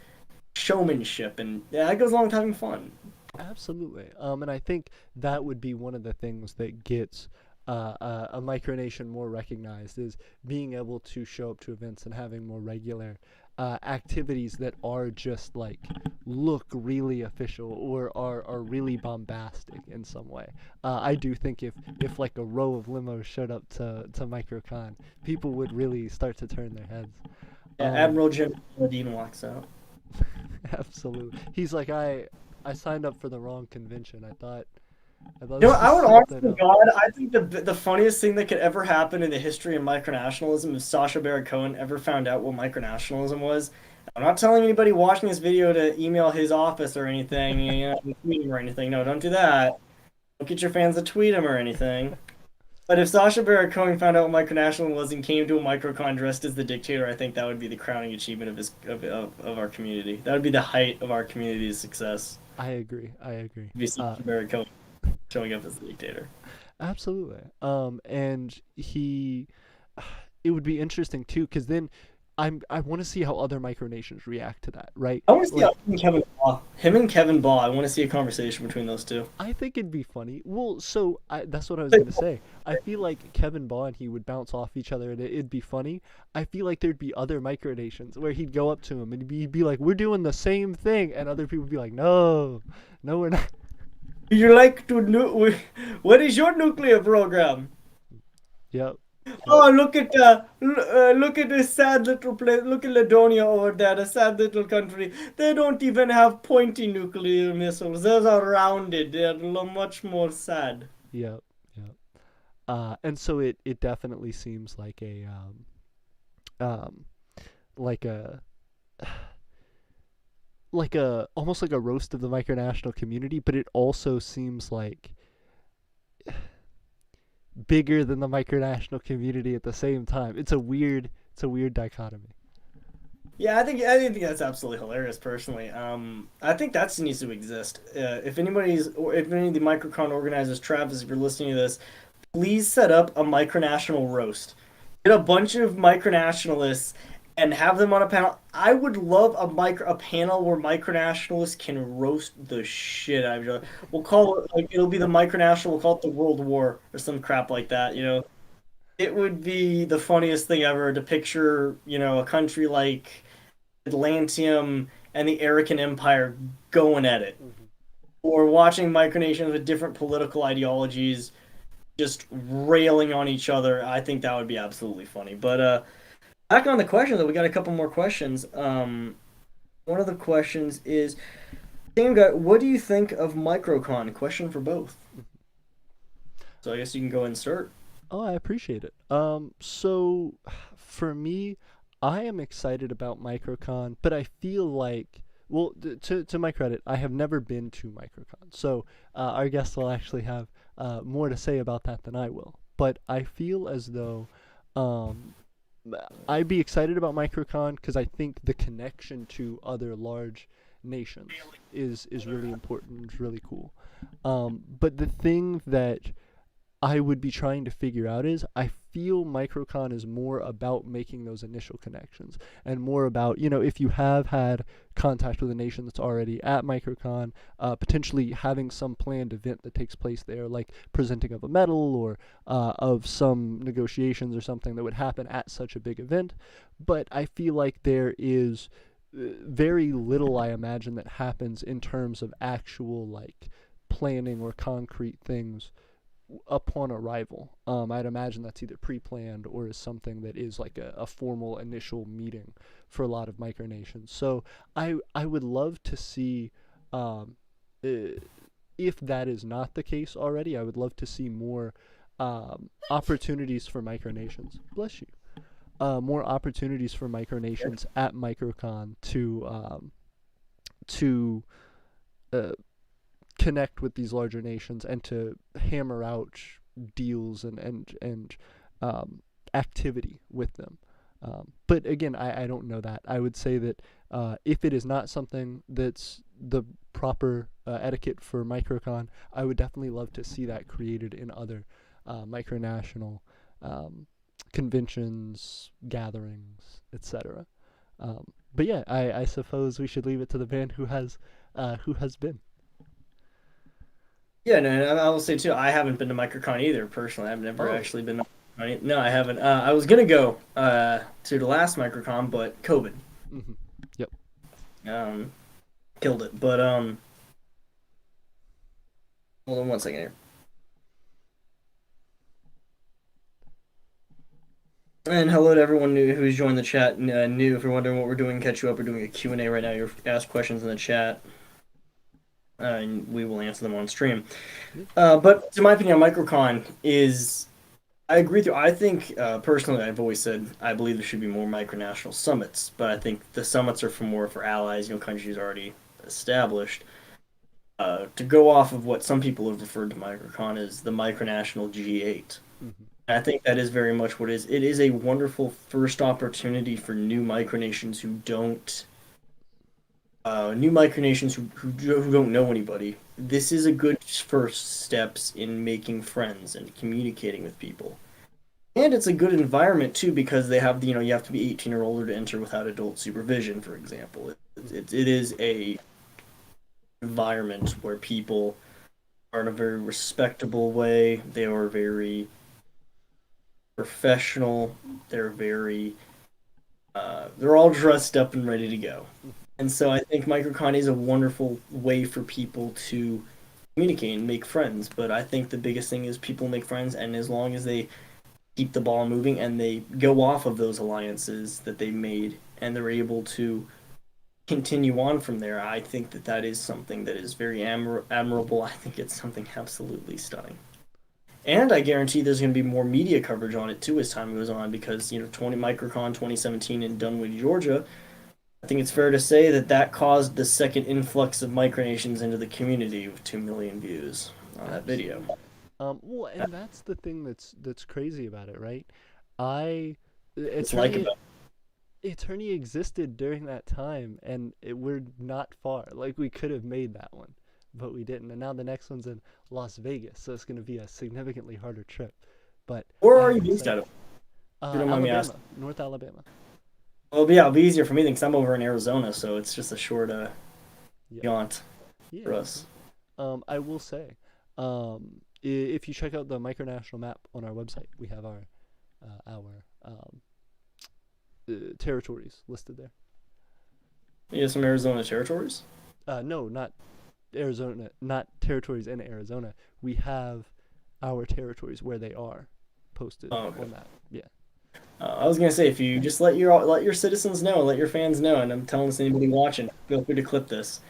showmanship, and yeah, that goes along with having fun. absolutely. And I think that would be one of the things that gets a micronation more recognized is being able to show up to events and having more regular activities that are just like look really official or are really bombastic in some way. I do think if like a row of limos showed up to MicroCon, people would really start to turn their heads. Yeah, Um, Admiral Jim Dean walks out. absolutely. He's like I signed up for the wrong convention. I thought You know, this I was would honest something to else. God, I think the funniest thing that could ever happen in the history of micronationalism is Sacha Baron Cohen ever found out what micronationalism was. I'm not telling anybody watching this video to email his office or anything, tweet him or anything. No, don't do that. Don't get your fans to tweet him or anything. But if Sacha Baron Cohen found out what micronationalism was and came to a microcon dressed as the dictator, I think that would be the crowning achievement of our community. That would be the height of our community's success. I agree. I agree. If you see Uh, Sacha Baron Cohen showing up as the dictator. absolutely. And it would be interesting too, because then I want to see how other micronations react to that, right? I want to see how Like, him and Kevin Ball. I want to see a conversation between those two. I think it'd be funny. Well, that's what I was gonna say. I feel like Kevin Ball and he would bounce off each other, and it'd be funny. I feel like there'd be other micronations where he'd go up to him and he'd be like, "We're doing the same thing," and other people would be like, "No, no, we're not." Would you like to what is your nuclear program? Yep. Yep. Oh, look at this sad little place. Look at Ladonia over there, a sad little country. They don't even have pointy nuclear missiles. Those are rounded. They're much more sad. Yep. Yep. And so it definitely seems um like a almost like a roast of the micronational community, but it also seems like bigger than the micronational community at the same time. It's a weird dichotomy. Yeah, I think that's absolutely hilarious. Personally, I think that needs to exist. If any of the microcon organizers, Travis, if you're listening to this, please set up a micronational roast. Get a bunch of micronationalists and have them on a panel. I would love a panel where micronationalists can roast the shit out of each other. We'll call it like it'll be the micronational. We'll call it the World War or some crap like that. it would be the funniest thing ever to picture, a country like Atlantium and the Arican Empire going at it, Hmm. or watching micronations with different political ideologies just railing on each other. I think that would be absolutely funny. But back on the question, though, we got a couple more questions. One of the questions is, same guy, what do you think of Microcon? Question for both. So I guess you can go ahead and start. Oh, I appreciate it. So for me, I am excited about MicroCon, but I feel like, well, to my credit, I have never been to MicroCon, so our guest will actually have more to say about that than I will. But I feel as though um, I'd be excited about MicroCon because I think the connection to other large nations is really important. It's really cool. But the thing that I would be trying to figure out is I feel Microcon is more about making those initial connections and more about, if you have had contact with a nation that's already at Microcon, potentially having some planned event that takes place there, like presenting of a medal or of some negotiations or something that would happen at such a big event. But I feel like there is very little, I imagine, that happens in terms of actual, like, planning or concrete things upon arrival. I'd imagine that's either pre-planned or is something that is like a formal initial meeting for a lot of micronations. So I would love to see, um, if that is not the case already, I would love to see more opportunities for micronations. Bless you. More opportunities for micronations at MicroCon to uh, connect with these larger nations and to hammer out deals and um, activity with them. But again, I don't know that. I would say that if it is not something that's the proper etiquette for Microcon, I would definitely love to see that created in other micronational um, conventions, gatherings, etc. But yeah, I suppose we should leave it to the man who has been. Yeah, no, and I will say too, I haven't been to MicroCon either personally. I've never Oh, actually been to MicroCon. No, I haven't. I was gonna go to the last MicroCon, but COVID mm-hmm. Yep. um, killed it. But hold on one second here. And hello to everyone new who's joined the chat. New, if you're wondering what we're doing, catch you up. We're doing a Q&A right now. You're ask questions in the chat, and we will answer them on stream. Yeah. But to my opinion, MicroCon is. I agree with you. I think personally, I've always said I believe there should be more micronational summits, but I think the summits are for more for allies, countries already established. To go off of what some people have referred to MicroCon as the micronational G8. Mm-hmm. I think that is very much what it is. It is a wonderful first opportunity for new micronations who don't, new micronations who don't know anybody. This is a good first steps in making friends and communicating with people. And it's a good environment too because they have you have to be 18 or older to enter without adult supervision, for example. It is a environment where people are in a very respectable way. They are very professional. They're very they're all dressed up and ready to go. And so I think MicroCon is a wonderful way for people to communicate and make friends. But I think the biggest thing is people make friends, and as long as they keep the ball moving and they go off of those alliances that they made and they're able to continue on from there, I think that that is something that is very admirable. I think it's something absolutely stunning. And I guarantee there's going to be more media coverage on it too as time goes on because 20 Microcon 2017 in Dunwoody, Georgia. I think it's fair to say that that caused the second influx of micronations into the community with 2 million views on that video. Absolutely. Well, and that's the thing that's crazy about it, right? I It's like Eternia about Eternia existed during that time, and we're not far. Like we could have made that one, but we didn't. And now the next one's in Las Vegas, so it's going to be a significantly harder trip. But where I are am you based out excited. of? If you don't mind me Alabama, asking. North Alabama. Well, yeah, it'll be easier for me because I'm over in Arizona, so it's just a short Yep. jaunt Yeah. for us. I will say, if you check out the micronational map on our website, we have our our territories listed there. You have some Arizona territories. No, not Arizona, not territories in Arizona. We have our territories where they are posted Oh, okay. on that. Yeah. I was gonna say if you just let your citizens know, let your fans know, and I'm telling this to anybody watching, feel free to clip this.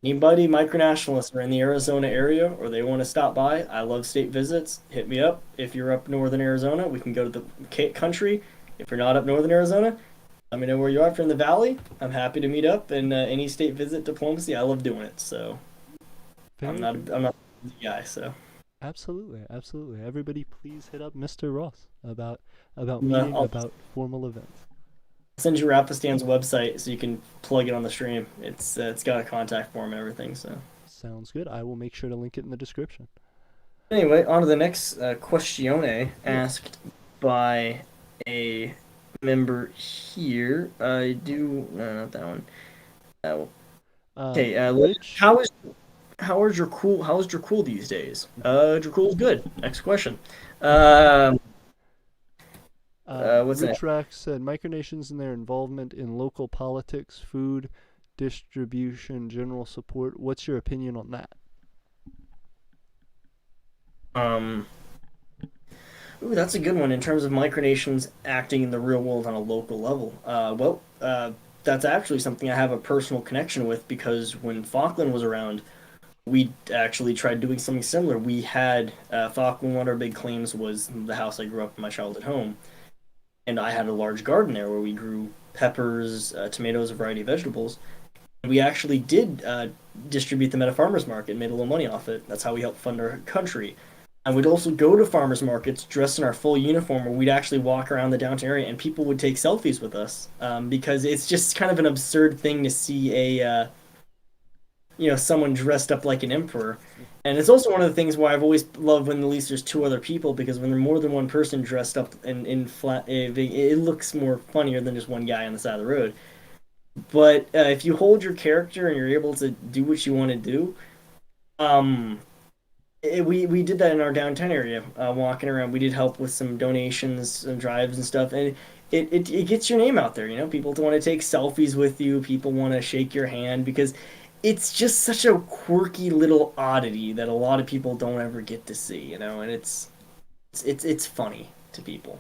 Anybody micronationalists are in the Arizona area or they want to stop by, I love state visits. Hit me up. If you're up northern Arizona, we can go to the country. If you're not up northern Arizona, let me know where you are. If you're in the valley, I'm happy to meet up. And any state visit diplomacy, I love doing it. So Very good. I'm not a busy guy. So Absolutely, absolutely. Everybody, please hit up Mr. Ross about meeting, I'll about formal events. send you Rapistan's website so you can plug it on the stream. It's got a contact form and everything. So Sounds good. I will make sure to link it in the description. anyway, on to the next questione Yeah. asked by a member here. I do no, not that one. Uh, okay, Which how is Dracul these days? Dracul's good. Next question. Um, what's that? Witchrack said micronations and their involvement in local politics, food distribution, general support. What's your opinion on that? Um, ooh, that's a good one in terms of micronations acting in the real world on a local level. That's actually something I have a personal connection with because when Falkland was around, we actually tried doing something similar. We had Falkland. One of our big claims was the house I grew up in, my childhood home, and I had a large garden there where we grew peppers, tomatoes, a variety of vegetables. We actually did distribute them at a farmer's market and made a little money off it. That's how we helped fund our country. And we'd also go to farmers markets dressed in our full uniform, where we'd actually walk around the downtown area, and people would take selfies with us because it's just kind of an absurd thing to see someone dressed up like an emperor. And it's also one of the things why I've always loved when at least there's two other people because when there's more than one person dressed up in flat, it looks more funnier than just one guy on the side of the road. But if you hold your character and you're able to do what you want to do, um, we did that in our downtown area, walking around. We did help with some donations, some drives and stuff, and it gets your name out there. People want to take selfies with you. People want to shake your hand because it's just such a quirky little oddity that a lot of people don't ever get to see. And it's funny to people.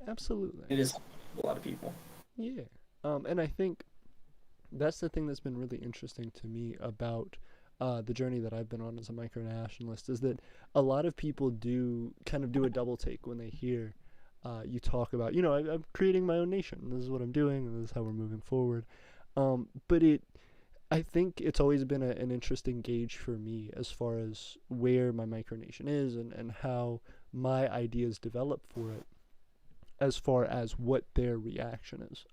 Absolutely. It is a lot of people. Yeah. And I think that's the thing that's been really interesting to me about the journey that I've been on as a micronationalist is that a lot of people do kind of do a double take when they hear you talk about, I'm creating my own nation. This is what I'm doing, and this is how we're moving forward. But I think it's always been an interesting gauge for me as far as where my micronation is and how my ideas develop for it as far as what their reaction is.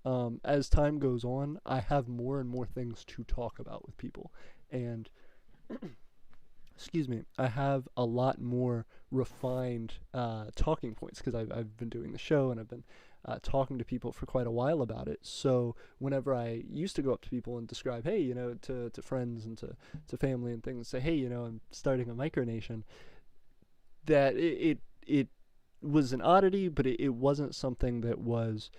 As time goes on, I have more and more things to talk about with people. And, excuse me, I have a lot more refined talking points because I've been doing the show and I've been talking to people for quite a while about it. So whenever I used to go up to people and describe, hey, to friends and to family and things, say, hey, I'm starting a micronation, that it was an oddity, but it wasn't something that was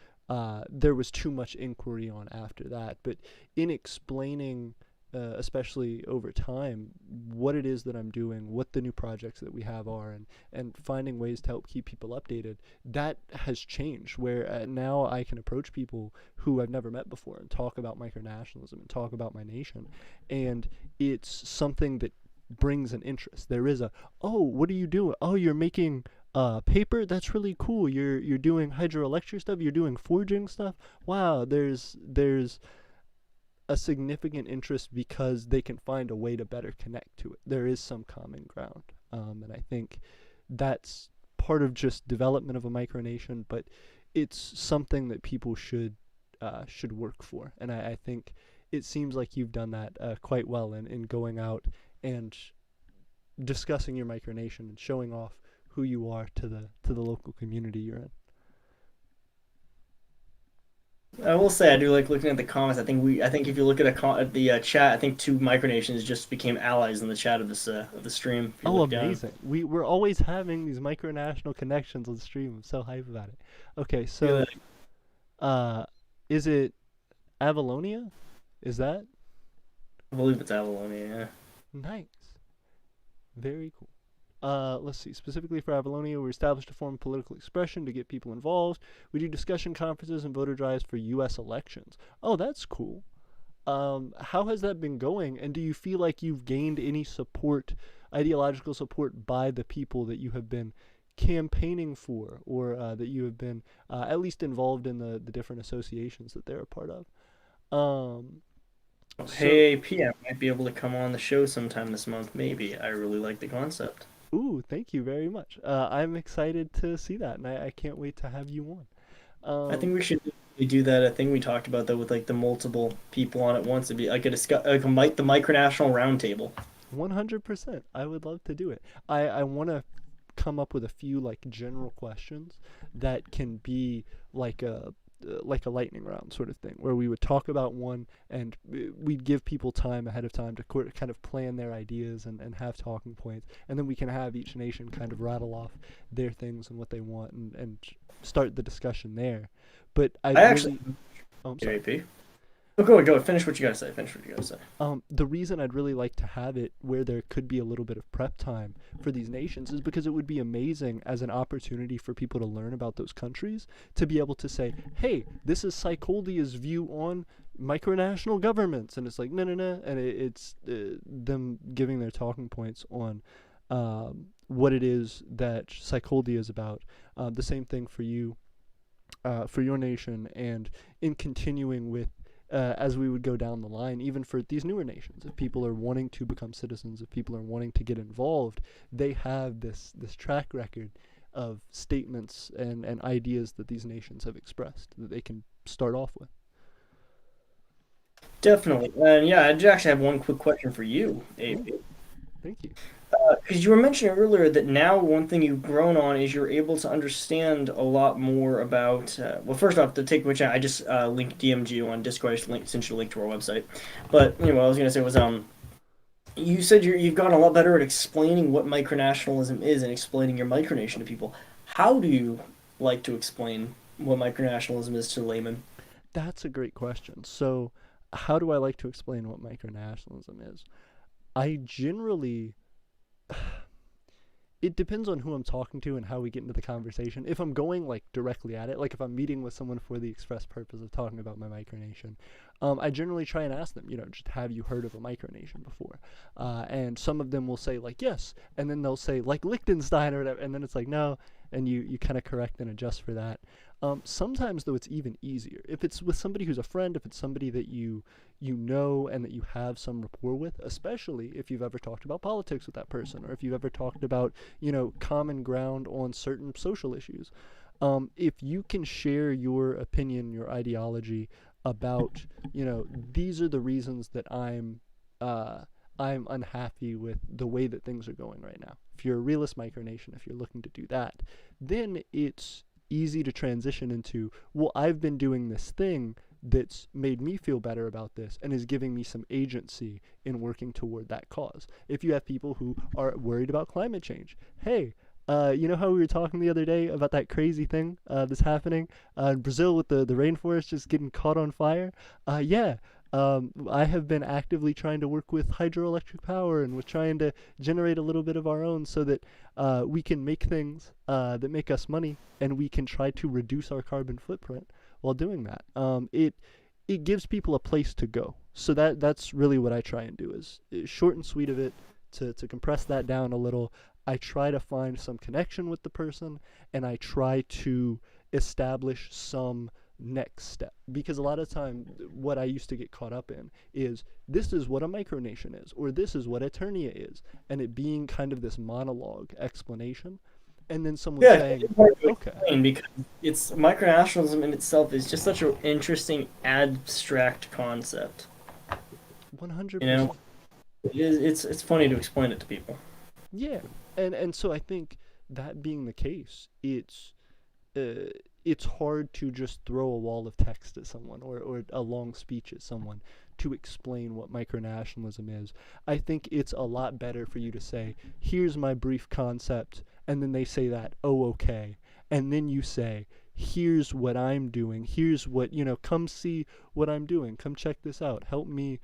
there was too much inquiry on after that. But in explaining, especially over time, what it is that I'm doing, what the new projects that we have are, and finding ways to help keep people updated, that has changed. Where now I can approach people who I've never met before and talk about micronationalism and talk about my nation, and it's something that brings an interest. There is oh, what are you doing? Oh, you're making paper. That's really cool. You're doing hydroelectric stuff. You're doing forging stuff. Wow, there's a significant interest because they can find a way to better connect to it. There is some common ground, and I think that's part of just development of a micronation. But it's something that people should work for, and I think it seems like you've done that quite well in going out and discussing your micronation and showing off who you are to the local community you're in. I will say I do like looking at the comments. I think if you look at at the chat, I think two micronations just became allies in the chat of the stream. If you Oh, look down, amazing. We're always having these micronational connections on stream. I'm so hype about it. Okay, look at so that. uh is it Avalonia? Is that I believe it's Avalonia. Yeah. nice? Very cool. Let's see. Specifically for Avalonia, we established a form of political expression to get people involved. We do discussion conferences and voter drives for U.S. elections. Oh, that's cool. How has that been going? And do you feel like you've gained any support, ideological support, by the people that you have been campaigning for, or that you have been at least involved in the different associations that they're a part of? Um, so, Hey, PM might be able to come on the show sometime this month. Maybe. I really like the concept. ooh, thank you very much. I'm excited to see that, and I can't wait to have you on. I think we should really do that. I think we talked about that with like the multiple people on at once. It'd be like a discuss like the micronational roundtable. 100%. I would love to do it. I want to come up with a few like general questions that can be like a lightning round sort of thing, where we would talk about one and we'd give people time ahead of time to kind of plan their ideas and have talking points, and then we can have each nation kind of rattle off their things and what they want and start the discussion there. But I I actually, really, oh, I'm sorry. JP. Oh, go ahead, go ahead. Finish what you gotta say. Finish what you gotta say. The reason I'd really like to have it where there could be a little bit of prep time for these nations is because it would be amazing as an opportunity for people to learn about those countries, to be able to say, hey, this is Psycholdia's view on micronational governments. And it's like, no, no, no. And it's them giving their talking points on what it is that Psycholdia is about. The same thing for your nation, and in continuing with as we would go down the line, even for these newer nations, if people are wanting to become citizens, if people are wanting to get involved, they have this track record of statements and ideas that these nations have expressed that they can start off with. Definitely. And yeah, I do actually have one quick question for you, Ooh, AP. thank you. Because you were mentioning earlier that now one thing you've grown on is you're able to understand a lot more about. Well, first off, to take which I just linked DMG you on Discord. I just sent you a link to our website. But anyway, what I was gonna say was you said you've gotten a lot better at explaining what micronationalism is and explaining your micronation to people. How do you like to explain what micronationalism is to laymen? That's a great question. So, how do I like to explain what micronationalism is? I generally it depends on who I'm talking to and how we get into the conversation. If I'm going like directly at it, like if I'm meeting with someone for the express purpose of talking about my micronation, I generally try and ask them, just have you heard of a micronation before? And some of them will say like yes, and then they'll say like Liechtenstein or whatever, and then it's like no, and you kind of correct and adjust for that. Sometimes though it's even easier if it's with somebody who's a friend, if it's somebody that you know and that you have some rapport with, especially if you've ever talked about politics with that person, or if you've ever talked about common ground on certain social issues. If you can share your opinion, your ideology about, these are the reasons that I'm unhappy with the way that things are going right now. If you're a realist micronation, if you're looking to do that, then it's easy to transition into, well, I've been doing this thing that's made me feel better about this and is giving me some agency in working toward that cause. If you have people who are worried about climate change, hey, you know how we were talking the other day about that crazy thing that's happening in Brazil with the rainforest just getting caught on fire? Yeah. I have been actively trying to work with hydroelectric power and with trying to generate a little bit of our own so that we can make things that make us money, and we can try to reduce our carbon footprint while doing that. It gives people a place to go. So that's really what I try and do is short and sweet of it, to compress that down a little. I try to find some connection with the person, and I try to establish some next step, because a lot of time what I used to get caught up in is this is what a micronation is, or this is what Eternia is, and it being kind of this monologue explanation, and then someone Yeah, saying, it's hard to okay, explain because it's micronationalism in itself is just such an interesting abstract concept. You know, 100%. it's funny to explain it to people. Yeah, and so I think that being the case, uh, it's hard to just throw a wall of text at someone or a long speech at someone to explain what micronationalism is. I think it's a lot better for you to say, here's my brief concept, and then they say that, oh, okay. And then you say, here's what I'm doing. Here's what, come see what I'm doing. Come check this out. Help me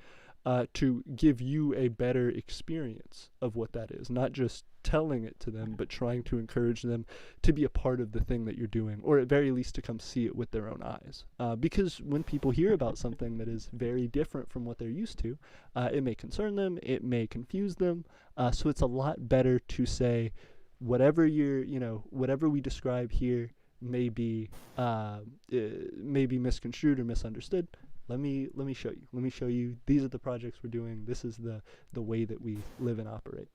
to give you a better experience of what that is, not just telling it to them, but trying to encourage them to be a part of the thing that you're doing, or at very least to come see it with their own eyes. Because when people hear about something that is very different from what they're used to, it may concern them, it may confuse them. So it's a lot better to say, whatever we describe here may be misconstrued or misunderstood. Let me show you. Let me show you. These are the projects we're doing. This is the way that we live and operate.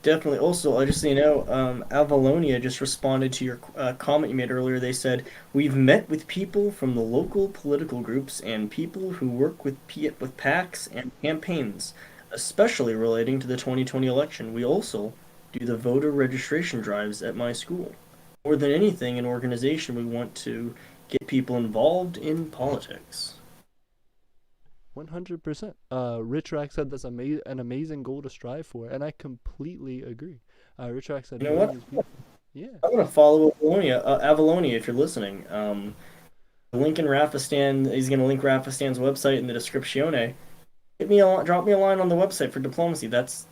Definitely. Also, just so you know, Avalonia just responded to your comment you made earlier. They said, "We've met with people from the local political groups and people who work with PACs and campaigns, especially relating to the 2020 election. We also do the voter registration drives at my school. More than anything, an organization, we want to get people involved in politics." 100%. Rich Rack said that's an amazing goal to strive for, and I completely agree. Rich Rack said You know voting what? is beautiful. Yeah, I'm gonna follow Avalonia if you're listening. Link in Rafistan. He's gonna link Rafistan's website in the description. Drop me a line on the website for diplomacy.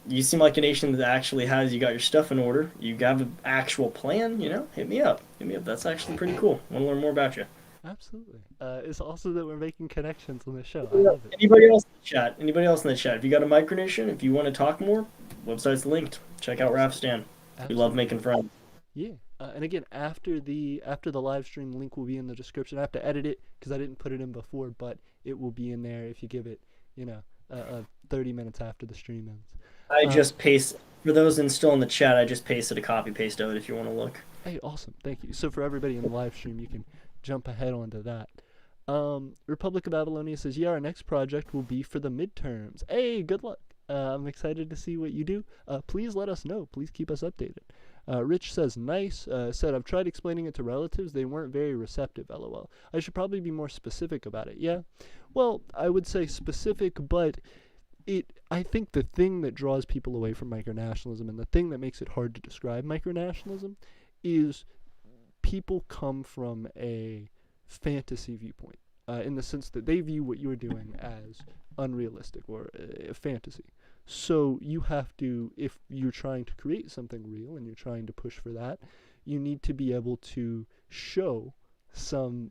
You seem like a nation that actually you got your stuff in order. You have an actual plan. Hit me up. Hit me up. That's actually pretty cool. Want to learn more about you. absolutely. It's also that we're making connections on the show. I love it. Anybody else in the chat? Anybody else in the chat? If you got a Micronation, if you want to talk more, website's linked. Check out Rafistan. We love Absolutely. making friends. Yeah. And again, after the live stream, link will be in the description. I have to edit it because I didn't put it in before, but it will be in there if you give it, 30 minutes after the stream ends. I Um, just paste for those still in the chat. I just pasted a copy paste of it if you want to look. Hey, awesome. Thank you. So for everybody in the live stream, you can jump ahead onto that. Republic of Babylonia says, yeah, our next project will be for the midterms. Hey, good luck. I'm excited to see what you do. Please let us know. Please keep us updated. Rich says, nice. Said, I've tried explaining it to relatives. They weren't very receptive, lol. I should probably be more specific about it. Yeah. Well, I would say specific, but I think the thing that draws people away from micronationalism and the thing that makes it hard to describe micronationalism is people come from a fantasy viewpoint, in the sense that they view what you're doing as unrealistic or a fantasy. So you have to, if you're trying to create something real and you're trying to push for that, you need to be able to show some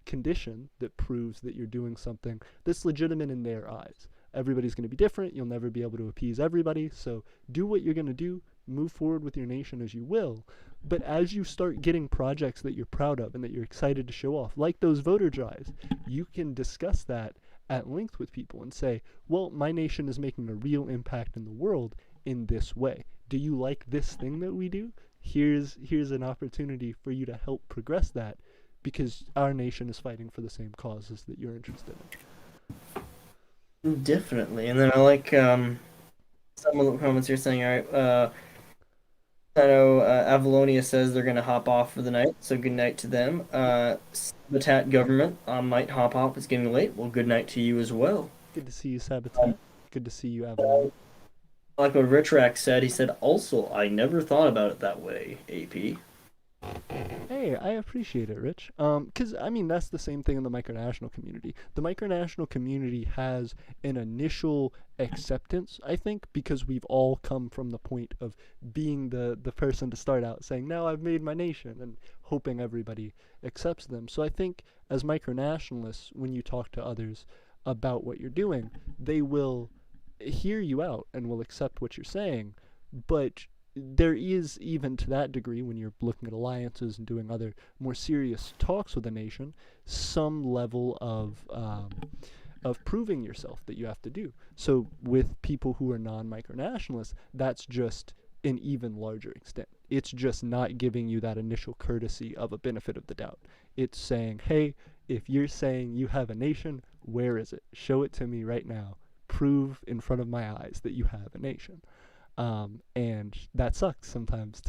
condition that proves that you're doing something that's legitimate in their eyes. Everybody's going to be different. You'll never be able to appease everybody. So do what you're going to do. Move forward with your nation as you will. But as you start getting projects that you're proud of and that you're excited to show off, like those voter drives, you can discuss that at length with people and say, well, my nation is making a real impact in the world in this way. Do you like this thing that we do? Here's an opportunity for you to help progress that because our nation is fighting for the same causes that you're interested Definitely. And then I like some of the comments here saying, all right, I know Avalonia says they're going to hop off for the night, so good night to them. Sabotat government might hop off. It's getting late. Well, good night to you as well. in. Good to see you, Saboteur. Good to see you, Avalon. Like what Richrack said, he said, also, I never thought about it that way, AP. Hey, I appreciate it, Rich. Because I mean that's the same thing in the micronational community. The micronational community has an initial acceptance, I think, because we've all come from the point of being the person to start out saying, "Now I've made my nation," and hoping everybody accepts them. So I think as micronationalists, when you talk to others about what you're doing, they will hear you out and will accept what you're saying, but there is, even to that degree, when you're looking at alliances and doing other more serious talks with a nation, some level of proving yourself that you have to do. So with people who are non-micronationalists, that's just an even larger extent. It's just not giving you that initial courtesy of a benefit of the doubt. It's saying, hey, if you're saying you have a nation, where is it? Show it to me right now. Prove in front of my eyes that you have a nation. And that sucks sometimes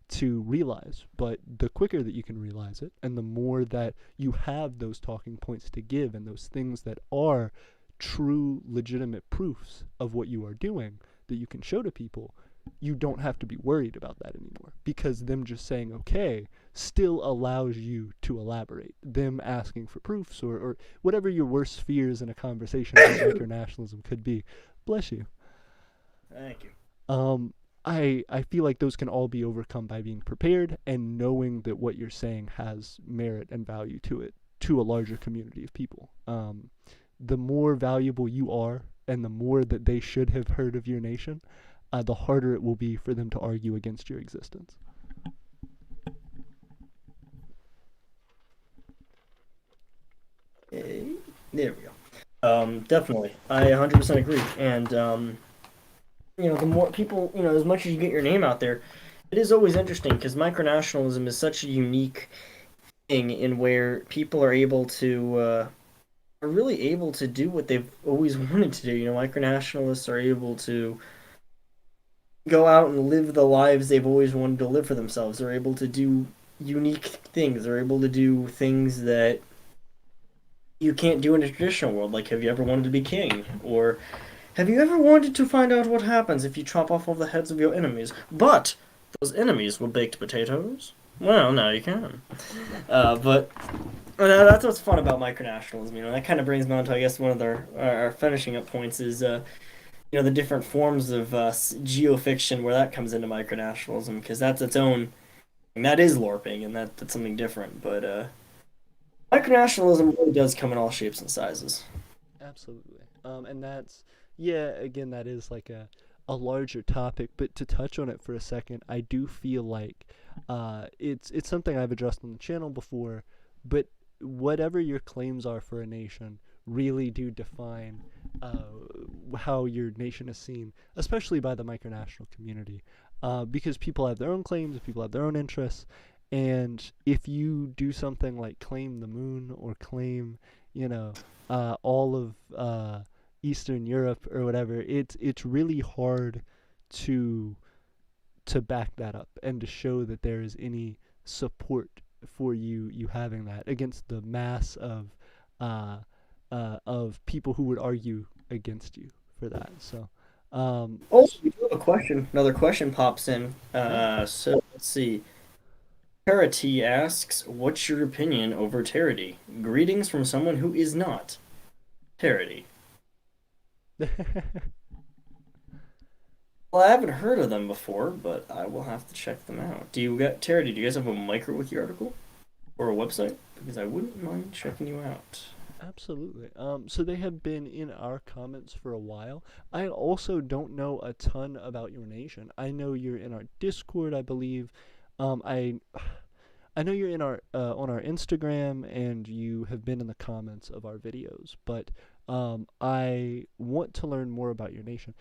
to realize. But the quicker that you can realize it, and the more that you have those talking points to give, and those things that are true, legitimate proofs of what you are doing that you can show to people, you don't have to be worried about that anymore, because them just saying okay still allows you to elaborate. Them asking for proofs, or whatever your worst fears in a conversation about micronationalism could be. Bless you. Thank you. I feel like those can all be overcome by being prepared and knowing that what you're saying has merit and value to it, to a larger community of people. The more valuable you are, and the more that they should have heard of your nation, the harder it will be for them to argue against your existence. There we go. Definitely, I 100% agree. And the more people, as much as you get your name out there, it is always interesting because micronationalism is such a unique thing in where people are really able to do what they've always wanted to do. Micronationalists are able to go out and live the lives they've always wanted to live for themselves. They're able to do unique things. They're able to do things that you can't do in a traditional world. Like, have you ever wanted to be king? Or have you ever wanted to find out what happens if you chop off all the heads of your enemies? But those enemies were baked potatoes? Well, now you can. But that's what's fun about micronationalism. That kind of brings me on to, I guess, one of our finishing up points is, the different forms of geofiction where that comes into micronationalism, because that's its own, and that is LARPing, and that's something different. But micronationalism really does come in all shapes and sizes. Absolutely. And that's, yeah, again, that is like a larger topic, but to touch on it for a second, I do feel like it's something I've addressed on the channel before, but whatever your claims are for a nation really do define how your nation is seen, especially by the micronational community, because people have their own claims, people have their own interests, and if you do something like claim the moon or claim, all of Eastern Europe or whatever, it's really hard to back that up and to show that there is any support for you having that against the mass of people who would argue against you for that. So, Also, we do have a question. Another question pops in. So let's see. Charity asks, "What's your opinion over Charity? Greetings from someone who is not Charity." Well, I haven't heard of them before, but I will have to check them out. Charity? Do you guys have a MicroWiki article or a website? Because I wouldn't mind checking you out. Absolutely. So they have been in our comments for a while. I also don't know a ton about your nation. I know you're in our Discord, I believe. I know you're in our on our Instagram, and you have been in the comments of our videos. But I want to learn more about your nation.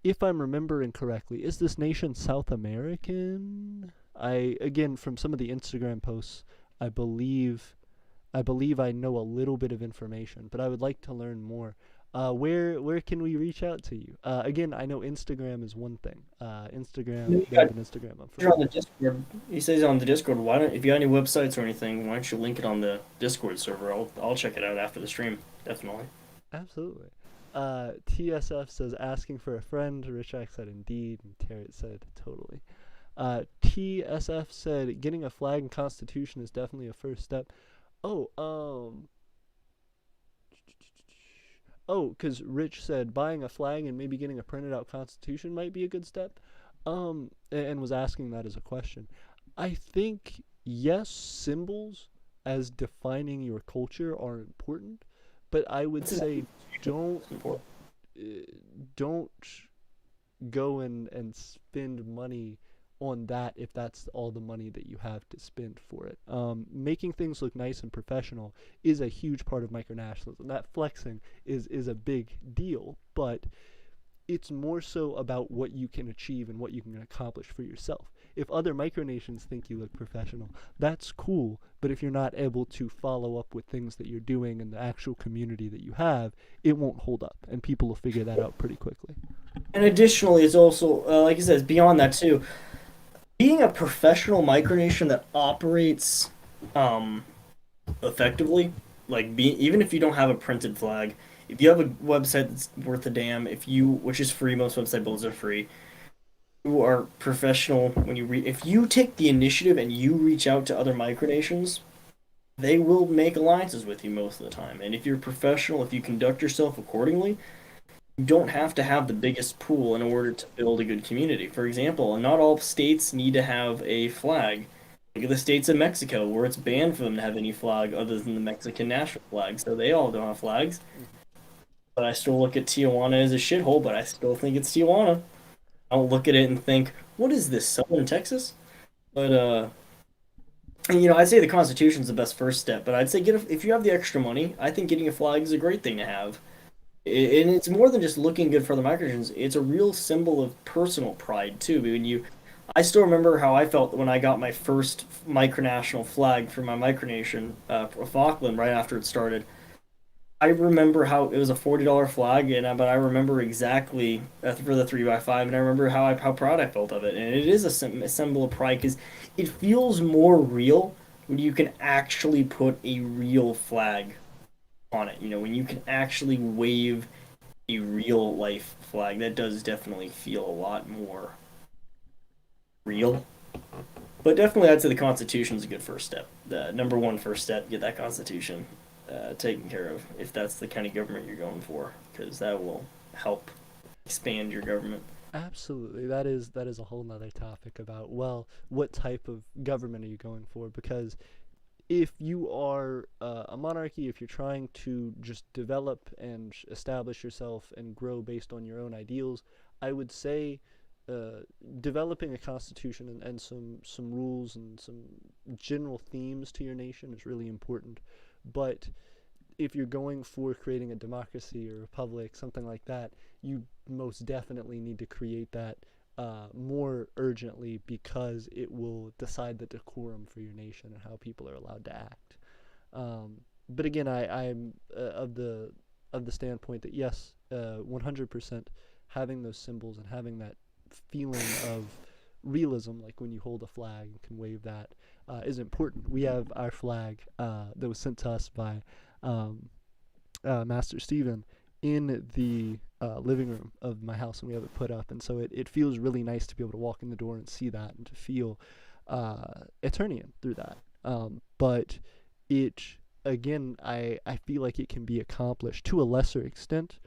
If I'm remembering correctly, is this nation South American? Again, from some of the Instagram posts, I believe I know a little bit of information, but I would like to learn more. Where can we reach out to you? Again, I know Instagram is one thing. Instagram, they have an Instagram. You're on the Discord. He says on the Discord. Why don't, if you got any websites or anything, why don't you link it on the Discord server? I'll check it out after the stream. Definitely. Absolutely. TSF says asking for a friend. Richak said indeed, and Tarrant said totally. TSF said getting a flag and constitution is definitely a first step. Because Rich said buying a flag and maybe getting a printed out constitution might be a good step, and was asking that as a question. I think, yes, symbols as defining your culture are important, but I would say don't go and spend money on that if that's all the money that you have to spend for it. Making things look nice and professional is a huge part of micronationalism. That flexing is a big deal, but it's more so about what you can achieve and what you can accomplish for yourself. If other micronations think you look professional, that's cool, but if you're not able to follow up with things that you're doing in the actual community that you have, it won't hold up, and people will figure that out pretty quickly. And additionally, it's also, like you said, it's beyond that too. being a professional micronation that operates um, effectively, like even if you don't have a printed flag, if you have a website that's worth a damn, if you which is free, most website builds are free. You are professional when if you take the initiative and you reach out to other micronations, they will make alliances with you most of the time. And if you're professional, if you conduct yourself accordingly, you don't have to have the biggest pool in order to build a good community. For example, not all states need to have a flag. Look at the states in Mexico where it's banned for them to have any flag other than the Mexican national flag. So they all don't have flags. But I still look at Tijuana as a shithole, but I still think it's Tijuana. I don't look at it and think, what is this, Southern Texas? But I'd say the Constitution's the best first step. But I'd say if you have the extra money, I think getting a flag is a great thing to have. And it's more than just looking good for the micronations. It's a real symbol of personal pride too. I still remember how I felt when I got my first micronational flag for my micronation, Falkland, right after it started. I remember how it was a $40 flag, but I remember exactly for the 3x5, and I remember how proud I felt of it. And it is a symbol of pride because it feels more real when you can actually put a real flag on it. When you can actually wave a real life flag, that does definitely feel a lot more real. But definitely, I'd say the Constitution is a good first step. The number one first step, get that Constitution taken care of if that's the kind of government you're going for, because that will help expand your government. Absolutely. That is a whole nother topic about, well, what type of government are you going for? Because if you are a monarchy, if you're trying to just develop and establish yourself and grow based on your own ideals, I would say uh, developing a constitution and some rules and some general themes to your nation is really important. But if you're going for creating a democracy or a republic, something like that, you most definitely need to create that more urgently because it will decide the decorum for your nation and how people are allowed to act. But again, I'm of the standpoint that yes, 100% having those symbols and having that feeling of realism, like when you hold a flag and can wave that, is important. We have our flag that was sent to us by um, Master Stephen in the living room of my house, and we have it put up. And so it feels really nice to be able to walk in the door and see that and to feel Eternian through that. But it, again, I feel like it can be accomplished to a lesser extent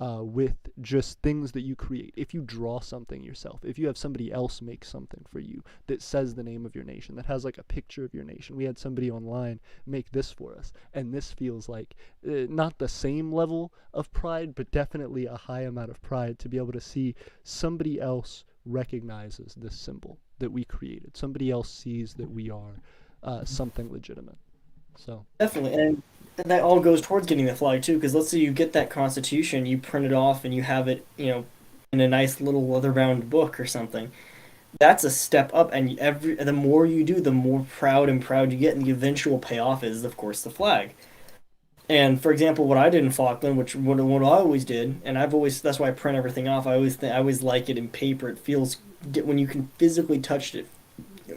with just things that you create. If you draw something yourself, if you have somebody else make something for you that says the name of your nation, that has like a picture of your nation. We had somebody online make this for us, and this feels like not the same level of pride, but definitely a high amount of pride to be able to see somebody else recognizes this symbol that we created. Somebody else sees that we are something legitimate. So Definitely, and that all goes towards getting the flag too. Because let's say you get that Constitution, you print it off, and you have it, in a nice little leather-bound book or something. That's a step up, and the more you do, the more proud you get, and the eventual payoff is, of course, the flag. And for example, what I did in Falkland, which what I always did, and I've always that's why I print everything off. I always like it in paper. It feels when you can physically touch it,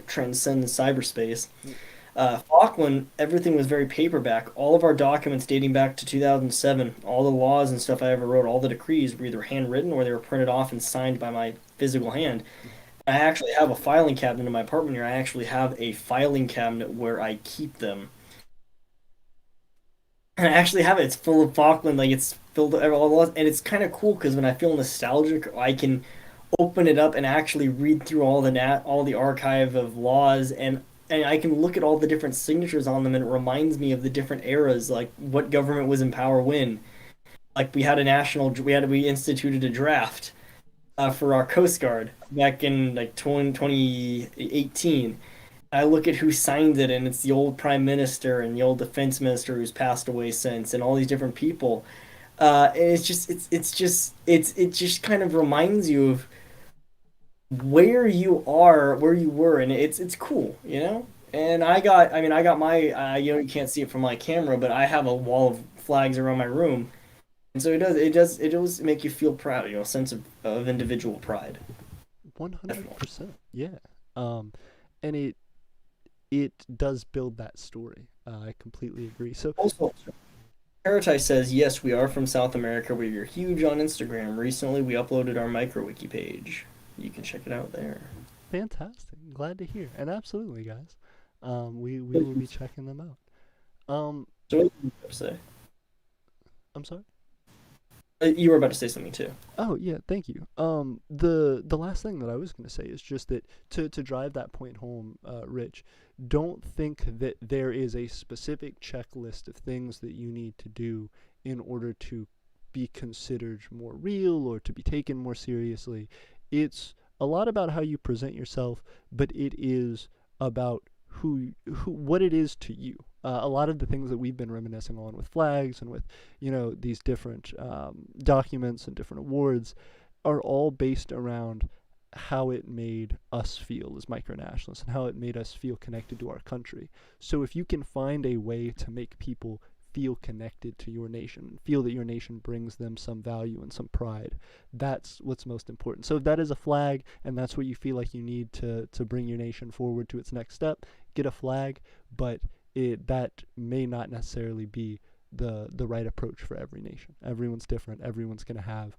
transcends cyberspace. Falkland, everything was very paperback. All of our documents dating back to 2007, all the laws and stuff I ever wrote, all the decrees were either handwritten or they were printed off and signed by my physical hand. I actually have a filing cabinet in my apartment here. I actually have a filing cabinet where I keep them. And I actually have it. It's full of Falkland, like it's filled with all the laws, and it's kind of cool because when I feel nostalgic, I can open it up and actually read through all the archive of laws, and I can look at all the different signatures on them, and it reminds me of the different eras, like what government was in power when. Like we instituted a draft for our Coast Guard back in like 2018. I look at who signed it, and it's the old prime minister and the old defense minister who's passed away since, and all these different people. And it just kind of reminds you of where you are, where you were, and it's cool. And I got my, you can't see it from my camera, but I have a wall of flags around my room, and so it does make you feel proud, a sense of individual pride. Definitely. 100%. Yeah. And it does build that story. I completely agree. So Also, Paradise says, yes, we are from South America. We're huge on Instagram. Recently, we uploaded our MicroWiki page. You can check it out there. fantastic. Glad to hear. And absolutely, guys. We will be checking them out. Um, So what did you say? I'm sorry. You were about to say something too. Oh yeah, thank you. The last thing that I was going to say is just that to drive that point home, Rich, don't think that there is a specific checklist of things that you need to do in order to be considered more real or to be taken more seriously. It's a lot about how you present yourself, but it is about who what it is to you. A lot of the things that we've been reminiscing on with flags and with these different documents and different awards are all based around how it made us feel as micronationalists and how it made us feel connected to our country. So if you can find a way to make people feel connected to your nation, feel that your nation brings them some value and some pride, that's what's most important. So if that is a flag and that's what you feel like you need to bring your nation forward to its next step, get a flag, but that may not necessarily be the right approach for every nation. Everyone's different. Everyone's going to have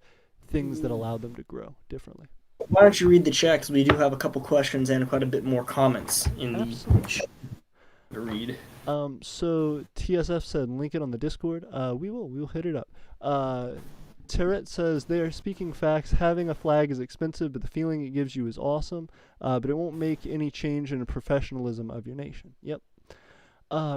things that allow them to grow differently. Why don't you read the checks? We do have a couple questions and quite a bit more comments in the Absolutely. chat to read. So TSF said link it on the Discord. We will hit it up. Terret says they are speaking facts. Having a flag is expensive, but the feeling it gives you is awesome. But it won't make any change in the professionalism of your nation. Yep.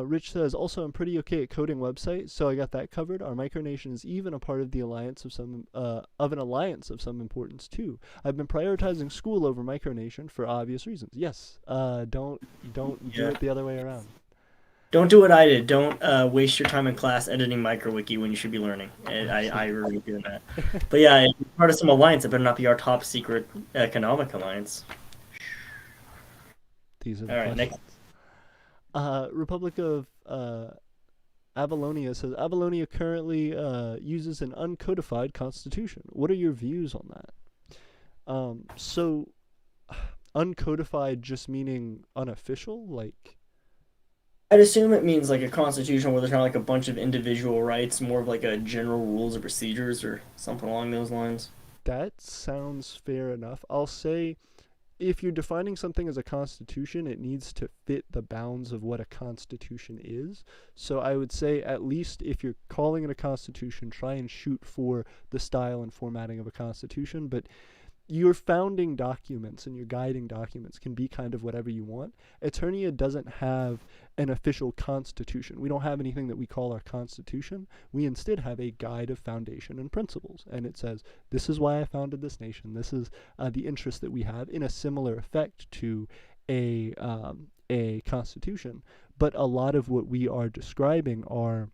Rich says, also, I'm pretty okay at coding websites, so I got that covered. Our micronation is even a part of the alliance of an alliance of some importance too. I've been prioritizing school over micronation for obvious reasons. Yes. Don't do Yeah. it the other way around. Don't do what I did. Don't waste your time in class editing MicroWiki when you should be learning. And I Absolutely. really do that. But yeah, if you're part of some alliance, it better not be our top secret economic alliance. These are the All right, next. questions. Republic of Avalonia says Avalonia currently uses an uncodified constitution. What are your views on that? So uncodified just meaning unofficial, like I'd assume it means like a constitution where there's not like a bunch of individual rights, more of like a general rules of procedures or something along those lines. that sounds fair enough. I'll say if you're defining something as a constitution, it needs to fit the bounds of what a constitution is. So I would say, at least if you're calling it a constitution, try and shoot for the style and formatting of a constitution. But your founding documents and your guiding documents can be kind of whatever you want. Eternia doesn't have an official constitution. We don't have anything that we call our constitution. We instead have a guide of foundation and principles. And it says, this is why I founded this nation. This is the interest that we have, in a similar effect to a constitution. But a lot of what we are describing are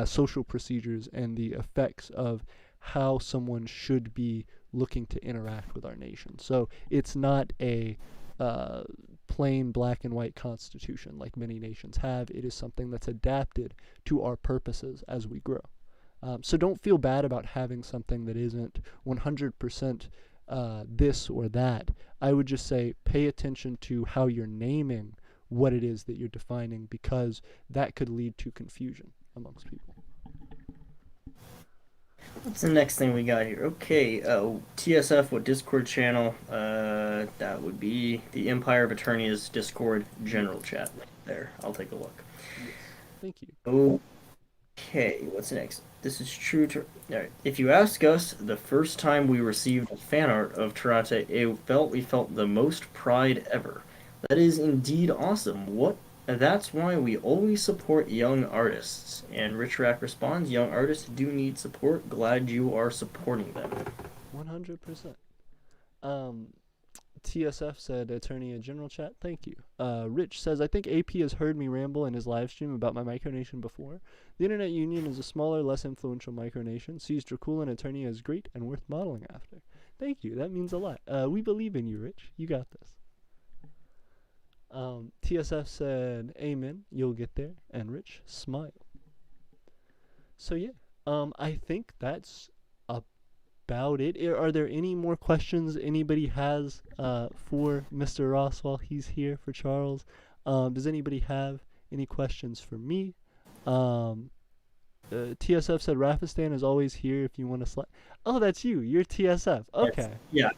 social procedures and the effects of how someone should be looking to interact with our nation. So it's not a plain black and white constitution like many nations have. It is something that's adapted to our purposes as we grow. So don't feel bad about having something that isn't 100% this or that. I would just say pay attention to how you're naming what it is that you're defining, because that could lead to confusion amongst people. What's the next thing we got here? Okay, TSF, what Discord channel? That would be the Empire of Aeternia's Discord general chat. There, I'll take a look. Yes. Thank you. Okay, what's next? This is true to. Alright, if you ask us, the first time we received fan art of Tarate, we felt the most pride ever. That is indeed awesome. That's why we always support young artists. And Rich Rack responds, young artists do need support. Glad you are supporting them. 100%. Um, TSF said, Eternia General Chat, thank you. Rich says, I think AP has heard me ramble in his live stream about my micronation before. The Internet Union is a smaller, less influential micronation. Sees Dracul and Eternia as great and worth modeling after. Thank you. That means a lot. We believe in you, Rich. You got this. TSF said, Amen. You'll get there. And Rich smiled. So yeah, I think that's about it. Are there any more questions anybody has for Mr. Ross while he's here for Charles? Does anybody have any questions for me? Um, TSF said Rafistan is always here if you want to slide. Oh, that's you. You're TSF. Okay. Yeah.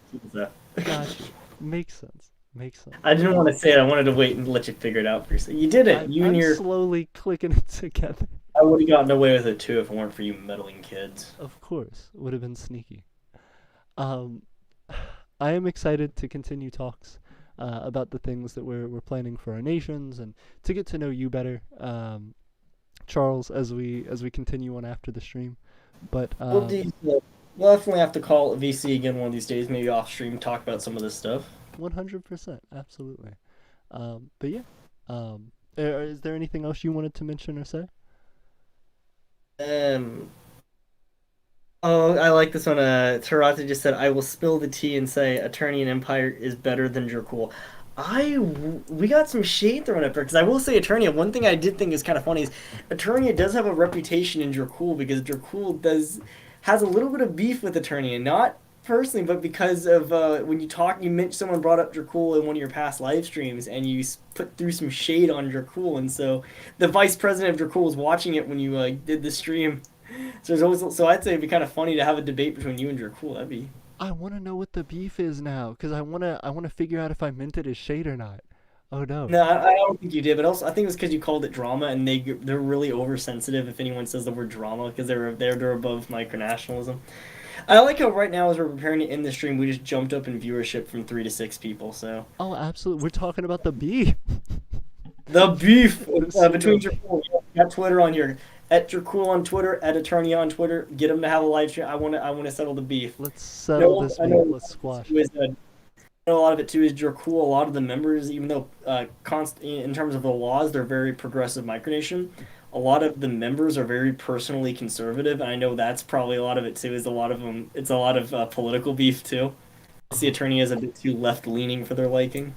Gotcha. Makes sense. Makes sense. I didn't want to say it. I wanted to wait and let you figure it out for yourself. You did it. You and I'm your. slowly clicking it together. I would have gotten away with it too if it weren't for you meddling kids. Of course. Would have been sneaky. Um, I am excited to continue talks about the things that we're planning for our nations and to get to know you better, Charles, as we continue on after the stream. But We'll definitely have to call VC again one of these days, maybe off stream, talk about some of this stuff. 100%, absolutely. But yeah, is there anything else you wanted to mention or say? Um. Oh, I like this one. Tarata just said, "I will spill the tea and say Eternian Empire is better than Dracul." We got some shade thrown at her because I will say Eternia. One thing I did think is kind of funny is Eternia does have a reputation in Dracul because Dracul has a little bit of beef with Eternia, not personally, but because of when you mentioned someone brought up Dracul in one of your past live streams, and you put through some shade on Dracul, and so the vice president of Dracul was watching it when you did the stream. So I'd say it'd be kind of funny to have a debate between you and Dracul. That'd be. I want to know what the beef is now, cause I wanna figure out if I meant it as shade or not. Oh no. No, I don't think you did, but also I think it's because you called it drama, and they're really oversensitive if anyone says the word drama because they're above micronationalism. I like how right now as we're preparing to end the stream, we just jumped up in viewership from 3 to 6 people. So Oh, absolutely. We're talking about the beef. the beef So between Dracul. We got Twitter on here. At Dracul on Twitter, at Eternia on Twitter. Get them to have a live stream. I want to settle the beef. let's settle this I beef. know Let's squash is, it. a lot of it too is Dracul. A lot of the members, even though in terms of the laws, they're very progressive Micronation. A lot of the members are very personally conservative, and I know that's probably a lot of it too. Is a lot of them. It's a lot of political beef too. The Eternia is a bit too left leaning for their liking.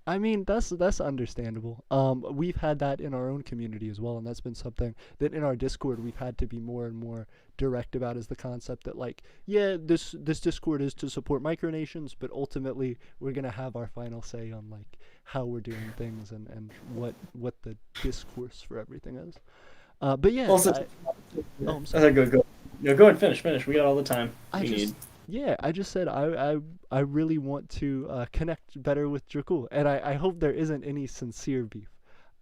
I mean, that's understandable. We've had that in our own community as well, and that's been something that in our Discord we've had to be more and more direct about. Is the concept that like, yeah, this Discord is to support micronations, but ultimately we're gonna have our final say on like how we're doing things and what the discourse for everything is. But yeah, Also, oh, I'm sorry. go. No, go ahead. Finish. We got all the time I we just need. Yeah, I just said I really want to connect better with Dracul, and I hope there isn't any sincere beef.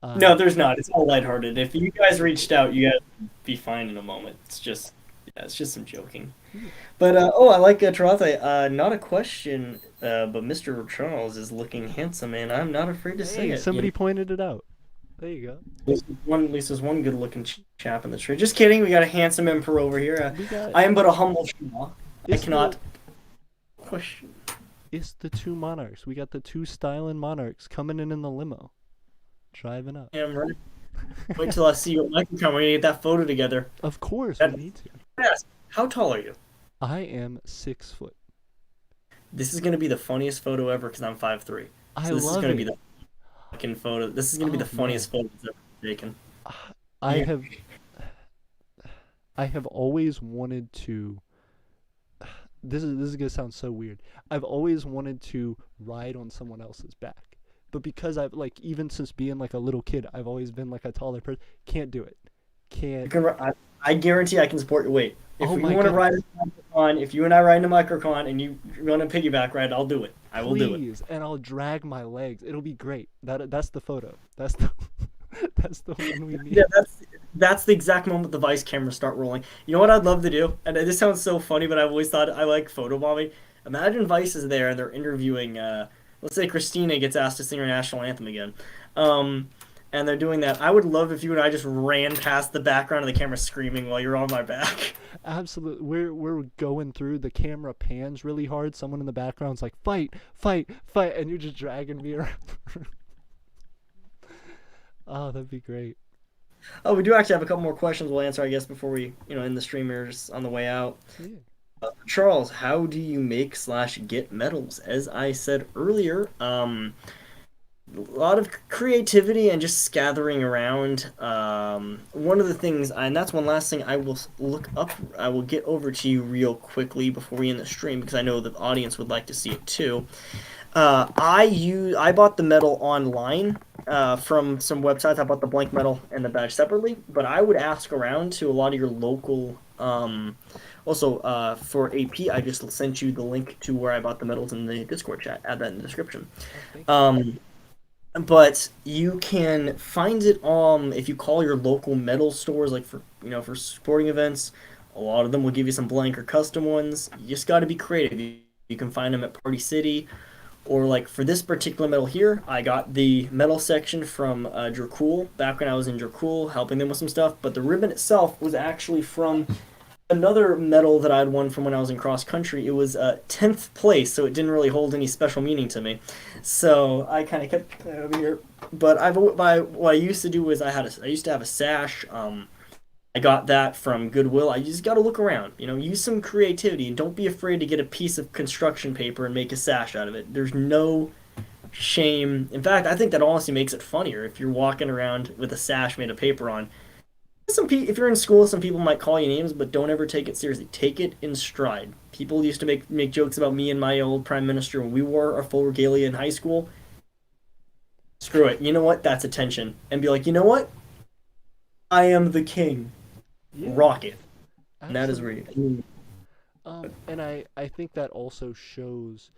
No, Um, there's not. It's all lighthearted. If you guys reached out, you guys would be fine in a moment. It's just some joking. yeah. But I like Tarathe. Not a question, but Mr. Charles is looking handsome, and I'm not afraid to say Hey, it. somebody pointed it out. There you go. At least there's one good-looking chap in the tree. Just kidding. We got a handsome emperor over here. We got I am but a humble Shema. I it's cannot the question. it's the two monarchs. We got the two styling monarchs coming in the limo, driving up. Damn right. Wait till I see you at Microcon. We're gonna get that photo together. Of course, That- we need to. Yes. How tall are you? I am 6 foot. This is gonna be the funniest photo ever because I'm 5'3". I So this is love gonna it. be the fucking photo. This is gonna be the Oh funniest man, photo that's ever taken. I Yeah. have I have always wanted to. This is gonna sound so weird. I've always wanted to ride on someone else's back, but because I've like even since being like a little kid, I've always been like a taller person. Can't do it. You Can't. can. I guarantee I can support your weight. If Oh you my want to ride goodness. a microcon, if you and I ride a microcon and you want a piggyback ride, I'll do it. I will do it. Please, and I'll drag my legs. It'll be great. That's the photo. That's the that's the one we Yeah, need. that's the exact moment the Vice cameras start rolling. You know what I'd love to do? And this sounds so funny, but I've always thought I like photobombing. Imagine Vice is there and they're interviewing. Let's say Christina gets asked to sing her national anthem again. Um, and they're doing that. I would love if you and I just ran past the background of the camera screaming while you're on my back. Absolutely. We're going through. The camera pans really hard. Someone in the background's like, fight, fight, fight, and you're just dragging me around. Oh, that'd be great. Oh, we do actually have a couple more questions we'll answer, I guess, before we, end the streamers on the way out. Yeah. Charles, how do you make/get medals? As I said earlier, A lot of creativity and just gathering around. One of the things, and that's one last thing I will look up. I will get over to you real quickly before we end the stream because I know the audience would like to see it too. I bought the medal online from some websites. I bought the blank medal and the badge separately, but I would ask around to a lot of your local. Also, for AP, I just sent you the link to where I bought the medals in the Discord chat. Add that in the description. Oh, thank you. Um, but you can find it if you call your local medal stores, like for sporting events. A lot of them will give you some blank or custom ones. You just got to be creative. You can find them at Party City, or like for this particular medal here, I got the medal section from Dracul back when I was in Dracul, helping them with some stuff. But the ribbon itself was actually from another medal that I'd won from when I was in cross country. It was 10th place, so it didn't really hold any special meaning to me. So I kind of kept it over here. But what I used to do was I used to have a sash. I got that from Goodwill. I just got to look around, use some creativity and don't be afraid to get a piece of construction paper and make a sash out of it. There's no shame. In fact, I think that honestly makes it funnier if you're walking around with a sash made of paper on. If you're in school, some people might call you names, but don't ever take it seriously. Take it in stride. People used to make jokes about me and my old prime minister when we wore our full regalia in high school. Screw it. You know what? That's attention. And be like, you know what? I am the king. Yeah, Rock it. And that is absolutely. read. And I think that also shows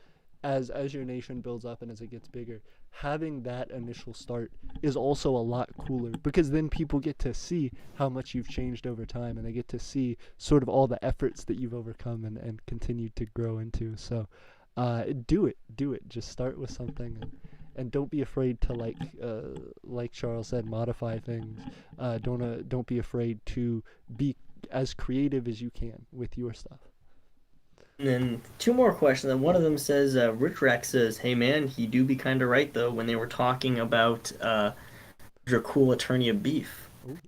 as your nation builds up and as it gets bigger, having that initial start is also a lot cooler because then people get to see how much you've changed over time and they get to see sort of all the efforts that you've overcome and continued to grow into. So do it. Just start with something and don't be afraid to like Charles said, modify things. Don't be afraid to be as creative as you can with your stuff. And then two more questions. And one of them says, Rich Rex says, "Hey man, he do be kind of right though when they were talking about Dracul Eternia beef." Ooh.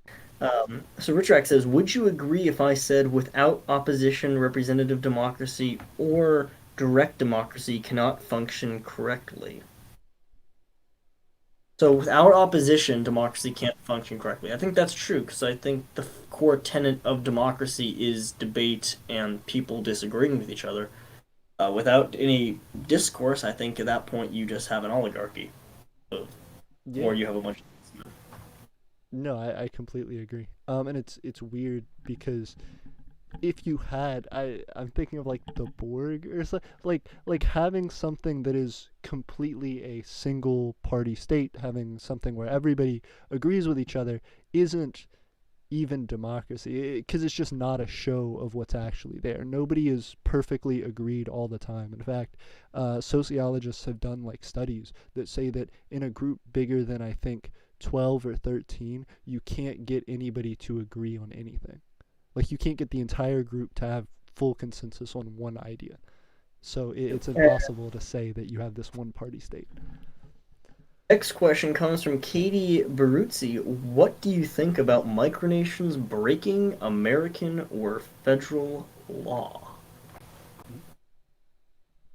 So Rich Rex says, "Would you agree if I said without opposition, representative democracy or direct democracy cannot function correctly?" So without opposition, democracy can't function correctly. I think that's true because I think the core tenet of democracy is debate and people disagreeing with each other. Without any discourse, I think at that point you just have an oligarchy, or Yeah. you have a bunch. No, I completely agree. And it's weird because if you had I'm thinking of like the Borg or so, like having something that is completely a single party state, having something where everybody agrees with each other isn't even democracy because it's just not a show of what's actually there. Nobody is perfectly agreed all the time. In fact, sociologists have done like studies that say that in a group bigger than I think 12 or 13, you can't get anybody to agree on anything. Like you can't get the entire group to have full consensus on one idea. So it's impossible to say that you have this one party state. Next question comes from Katie Baruzzi. What do you think about micronations breaking American or federal law?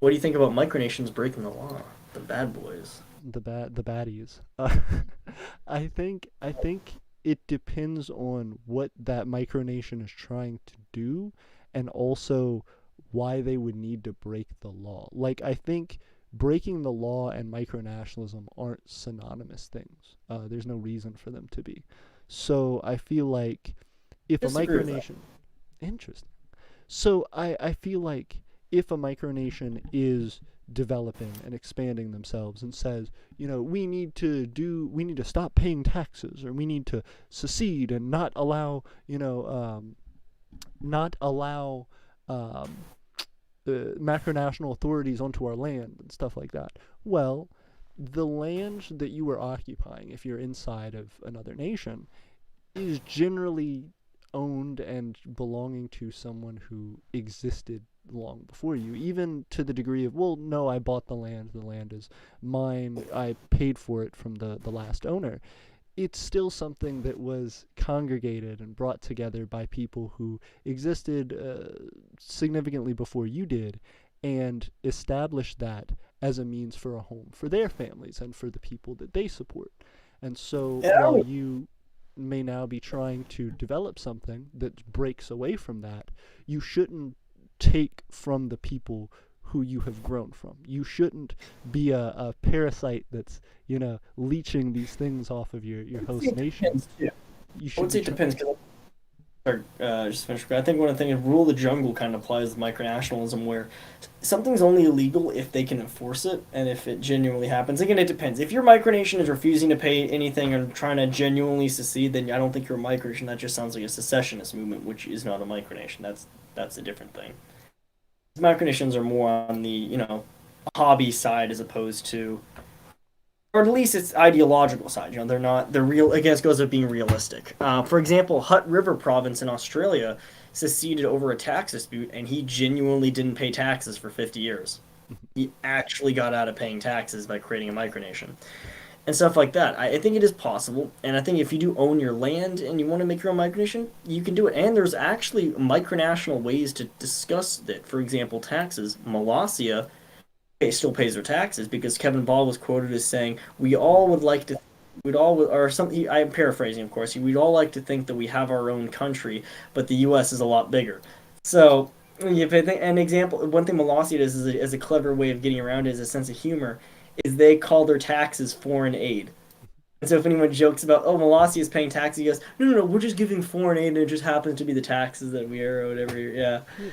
What do you think about micronations breaking the law? The bad boys. The baddies. I think it depends on what that micronation is trying to do, and also why they would need to break the law. Like I think breaking the law and micronationalism aren't synonymous things. There's no reason for them to be. So I feel like if a Disagree with that. micronation, interesting. So I feel like if a micronation is developing and expanding themselves and says, we need to stop paying taxes or we need to secede and not allow um, macronational authorities onto our land and stuff like that. Well, the land that you are occupying, if you're inside of another nation, is generally owned and belonging to someone who existed long before you, even to the degree of, well, no, I bought the land is mine, I paid for it from the last owner. It's still something that was congregated and brought together by people who existed significantly before you did and established that as a means for a home for their families and for the people that they support. And so Yeah, while you may now be trying to develop something that breaks away from that, you shouldn't take from the people who you have grown from. You shouldn't be a parasite that's, leeching these things off of your I would say host it nation. depends too. You I should would be say it depends because just finish. I think one of the things, rule of the jungle kind of applies to micronationalism, where something's only illegal if they can enforce it and if it genuinely happens. Again, it depends. If your micronation is refusing to pay anything and trying to genuinely secede, then I don't think you're a micronation. That just sounds like a secessionist movement, which is not a micronation. That's a different thing. Micronations are more on the hobby side as opposed to, or at least it's ideological side. They're not they're real. I guess goes with being realistic. For example, Hutt River Province in Australia seceded over a tax dispute, and he genuinely didn't pay taxes for 50 years. He actually got out of paying taxes by creating a micronation and stuff like that. I think it is possible, and I think if you do own your land and you want to make your own micronation, you can do it. And there's actually micronational ways to discuss that. For example, taxes. Molossia still pays their taxes because Kevin Ball was quoted as saying, "We all would like to." We'd all, or something. I'm paraphrasing, of course. We'd all like to think that we have our own country, but the U.S. is a lot bigger. So, if I think an example, one thing Molossia does as a clever way of getting around it is a sense of humor, is they call their taxes foreign aid. And so if anyone jokes about, oh, Molossia is paying taxes, he goes, no, no, no, we're just giving foreign aid, and it just happens to be the taxes that we are, or whatever. Yeah. Yeah.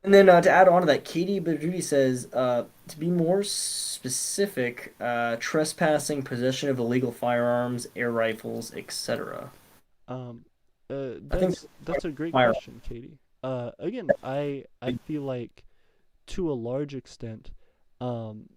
And then to add on to that, Katie Baduti says, to be more specific, trespassing, possession of illegal firearms, air rifles, etc. Um, I think that's a great firearms. question, Katie. Again, I feel like to a large extent, um,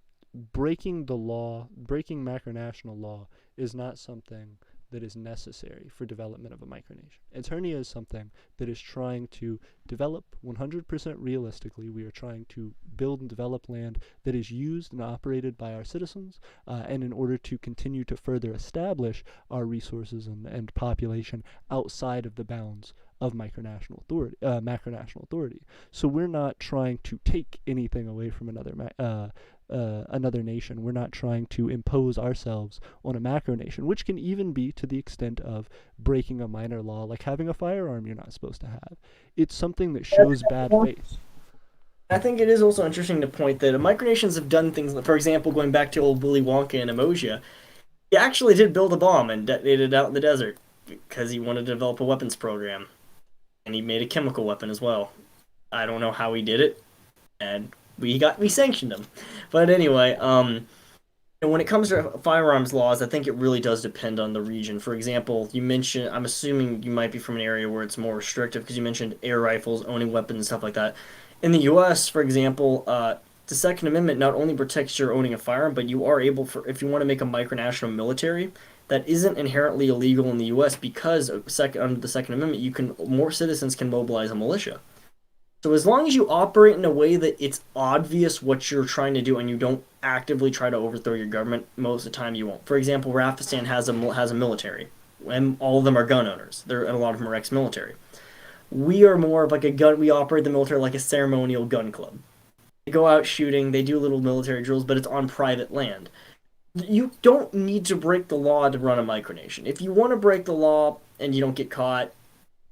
breaking the law, breaking macronational law, is not something that is necessary for development of a micronation. Eternia is something that is trying to develop 100% realistically. We are trying to build and develop land that is used and operated by our citizens, and in order to continue to further establish our resources and population outside of the bounds of macronational authority. So we're not trying to take anything away from another nation. We're not trying to impose ourselves on a macronation, which can even be to the extent of breaking a minor law, like having a firearm you're not supposed to have. It's something that shows bad faith. I think it is also interesting to point that micronations have done things, for example, going back to old Willy Wonka and Emoja, he actually did build a bomb and detonated it out in the desert because he wanted to develop a weapons program. And he made a chemical weapon as well. I don't know how he did it, and we sanctioned him. But anyway, and when it comes to firearms laws, I think it really does depend on the region. For example, you mentioned, I'm assuming you might be from an area where it's more restrictive because you mentioned air rifles, owning weapons, and stuff like that. In the U.S., for example, the Second Amendment not only protects your owning a firearm, but you are able, for if you want to make a micronational military, that isn't inherently illegal in the U.S. because under the Second Amendment, more citizens can mobilize a militia. So as long as you operate in a way that it's obvious what you're trying to do and you don't actively try to overthrow your government, most of the time you won't. For example, Rafistan has a military, and all of them are gun owners. And a lot of them are ex-military. We are more of like a gun. We operate the military like a ceremonial gun club. They go out shooting. They do little military drills, but it's on private land. You don't need to break the law to run a micronation. If you want to break the law and you don't get caught,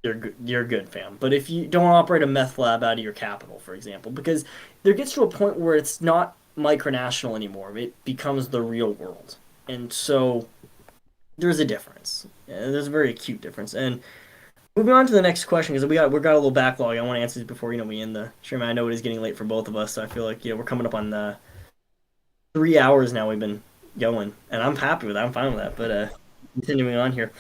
you're good, fam. But if you don't operate a meth lab out of your capital, for example, because there gets to a point where it's not micronational anymore. It becomes the real world. And so there's a difference. There's a very acute difference. And moving on to the next question, because we got a little backlog. I want to answer these before we end the stream. I know it is getting late for both of us, so I feel like we're coming up on the 3 hours now we've been going, and I'm happy with that. I'm fine with that. But continuing on here.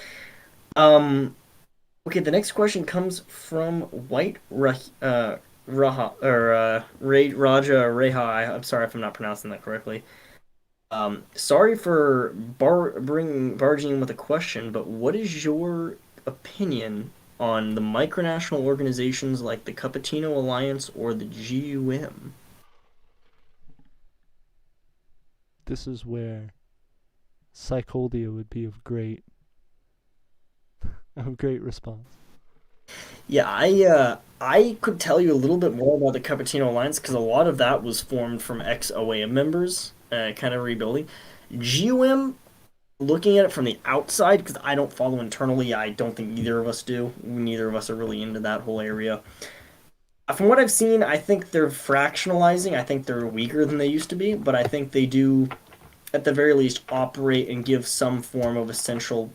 Okay, the next question comes from White Raha or Raja Reha. I'm sorry if I'm not pronouncing that correctly. Sorry for barging in with a question, but what is your opinion on the micronational organizations like the Cupertino Alliance or the GUM? This is where Psychodia would be of great response. Yeah, I could tell you a little bit more about the Cupertino Alliance because a lot of that was formed from ex-OAM members, kind of rebuilding. GUM, looking at it from the outside, because I don't follow internally, I don't think either of us do. Neither of us are really into that whole area. From what I've seen, I think they're fractionalizing. I think they're weaker than they used to be, but I think they do, at the very least, operate and give some form of essential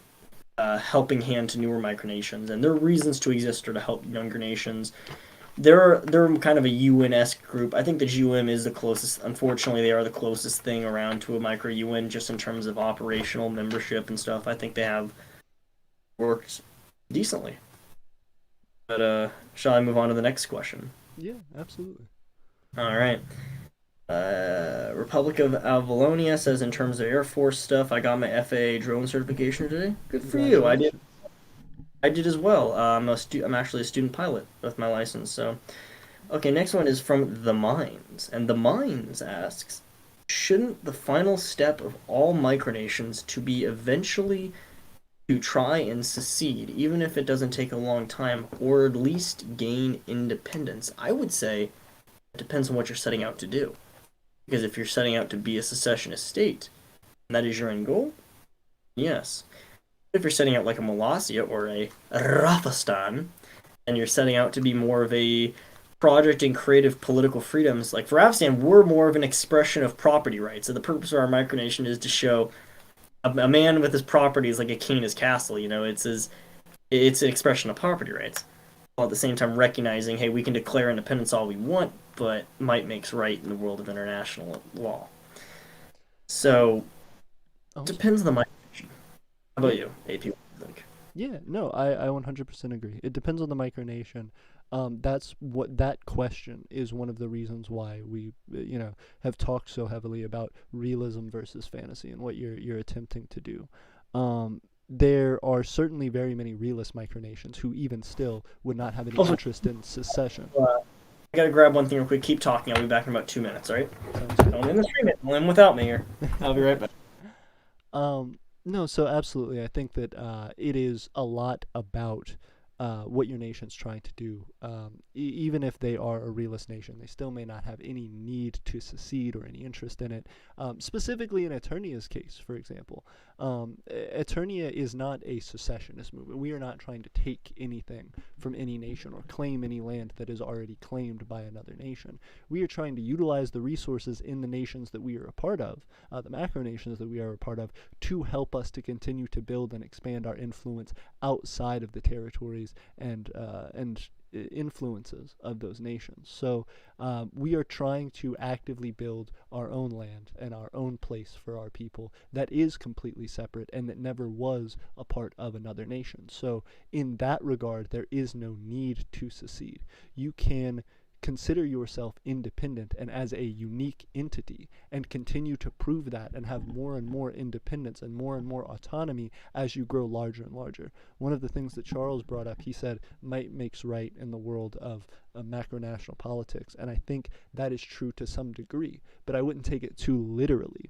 helping hand to newer micronations, and their reasons to exist are to help younger nations. They're kind of a UN-esque group. I think the GUM is the closest. Unfortunately, they are the closest thing around to a micro UN, just in terms of operational membership and stuff. I think they have worked decently. But shall I move on to the next question? Yeah, absolutely. All right. Republic of Avalonia says in terms of Air Force stuff, I got my FAA drone certification today. Good for you. Congratulations. I did as well. I'm actually a student pilot with my license. So, okay, next one is from The Mines, and The Mines asks, shouldn't the final step of all micronations to be eventually to try and secede, even if it doesn't take a long time, or at least gain independence? I would say it depends on what you're setting out to do. Because if you're setting out to be a secessionist state, and that is your end goal, yes. If you're setting out like a Molossia or a Rafistan, and you're setting out to be more of a project and creative political freedoms, like for Afghanistan, we're more of an expression of property rights. So the purpose of our micronation is to show a man with his property is like a king in his castle. It's an expression of property rights, while at the same time recognizing, hey, we can declare independence all we want, but might makes right in the world of international law. So Awesome. depends on the micronation. How about Yeah. you, AP? What do you think? Yeah, no, I 100% agree. It depends on the micronation. That's what that question is one of the reasons why we, have talked so heavily about realism versus fantasy and what you're attempting to do. There are certainly very many realist micronations who even still would not have any Also, interest in secession. I gotta grab one thing real quick. Keep talking. I'll be back in about 2 minutes. All right? Sounds good. Don't in the stream it. Don't in without me here. I'll be right back. Um, no, so absolutely, I think that it is a lot about what your nation's trying to do. Even if they are a realist nation, they still may not have any need to secede or any interest in it. Specifically in Eternia's case, for example, Eternia is not a secessionist movement. We are not trying to take anything from any nation or claim any land that is already claimed by another nation. We are trying to utilize the resources in the nations that we are a part of, the macro nations that we are a part of, to help us to continue to build and expand our influence outside of the territories and influences of those nations. So we are trying to actively build our own land and our own place for our people that is completely separate and that never was a part of another nation. So in that regard, there is no need to secede. You can consider yourself independent and as a unique entity and continue to prove that and have more and more independence and more autonomy as you grow larger and larger. One of the things that Charles brought up, he said, might makes right in the world of macronational politics, and I think that is true to some degree, but I wouldn't take it too literally.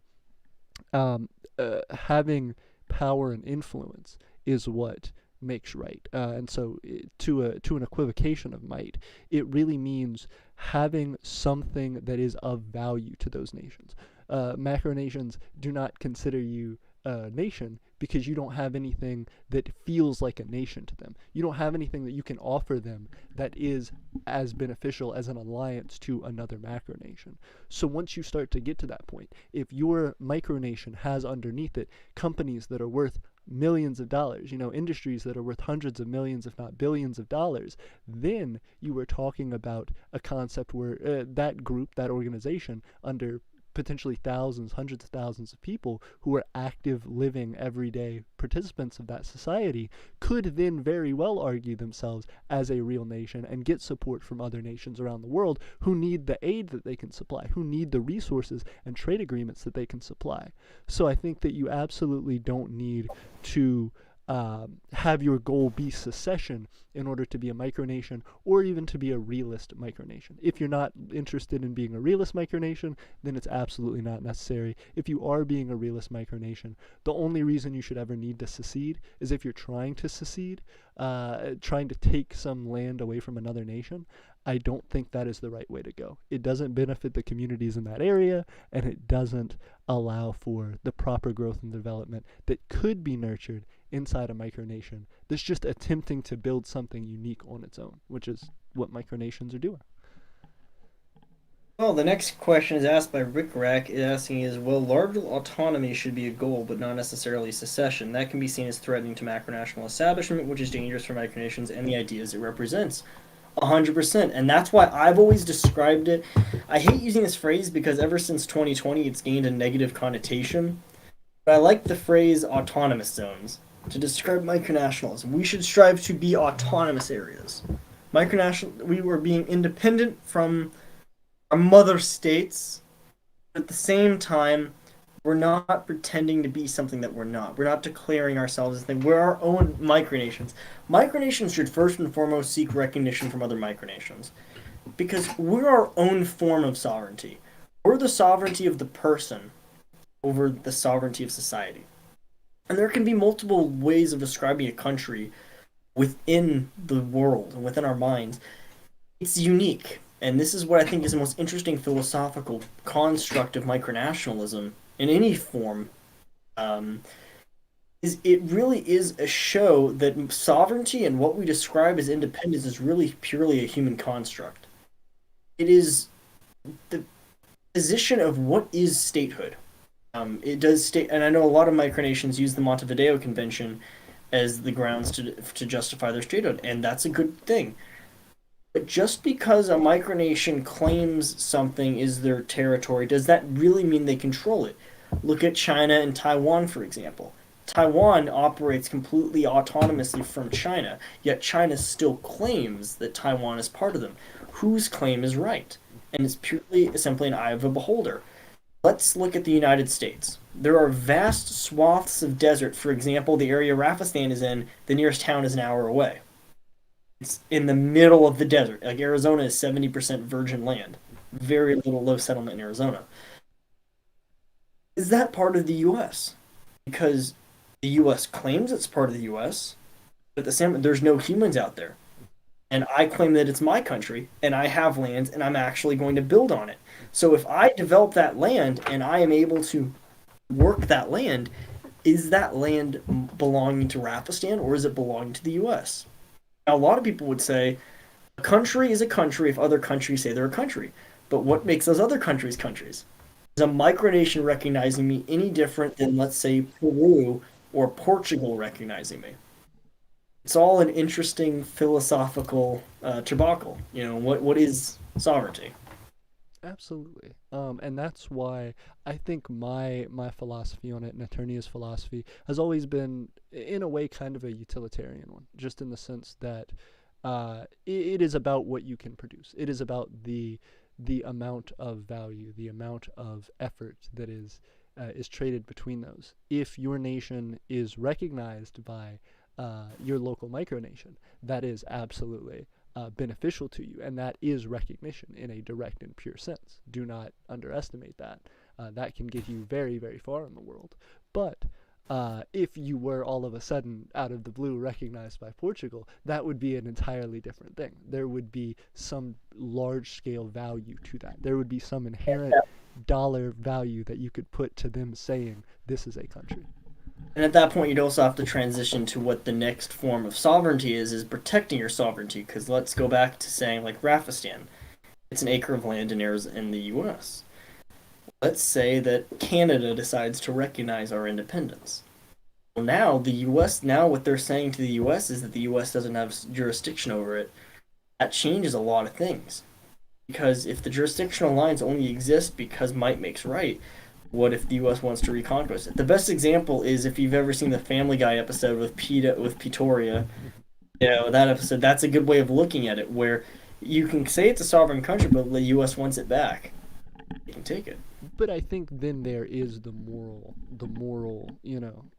Having power and influence is what makes right. And so, to an equivocation of might, it really means having something that is of value to those nations. Macronations do not consider you a nation because you don't have anything that feels like a nation to them. You don't have anything that you can offer them that is as beneficial as an alliance to another macronation. So once you start to get to that point, if your micronation has underneath it companies that are worth millions of dollars, industries that are worth hundreds of millions, if not billions of dollars, then you were talking about a concept where that group, that organization, under potentially thousands, hundreds of thousands of people who are active, living, everyday participants of that society, could then very well argue themselves as a real nation and get support from other nations around the world who need the aid that they can supply, who need the resources and trade agreements that they can supply. So I think that you absolutely don't need to have your goal be secession in order to be a micronation or even to be a realist micronation. If you're not interested in being a realist micronation, then it's absolutely not necessary. If you are being a realist micronation, the only reason you should ever need to secede is if you're trying to secede, trying to take some land away from another nation. I don't think that is the right way to go. It doesn't benefit the communities in that area, and it doesn't allow for the proper growth and development that could be nurtured inside a micronation that's just attempting to build something unique on its own, which is what micronations are doing. Well, the next question is asked by Rick Rack. Asking is, well, larger autonomy should be a goal, but not necessarily secession. That can be seen as threatening to macronational establishment, which is dangerous for micronations and the ideas it represents. 100%. And that's why I've always described it. I hate using this phrase because ever since 2020, it's gained a negative connotation. But I like the phrase autonomous zones to describe micronationalism. We should strive to be autonomous areas. We were being independent from our mother states, but at the same time, we're not pretending to be something that we're not. We're not declaring ourselves as thing. We're our own micronations. Micronations should first and foremost seek recognition from other micronations because we're our own form of sovereignty. We're the sovereignty of the person over the sovereignty of society. And there can be multiple ways of describing a country within the world and within our minds. It's unique. And this is what I think is the most interesting philosophical construct of micronationalism in any form. Is it really is a show that sovereignty and what we describe as independence is really purely a human construct. It is the position of what is statehood. It does state, and I know a lot of micronations use the Montevideo Convention as the grounds to justify their statehood, and that's a good thing. But just because a micronation claims something is their territory, does that really mean they control it? Look at China and Taiwan, for example. Taiwan operates completely autonomously from China, yet China still claims that Taiwan is part of them. Whose claim is right? And it's purely simply an eye of a beholder. Let's look at the United States. There are vast swaths of desert. For example, the area Rafistan is in, the nearest town is an hour away. It's in the middle of the desert. Like Arizona is 70% virgin land. Very little low settlement in Arizona. Is that part of the U.S.? Because the U.S. claims it's part of the U.S., but at the same time, there's no humans out there. And I claim that it's my country, and I have lands, and I'm actually going to build on it. So if I develop that land, and I am able to work that land, is that land belonging to Rafistan, or is it belonging to the U.S.? Now, a lot of people would say, a country is a country if other countries say they're a country. But what makes those other countries countries? Is a micronation recognizing me any different than, let's say, Peru or Portugal recognizing me? It's all an interesting philosophical debacle. You know, what is sovereignty? Absolutely. And that's why I think my philosophy on it and Eternia's philosophy has always been, in a way, kind of a utilitarian one, just in the sense that it is about what you can produce. It is about the amount of value, the amount of effort that is traded between those. If your nation is recognized by your local micronation, that is absolutely beneficial to you, and that is recognition in a direct and pure sense. Do not underestimate that. That can get you very, very far in the world. But if you were all of a sudden, out of the blue, recognized by Portugal, that would be an entirely different thing. There would be some large-scale value to that. There would be some inherent dollar value that you could put to them saying, this is a country. And at that point, you'd also have to transition to what the next form of sovereignty is protecting your sovereignty. Because let's go back to saying, like, Rafistan. It's an acre of land in the U.S. Let's say that Canada decides to recognize our independence. Well, now, what they're saying to the U.S. is that the U.S. doesn't have jurisdiction over it. That changes a lot of things. Because if the jurisdictional lines only exist because might makes right, what if the U.S. wants to reconquest it? The best example is if you've ever seen the Family Guy episode with Pretoria. You know, that episode, that's a good way of looking at it, where you can say it's a sovereign country, but the U.S. wants it back. You can take it. but I think then there is the moral,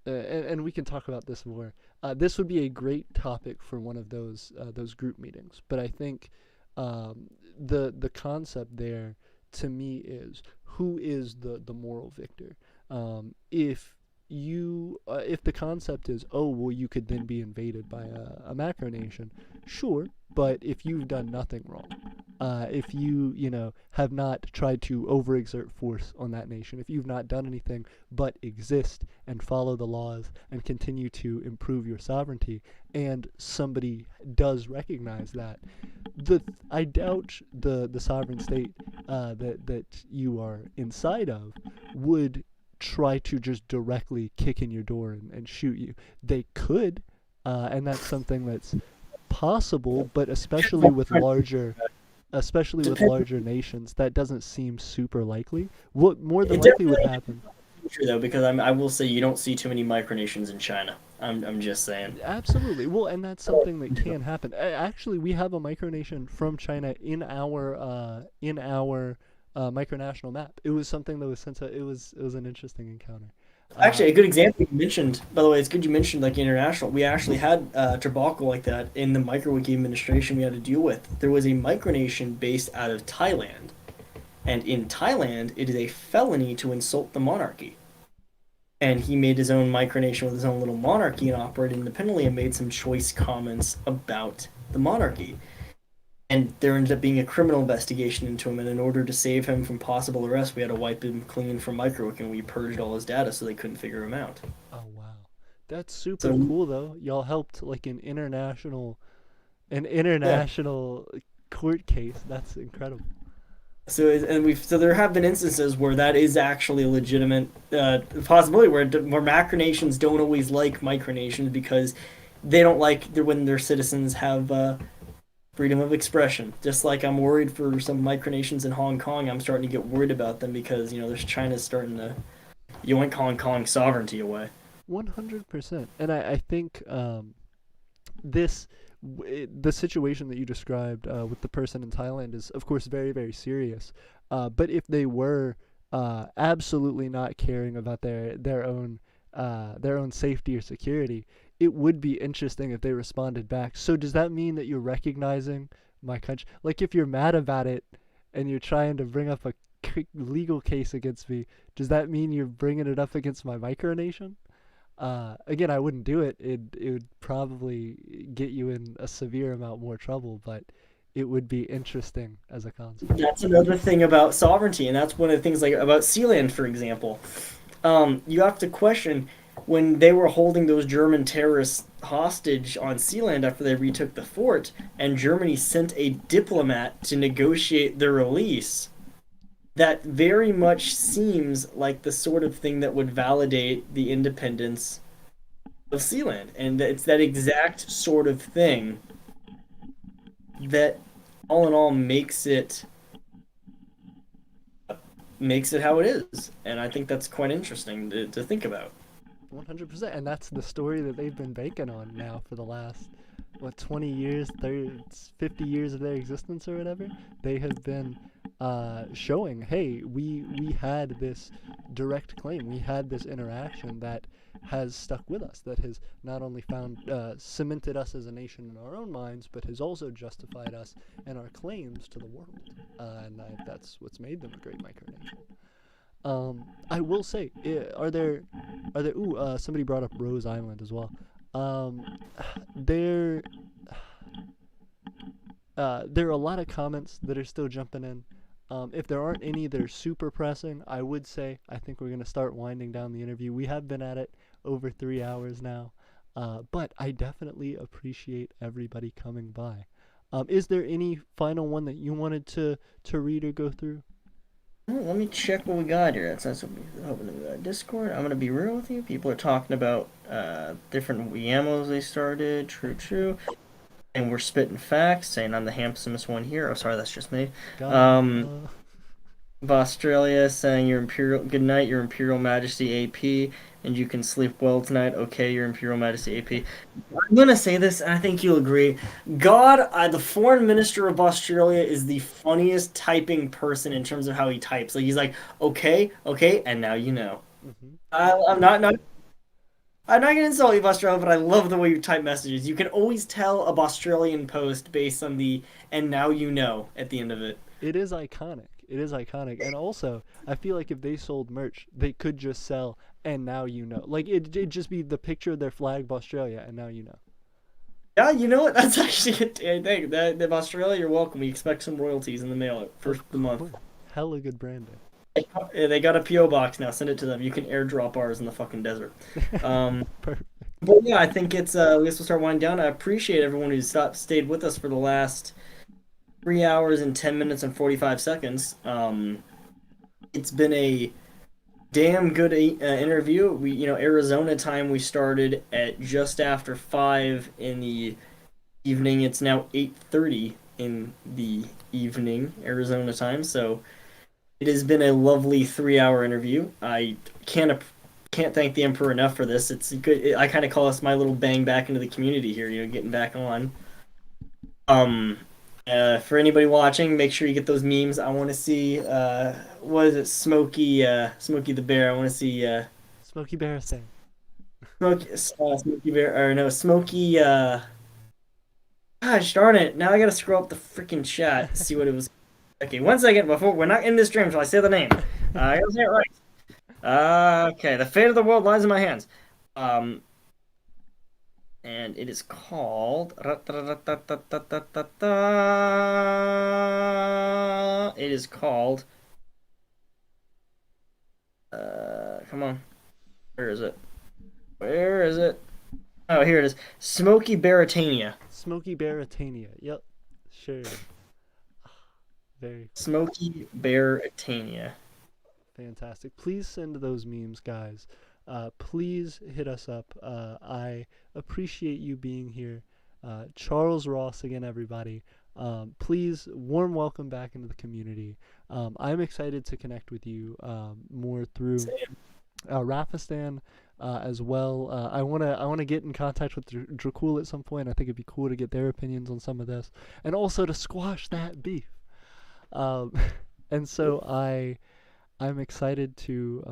and we can talk about this more. This would be a great topic for one of those group meetings. But I think the concept there to me is who is the moral victor. If the concept is, oh well, you could then be invaded by a macronation, sure, but if you've done nothing wrong, if you have not tried to overexert force on that nation, if you've not done anything but exist and follow the laws and continue to improve your sovereignty, and somebody does recognize that, I doubt the sovereign state that you are inside of would try to just directly kick in your door and shoot you. They could, and that's something that's possible, but especially with Depends. larger nations, that doesn't seem super likely. What more than It likely would definitely happen? is true though, because I will say you don't see too many micronations in China. I'm just saying. Absolutely. Well, and that's something that can happen. Actually, we have a micronation from China in our micronational map. It was something that was sent. It was an interesting encounter. Uh, Actually, a good example you mentioned, by the way, it's good you mentioned like international. We actually had a debacle like that in the microwiki administration we had to deal with. There was a micronation based out of Thailand, and in Thailand, it is a felony to insult the monarchy. And he made his own micronation with his own little monarchy and operated independently and made some choice comments about the monarchy. And there ended up being a criminal investigation into him. And in order to save him from possible arrest, we had to wipe him clean from microwiki, and we purged all his data so they couldn't figure him out. oh wow, that's super So cool though. Y'all helped like an yeah, international court case. That's incredible. so there have been instances where that is actually a legitimate possibility where macronations don't always like micronations because they don't like when their citizens have freedom of expression. Just like I'm worried for some micronations in Hong Kong, I'm starting to get worried about them because there's China's starting to yoink Hong Kong sovereignty away. 100%. And I think this the situation that you described with the person in Thailand is, of course, very, very serious. But if they were absolutely not caring about their own safety or security, it would be interesting if they responded back. So does that mean that you're recognizing my country? Like if you're mad about it and you're trying to bring up a legal case against me, does that mean you're bringing it up against my micronation? Again, I wouldn't do it. It would probably get you in a severe amount more trouble, but it would be interesting as a concept. That's another thing about sovereignty, and that's one of the things like about Sealand, for example. You have to question when they were holding those German terrorists hostage on Sealand after they retook the fort, and Germany sent a diplomat to negotiate their release. That very much seems like the sort of thing that would validate the independence of Sealand, and it's that exact sort of thing that, all in all, makes it how it is, and I think that's quite interesting to think about. 100%. And that's the story that they've been banking on now for the last, what, 20 years, 30, 50 years of their existence or whatever. They have been showing, hey, we had this direct claim, we had this interaction that has stuck with us, that has not only found cemented us as a nation in our own minds, but has also justified us and our claims to the world. That's what's made them a great micronation. I will say, are there? Ooh, somebody brought up Rose Island as well. Um, there, there are a lot of comments that are still jumping in. If there aren't any that are super pressing, I would say I think we're gonna start winding down the interview. We have been at it over 3 hours now, but I definitely appreciate everybody coming by. Is there any final one that you wanted to read or go through? Let me check what we got here. That's what we open the Discord. I'm gonna be real with you. People are talking about different Weamos they started. True, true. And we're spitting facts, saying I'm the handsomest one here. Oh, sorry, that's just me. God, Um, of Australia saying your Imperial good night, your Imperial Majesty AP, and you can sleep well tonight. Okay, your Imperial Majesty AP. I'm gonna say this, and I think you'll agree. God, the Foreign Minister of Australia is the funniest typing person in terms of how he types. Like he's like, okay, okay, and now you know. Hmm. I'm not I'm not gonna insult you, Australia, but I love the way you type messages. You can always tell a Australian post based on the "and now you know" at the end of it. It is iconic. It is iconic. And also, I feel like if they sold merch, they could just sell and now you know. Like it'd just be the picture of their flag of Australia and now you know. Yeah, you know what? That's actually a thing. That Australia, you're welcome. We expect some royalties in the mail first Of of the month. course. Hella good branding. They got a PO box now. Send it to them. You can airdrop ours in the fucking desert. Um, Perfect. but yeah, I think it's. I guess we'll start winding down. I appreciate everyone who stayed with us for the last 3 hours and 10 minutes and 45 seconds. It's been a damn good interview. Arizona time. We started at just after 5 in the evening. It's now 8:30 in the evening, Arizona time. So it has been a lovely 3 hour interview. I can't thank the Emperor enough for this. It's good. I kind of call this my little bang back into the community here. Getting back on. Um, for anybody watching, make sure you get those memes. I want to see what is it, Smokey the Bear. I want to see Smokey Bear thing. Smokey Bear or no Smokey. Gosh darn it! Now I gotta scroll up the freaking chat to see what it was. Okay, 1 second before we're not in this stream, so I say the name. I gotta say it right. Okay, the fate of the world lies in my hands. Um, and it is called. It is called. Come on. Where is it? Where is it? Oh, here it is. Smoky Baritania. Smokey Bear Aeternia. Yep. Sure. Very Smoky Baritania. fantastic. Please send those memes, guys. Please hit us up. I appreciate you being here. Charles Ross again, everybody. Please, warm welcome back into the community. I'm excited to connect with you more through Rafistan as well. I wanna get in contact with Dracul at some point. I think it'd be cool to get their opinions on some of this, and also to squash that beef. Um, and so I'm excited to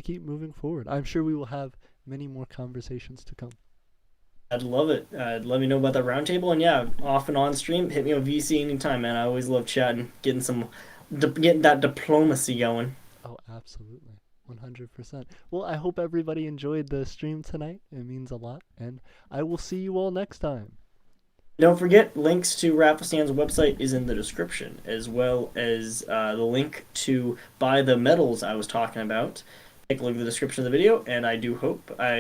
keep moving forward. I'm sure we will have many more conversations to come. I'd love it. Let me know about that roundtable, and yeah, off and on stream, hit me on VC anytime, man. I always love chatting, getting that diplomacy going. Oh, absolutely. 100%. Well, I hope everybody enjoyed the stream tonight. It means a lot. And I will see you all next time. Don't forget, links to Rafastan's website is in the description, as well as the link to buy the medals I was talking about. Take a look at the description of the video, and I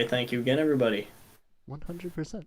thank you again, everybody. 100%.